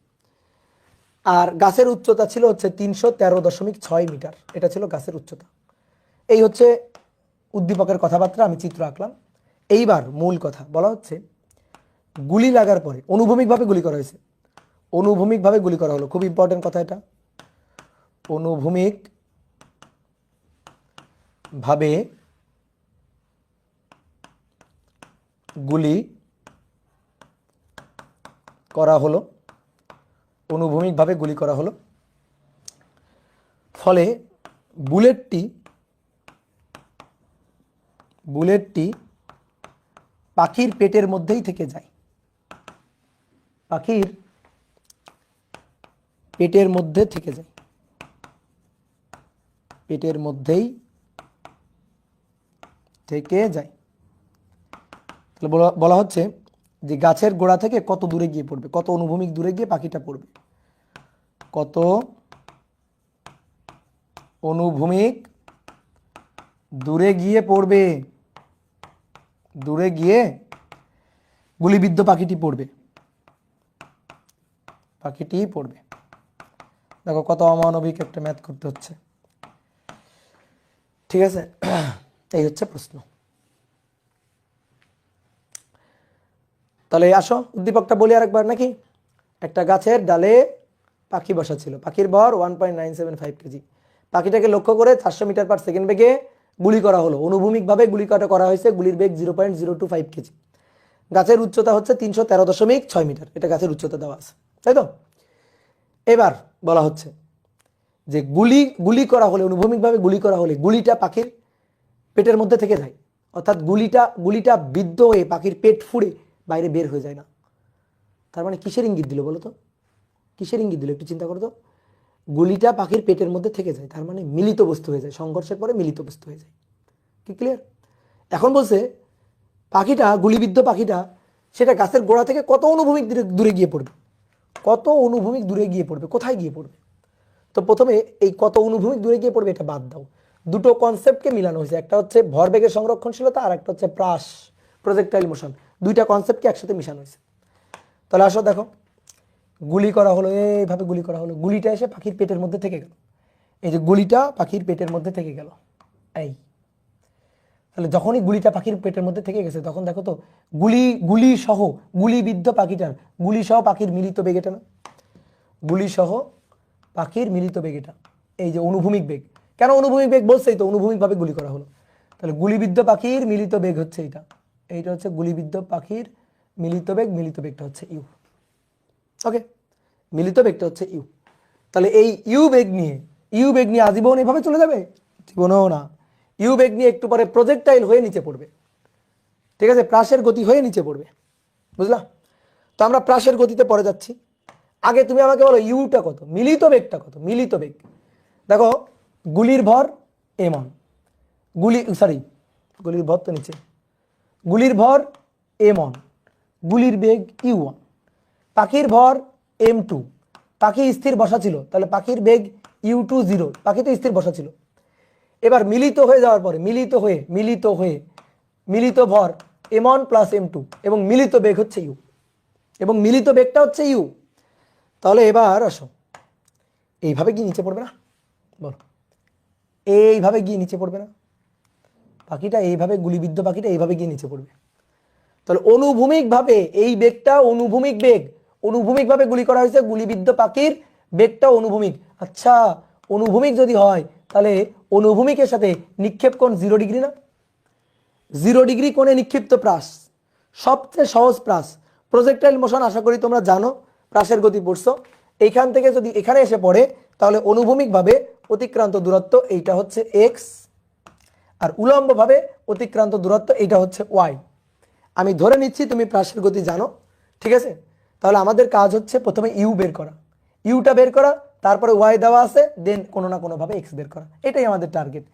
আর গাছের উচ্চতা ছিল হচ্ছে 313.6 মিটার। এটা ছিল গাছের উচ্চতা। এই হচ্ছে উদ্দীপকের কথাবার্তা, আমি চিত্র আঁকলাম। এইবার মূল কথা বলা হচ্ছে, গুলি লাগার পরে অনুভূমিকভাবে গুলি করা হয়েছে। অনুভূমিকভাবে গুলি করা হলো, খুব ইম্পর্টেন্ট কথা এটা। অনুভূমিক ভাবে গুলি করা হলো, অনুভূমিকভাবে গুলি করা হলো। ফলে বুলেটটি পাখির পেটের মধ্যেই থেকে যায়। পাখির পেটের মধ্যে থেকে যায়, পেটের মধ্যেই থেকে যায়। তাহলে বলা হচ্ছে যে গাছের গোড়া থেকে কত দূরে গিয়ে পড়বে, কত অনুভূমিক দূরে গিয়ে পাখিটা পড়বে, কত অনুভূমিক দূরে গিয়ে পড়বে, দূরে গিয়ে গুলিবিদ্ধ পাখিটি পড়বে, পাখিটি পড়বে। দেখো কত অমানবিক একটা ম্যাথ করতে হচ্ছে, ঠিক আছে? এই হচ্ছে প্রশ্ন। তাহলে আসো উদ্দীপকটা বলি আরেকবার নাকি। একটা গাছের ডালে পাখি বসা ছিল, পাখির ভর 1.975 কেজি। পাখিটাকে লক্ষ্য করে 400 মিটার পার সেকেন্ড বেগে গুলি করা হলো। অনুভূমিকভাবে গুলি করা হয়েছে, গুলির বেগ 0.025 কেজি। গাছের উচ্চতা হচ্ছে 313.6 মিটার। এটা গাছের উচ্চতা দেওয়া আছে, তাই তো? এবার বলা হচ্ছে যে গুলি করা হলে, অনুভূমিকভাবে গুলি করা হলে গুলিটা পাখির পেটের মধ্যে থেকে যায়, অর্থাৎ গুলিটা বিদ্ধ হয়ে পাখির পেট ফুঁড়ে বাইরে বের হয়ে যায় না। তার মানে কিসের ইঙ্গিত দিল বলো তো? কিসের ইঙ্গিত দিল একটু চিন্তা করো তো। গুলিটা পাখির পেটের মধ্যে থেকে যায়, তার মানে মিলিত বস্তু হয়ে যায়, সংঘর্ষের পরে মিলিত বস্তু হয়ে যায়। কি ক্লিয়ার? এখন বলছে পাখিটা, গুলিবিদ্ধ পাখিটা, সেটা গাছের গোড়া থেকে কত অনুভূমিক দূরে গিয়ে পড়বে, কত অনুভূমিক দূরে গিয়ে পড়বে, কোথায় গিয়ে পড়বে? তো প্রথমে এই কত অনুভূমিক দূরে গিয়ে পড়বে এটা বাদ দাও। দুটো কনসেপ্টকে মিলানো হয়েছে, একটা হচ্ছে ভরবেগের সংরক্ষণশীলতা আর একটা হচ্ছে প্রজেক্টাইল মোশন। দুইটা কনসেপ্টকে একসাথে মিশানো হয়েছে। তাহলে আসো দেখো, গুলি করা হলো, এইভাবে গুলি করা হলো, গুলিটা এসে পাখির পেটের মধ্যে থেকে গেল। এই যে গুলিটা পাখির পেটের মধ্যে থেকে গেল, এই তাহলে যখনই গুলিটা পাখির পেটের মধ্যে থেকে গেছে, তখন দেখো তো গুলি সহ গুলিবিদ্ধ পাখিটার, গুলি সহ পাখির মিলিত বেগ এটা না? গুলি সহ পাখির মিলিত বেগ এটা, এই যে অনুভূমিক বেগ। কেন অনুভূমিক বেগ বলছেই তো, অনুভূমিকভাবে গুলি করা হলো। তাহলে গুলিবিদ্ধ পাখির মিলিত বেগ হচ্ছে এইটা হচ্ছে গুলিবিদ্ধ পাখির মিলিত বেগ। মিলিত বেগটা হচ্ছে ইউ। ওকে, মিলিত বেগটা হচ্ছে ইউ। তাহলে এই ইউ বেগ নিয়ে আজীবন এভাবে চলে যাবে? জীবনেও না। ইউ বেগ নিয়ে একটু পরে প্রজেক্টাইল হয়ে নিচে পড়বে, ঠিক আছে, প্রাসের গতি হয়ে নিচে পড়বে, বুঝলা? তো আমরা প্রাসের গতিতে পরে যাচ্ছি। আগে তুমি আমাকে বলো ইউটা কত, মিলিত বেগটা কত? মিলিত বেগ দেখো, গুলির ভর m1, গুলির ভর তো নিচে, গুলির ভর m1, গুলির বেগ u1, পাখির ভর m2, পাখি স্থির বসা ছিল, তাহলে পাখির বেগ u2 0, পাখি তো স্থির বসা ছিল। এবার মিলিত হয়ে যাওয়ার পরে মিলিত ভর m1 প্লাস m2 এবং মিলিত বেগ হচ্ছে u, এবং মিলিত বেগটা হচ্ছে u। তাহলে এবার আসো, এইভাবে গিয়ে নিচে পড়বে না? বলো, এইভাবে গিয়ে নিচে পড়বে না? পাখিটা এইভাবে, গুলিবিদ্ধ পাখিটা এইভাবে গিয়ে নিচে পড়বে। তাহলে অনুভূমিকভাবে এই বেগটা অনুভূমিকভাবে গুলি করা হয়েছে, গুলিবিদ্ধ পাখির বেগটা অনুভূমিক। আচ্ছা, অনুভূমিক যদি হয় তাহলে অনুভূমিকের সাথে নিক্ষেপ কোণ 0 ডিগ্রি না? 0 ডিগ্রি কোণে নিক্ষিপ্ত প্রাস, সবচেয়ে সহজ প্রাস। প্রজেক্টাইল মোশন আশা করি তোমরা জানো, প্রাসের গতি পড়ছো। এইখান থেকে যদি এখানে এসে পড়ে তাহলে অনুভূমিকভাবে অতিক্রান্ত দূরত্ব এইটা হচ্ছে x, আর উলম্বভাবে অতিক্রান্ত দূরত্ব এইটা হচ্ছে y। আমি ধরে নিচ্ছি তুমি প্রাসের গতি জানো, ঠিক আছে? তাহলে আমাদের কাজ হচ্ছে প্রথমে ইউ বের করা, ইউটা বের করা, তারপরে y দেওয়া আছে, দেন কোনো না কোনোভাবে x বের করা, এটাই আমাদের টার্গেট।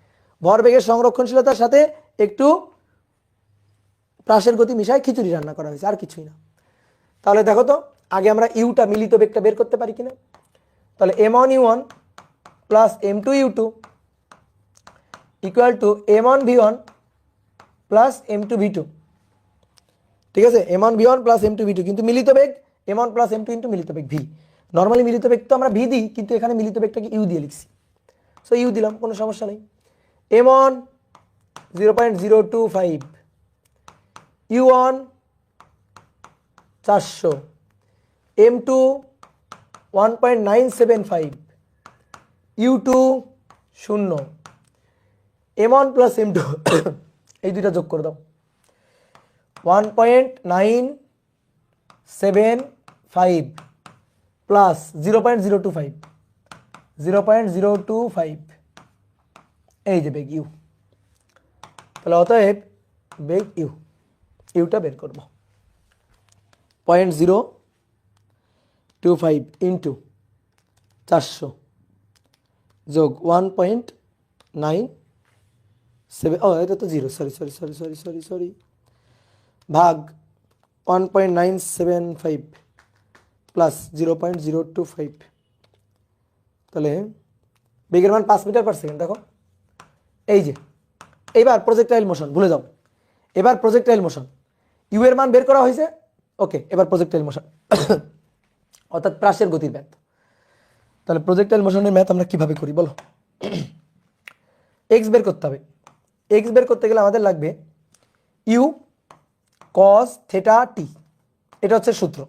ভরবেগের সংরক্ষণশীলতার সাথে একটু প্রাসের গতি মিশায় খিচুড়ি রান্না করা হয়েছে, আর কিছুই না। তাহলে দেখো তো, আগে আমরা ইউটা, মিলিত বেগটা বের করতে পারি কিনা? তাহলে m1 u1 plus m2 u2 equal to m1 v1 plus m2 v2, ঠিক আছে? m1 v1 plus m2 v2, কিন্তু মিলিত বেগ m1 প্লাস m2 ইন্টু মিলিত বেগ v। নর্মালি মিলিত বেগ তো আমরা v দিই, কিন্তু এখানে মিলিত বেগটাকে u দিয়ে লিখছি, সো u দিলাম, কোনো সমস্যা নেই। m1 0.025, u1 400, m2 1.975, u2 0, m1 plus m2 এই দুইটা যোগ করে দাও, 1.975 প্লাস 0.025, এই যে বেগ ইউ। তাহলে অতএব বেগ ইউটা বের করব, 0.025 ইন্টু 400 যোগ 1.97, এটা তো 0, সরি, ভাগ 1.975 প্লাস 0.025, তাহলে বেগের মান 5 মিটার পার সেকেন্ড। দেখো এই যে, এইবার প্রজেক্টাইল মোশন ভুলে যাও, এবার প্রজেক্টাইল মোশন, ইউ এর মান বের করা হয়েছে, ওকে, এবার প্রজেক্টাইল মোশন অর্থাৎ প্রাসের গতির ম্যাথ। তাহলে প্রজেক্টাইল মোশনের ম্যাথ আমরা কিভাবে করি বলো? এক্স বের করতে হবে, এক্স বের করতে গেলে আমাদের লাগবে ইউ কস থেটা টি, এটা হচ্ছে সূত্র।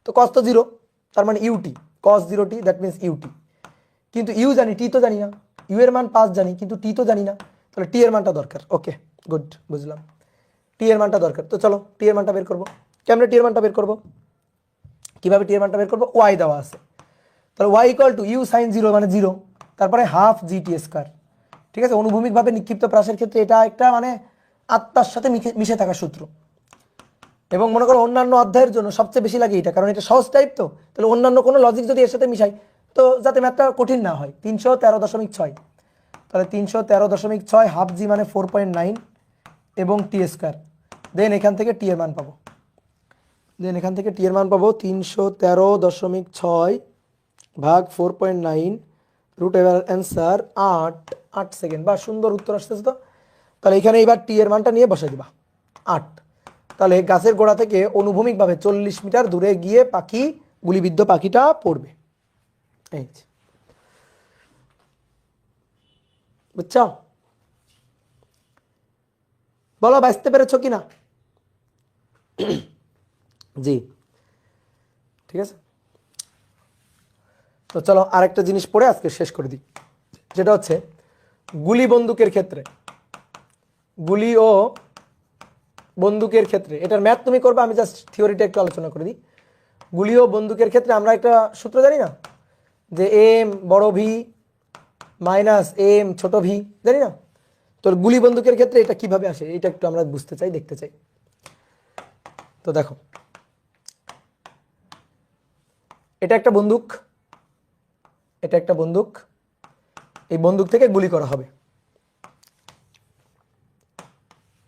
তো কস তো 0, তার মানে ut, cos 0t, that means ut. কিন্তু ইউ জানি, টি তো জানি না, ইউ এর মান 5 জানি, কিন্তু টি তো জানি না, তাহলে টি এর মানটা দরকার। ওকে, গুড, বুঝলাম, টি এর মানটা দরকার। তো চলো টি এর মানটা বের করবো। কেমনে টি এর মানটা বের করবো? কিভাবে টি এর মানটা বের করবো? ওয়াই দেওয়া আছে, তাহলে y equal to u sine 0 মানে 0, তারপরে হাফ জিটি স্কয়ার, ঠিক আছে? অনুভূমিকভাবে নিক্ষিপ্ত প্রাসের ক্ষেত্রে এটা একটা মানে আত্মার সাথে মিশে থাকা সূত্র, এবং মনে করো অন্যান্য অধ্যায়ের জন্য সবচেয়ে বেশি লাগে এটা, কারণ এটা সহজ টাইপ। তো তাহলে অন্যান্য কোনো লজিক যদি এর সাথে মিশাই, তো যাতে ম্যাথটা কঠিন না হয়। 313.6, তাহলে 313.6 হাফ জি মানে 4.9 এবং টি স্কয়ার, দেন এখান থেকে টি এর মান পাবো, 313.6 ভাগ 4.9 রুট, এবার অ্যান্সার 8 সেকেন্ড। বা সুন্দর উত্তর আসতেছে তো। তাহলে এখানে এবার টি এর মানটা নিয়ে বসাই দিবা 8। তাহলে গাছের গোড়া থেকে অনুভূমিকভাবে 40 মিটার দূরে গিয়ে পাখি, গুলিবিদ্ধ পাখিটা পড়বে, এই বুঝছো? বলো বাঁচতে পেরেছ কিনা? জি, ঠিক আছে। তো চলো আরেকটা জিনিস পড়ে আজকে শেষ করে দিই, যেটা হচ্ছে গুলি বন্দুকের ক্ষেত্রে, গুলি ও বন্দুকের ক্ষেত্রে এটার ম্যাথ তুমি করবে, আমি জাস্ট থিওরিটা একটু আলোচনা করে দিই। গুলি ও বন্দুকের ক্ষেত্রে আমরা একটা সূত্র জানি না, যে এম বড় ভি মাইনাস এম ছোট ভি, জানি না? তো গুলি বন্দুকের ক্ষেত্রে এটা কিভাবে আসে এটা একটু আমরা বুঝতে চাই, দেখতে চাই। তো দেখো, এটা একটা বন্দুক, এটা একটা বন্দুক, এই বন্দুক থেকে গুলি করা হবে,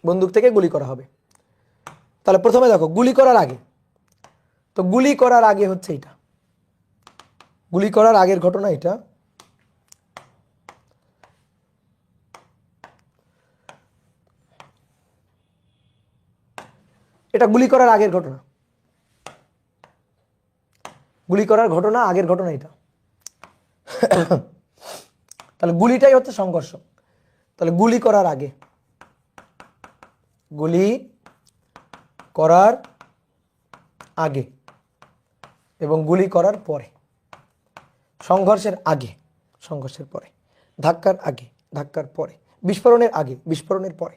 বন্দুক থেকে গুলি করা হবে। তাহলে প্রথমে দেখো গুলি করার আগে, তো গুলি করার আগে হচ্ছে এটা, গুলি করার আগের ঘটনা এটা। এটা গুলি করার আগের ঘটনা, গুলি করার ঘটনা আগের ঘটনা এটা। তাহলে গুলিটাই হচ্ছে সংঘর্ষ। তাহলে গুলি করার আগে, গুলি করার আগে এবং গুলি করার পরে, সংঘর্ষের আগে, সংঘর্ষের পরে, ধাক্কার আগে, ধাক্কার পরে, বিস্ফোরণের আগে, বিস্ফোরণের পরে।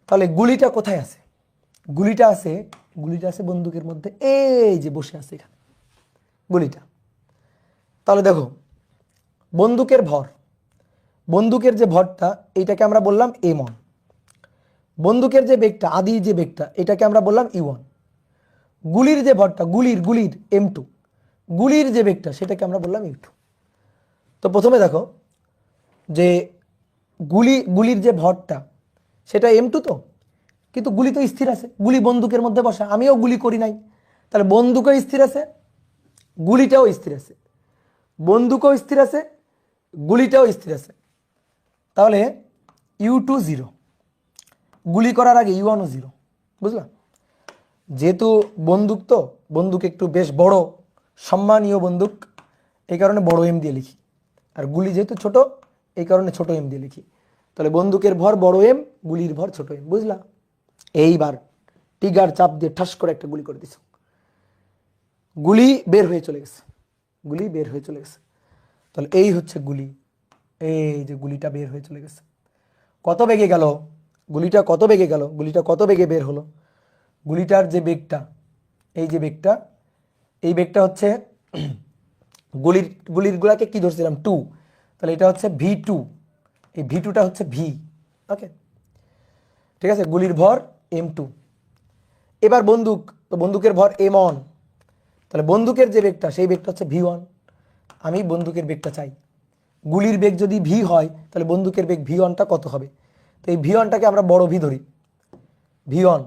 তাহলে গুলিটা কোথায় আছে? গুলিটা আছে, গুলিটা আছে বন্দুকের মধ্যে, এই যে বসে আছে এখানে গুলিটা। তাহলে দেখো বন্দুকের ভর, বন্দুকের যে ভরটা এইটাকে আমরা বললাম m1, বন্দুকের যে বেগটা, আদি যে বেগটা, এটাকে আমরা বললাম e1। গুলির যে ভরটা, গুলির গুলির m2, গুলির যে বেগটা সেটাকে আমরা বললাম u2। তো প্রথমে দেখো যে গুলির যে ভরটা সেটা m2, তো কিন্তু গুলি তো স্থির আছে, গুলি বন্দুকের মধ্যে বসা, আমিও গুলি করি নাই, তাহলে বন্দুকও স্থির আছে, গুলিটাও স্থির আছে, বন্দুকও স্থির আছে, গুলিটাও স্থির আছে। তাহলে u2 0, গুলি করার আগে u1 ও 0, বুঝলাম? যেহেতু বন্দুক, তো বন্দুক একটু বেশ বড় সম্মানীয় বন্দুক, এই কারণে বড় এম দিয়ে লিখি, আর গুলি যেহেতু ছোট এই কারণে ছোট এম দিয়ে লিখি। তাহলে বন্দুকের ভর বড় এম, গুলির ভর ছোট এম, বুঝলা? এইবার টিগার চাপ দিয়ে ঠাস করে একটা গুলি করে দিছ, গুলি বের হয়ে চলে গেছে, গুলি বের হয়ে চলে গেছে। তাহলে এই হচ্ছে গুলি, এই যে গুলিটা বের হয়ে চলে গেছে। কত বেগে গেল গুলিটা, কত বেগে গেল গুলিটা, কত বেগে বের হলো? গুলিটার যে বেগটা, এই যে বেগটা, এই বেগটা হচ্ছে গুলির গুলাকে কি ধরছিলাম 2, তাহলে এটা হচ্ছে v2, এই v2টা হচ্ছে v, ওকে ঠিক আছে, গুলির ভর m2। এবার বন্দুক, তো বন্দুকের ভর m1, তাহলে বন্দুকের যে বেগটা সেই বেগটা হচ্ছে v1। আমি বন্দুকের বেগটা চাই, গুলির বেগ যদি v হয় তাহলে বন্দুকের বেগ v1টা কত হবে? তো এই v1টাকে আমরা বড় v ধরি, v1,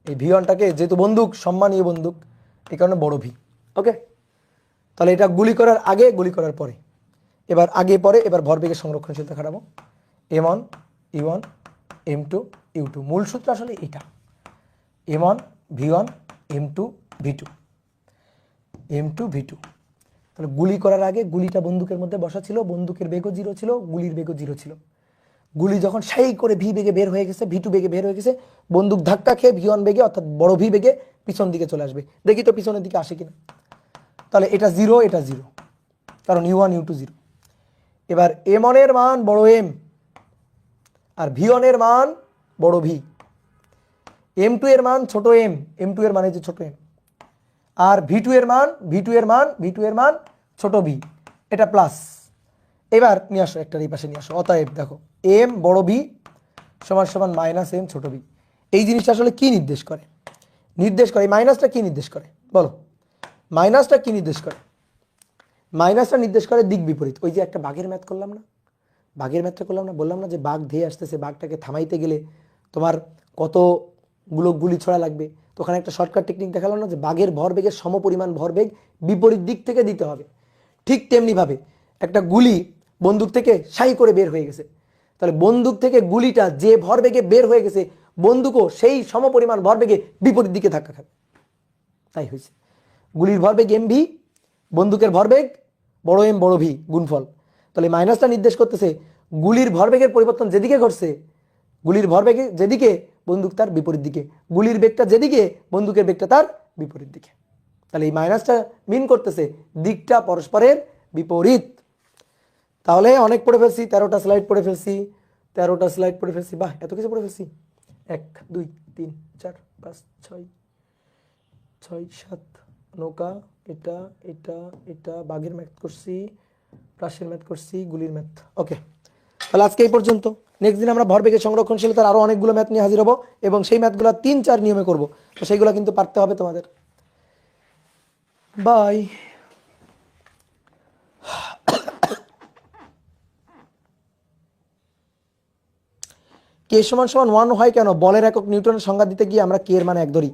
এই v1টাকে, যেহেতু বন্দুক সম্মানীয় বন্দুক এই কারণে বড় v, ওকে। তাহলে এটা গুলি করার আগে, গুলি করার পরে, এবার আগে পরে, এবার ভরবেগের সংরক্ষণশীলতা খাটাবো, m1 e1 m2 u2, মূল সূত্র আসলে এটা, m1 v1 m2 v2, m2 v2। তাহলে গুলি করার আগে গুলিটা বন্দুকের মধ্যে বসা ছিল, বন্দুকের বেগও 0 ছিল, গুলির বেগও 0 ছিল। গুলি যখন সেই করে ভি বেগে বের হয়ে গেছে, v2 বেগে বের হয়ে গেছে, বন্দুক ধাক্কা খেয়ে v1 বেগে অর্থাৎ বড় ভি বেগে পিছন দিকে চলে আসবে। দেখি তো পিছনের দিকে আসে কিনা। তাহলে এটা 0, এটা 0, কারণ u1 u2 0। এবার m1 এর মান বড় m, আর v1 এর মান বড় v, m2 এর মান ছোট m, m2 এর মানে যে ছোট m, আর v2 এর মান, v2 এর মান, v2 এর মান ছোট v, এটা প্লাস। এবার নিয়ে আসো, একটা এই পাশে নিয়ে আসো। অতএব দেখো m বড় v সমান সমান মাইনাস m ছোট v। এই জিনিসটা আসলে কি নির্দেশ করে? নির্দেশ করে, মাইনাসটা কি নির্দেশ করে বলো? মাইনাসটা কি নির্দেশ করে? মাইনাসটা নির্দেশ করে দিক বিপরীত। ওই যে একটা বাঘের ম্যাথ করলাম না, বাঘের ম্যাথটা করলাম না, বললাম না যে বাঘ ধেয়ে আসতেছে, বাঘটাকে থামাইতে গেলে তোমার কতগুলো গুলি ছোড়া লাগবে। তো ওখানে একটা শর্টকাট টেকনিক দেখালাম না, যে বাঘের ভরবেগের সমপরিমাণ ভরবেগ বিপরীত দিক থেকে দিতে হবে। ঠিক তেমনিভাবে একটা গুলি বন্দুক থেকে সাই করে বের হয়ে গেছে, তাহলে বন্দুক থেকে গুলিটা যে ভরবেগে বের হয়ে গেছে, বন্দুকও সেই সমপরিমাণ ভরবেগে বিপরীত দিকে ধাক্কা খাবে। তাই হয়েছে, গুলির ভরবেগ এম ভি, বন্দুকের ভরবেগ বড় এম বড় ভি গুণফল। তাহলে মাইনাসটা নির্দেশ করতেছে গুলির ভরবেগের পরিবর্তন যেদিকে ঘটছে, গুলির ভরবেগে যেদিকে, বন্দুক তার বিপরীত দিকে, গুলির বেগটা যেদিকে, বন্দুকের বেগটা তার বিপরীত দিকে। তাহলে এই মাইনাসটা মিন করতেছে দিকটা পরস্পরের বিপরীত। তাহলে অনেক পড়ে ফেলছি, 13টা স্লাইড পড়ে ফেলছি, 13টা স্লাইড পড়ে ফেলছি, বাহ এত কিছু পড়ে ফেলছি। 1 2 3 4 5 6 6 7 নৌকা, এটা এটা এটা বাঘের ম্যাথ করছি, প্রাসের ম্যাথ করছি, গুলির ম্যাথ। ওকে, তাহলে আজকে এই পর্যন্ত। নেক্সট দিন আমরা ভরবেগের সংরক্ষণশীলতার আরো অনেকগুলো ম্যাথ নিয়ে হাজির হবো এবং সেই ম্যাথগুলো 3-4 নিয়মে করব। তো সেইগুলো কিন্তু পারতে হবে তোমাদের। বাই। কে সমান সমান 1 হয় কেন? বলের একক নিউটনের সংজ্ঞা দিতে গিয়ে আমরা কে এর মান 1 ধরি।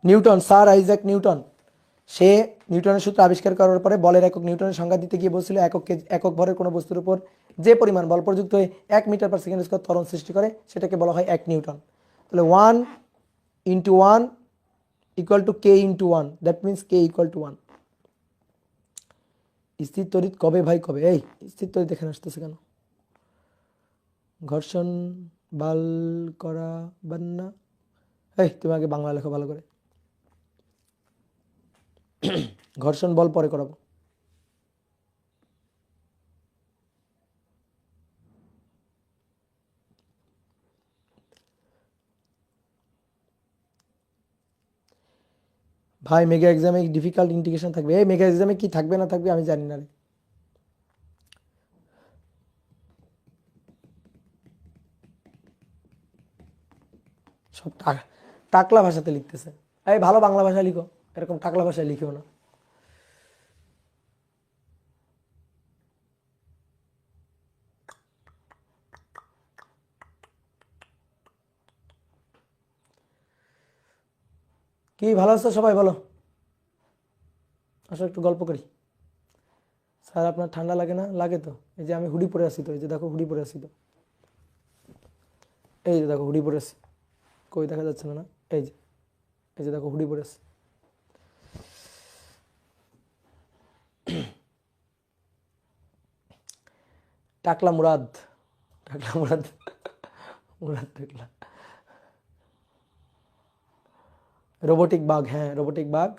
নিউটন, স্যার আইজাক নিউটন, সে নিউটনের সূত্র আবিষ্কার করার পরে বলের একক নিউটনের সংজ্ঞা দিতে গিয়ে বলছিল একক ভরের কোনো বস্তুর উপর যে পরিমাণ বল প্রযুক্ত হয়ে 1 মিটার পার সেকেন্ড স্কয়ার ত্বরণ সৃষ্টি করে সেটাকে বলা হয় 1 নিউটন। তাহলে 1 × 1 = k × 1, দ্যাট মিনস k = 1। স্থির তড়িৎ কবে ভাই কবে? এই স্থির তড়িৎ এখানে আসতেছে কেন? ঘর্ষণ বাল করা বান্না, এই তুমি আগে বাংলা লেখো ভালো করে। ঘর্ষণ বল পরে করাবো। ভাই মেগা এক্সামে ডিফিকাল্ট ইন্টিগ্রেশন থাকবে। এই মেগা এক্সামে কি থাকবে না থাকবে আমি জানি না রে। সব টাকলা ভাষাতে লিখতেছে। এই ভালো বাংলা ভাষায় লিখো, এরকম টাকলা ভাষায় লিখিও না। কি ভালো আছো সবাই? বলো, আসো একটু গল্প করি। স্যার আপনার ঠান্ডা লাগে না? লাগে তো। এই যে আমি হুডি পরে আছি তো, এই যে দেখো হুডি পরে আছি তো, এই যে দেখো হুডি পরে আছি, কই দেখা যাচ্ছে না? এই যে, এই যে দেখো হুডি পরে আছি। টাকলা মুরাদ, টাকলা মুরাদ, মুরাদ টাকলা। রোবোটিক বাঘ, হ্যাঁ রোবোটিক বাঘ।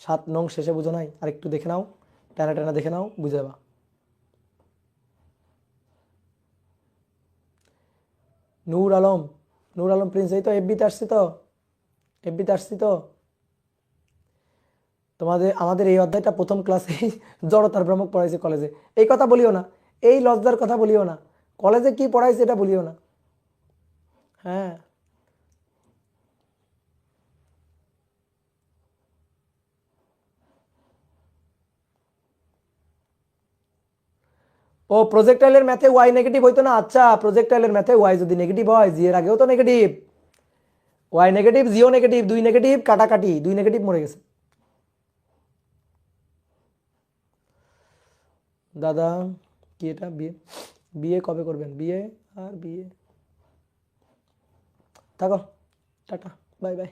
7 নং শেষে বুঝো নাই? আর একটু দেখে নাও, টানা টানা দেখে নাও, বুঝে যাবা। নূর আলম, নূর আলম প্রিন্স, এই তো এফবিতে আসছি তো, এফবিতে আসছি তো। আমাদের এই অধ্যায়টা প্রথম ক্লাসে জড়তার ভ্রমক পড়াইছে কলেজে। এই কথা বলিও না, এই লজ্জার কথা বলিও না, কলেজে কি পড়াইছে এটা বলিও না। হ্যাঁ, ও প্রজেক্টাইলের ম্যাথে ওয়াই নেগেটিভ হইতো না? আচ্ছা, প্রজেক্টাইলের ম্যাথে ওয়াই যদি নেগেটিভ হয়, জি এর আগেও তো নেগেটিভ। ওয়াই নেগেটিভ, জিও নেগেটিভ, 2 নেগেটিভ, কাটাকাটি, 2 নেগেটিভ মরে গেছে। দাদা কি এটা? বিয়ে, বিয়ে কবে করবেন? বিয়ে আর বিয়ে, থাকো, টাটা, বাই বাই।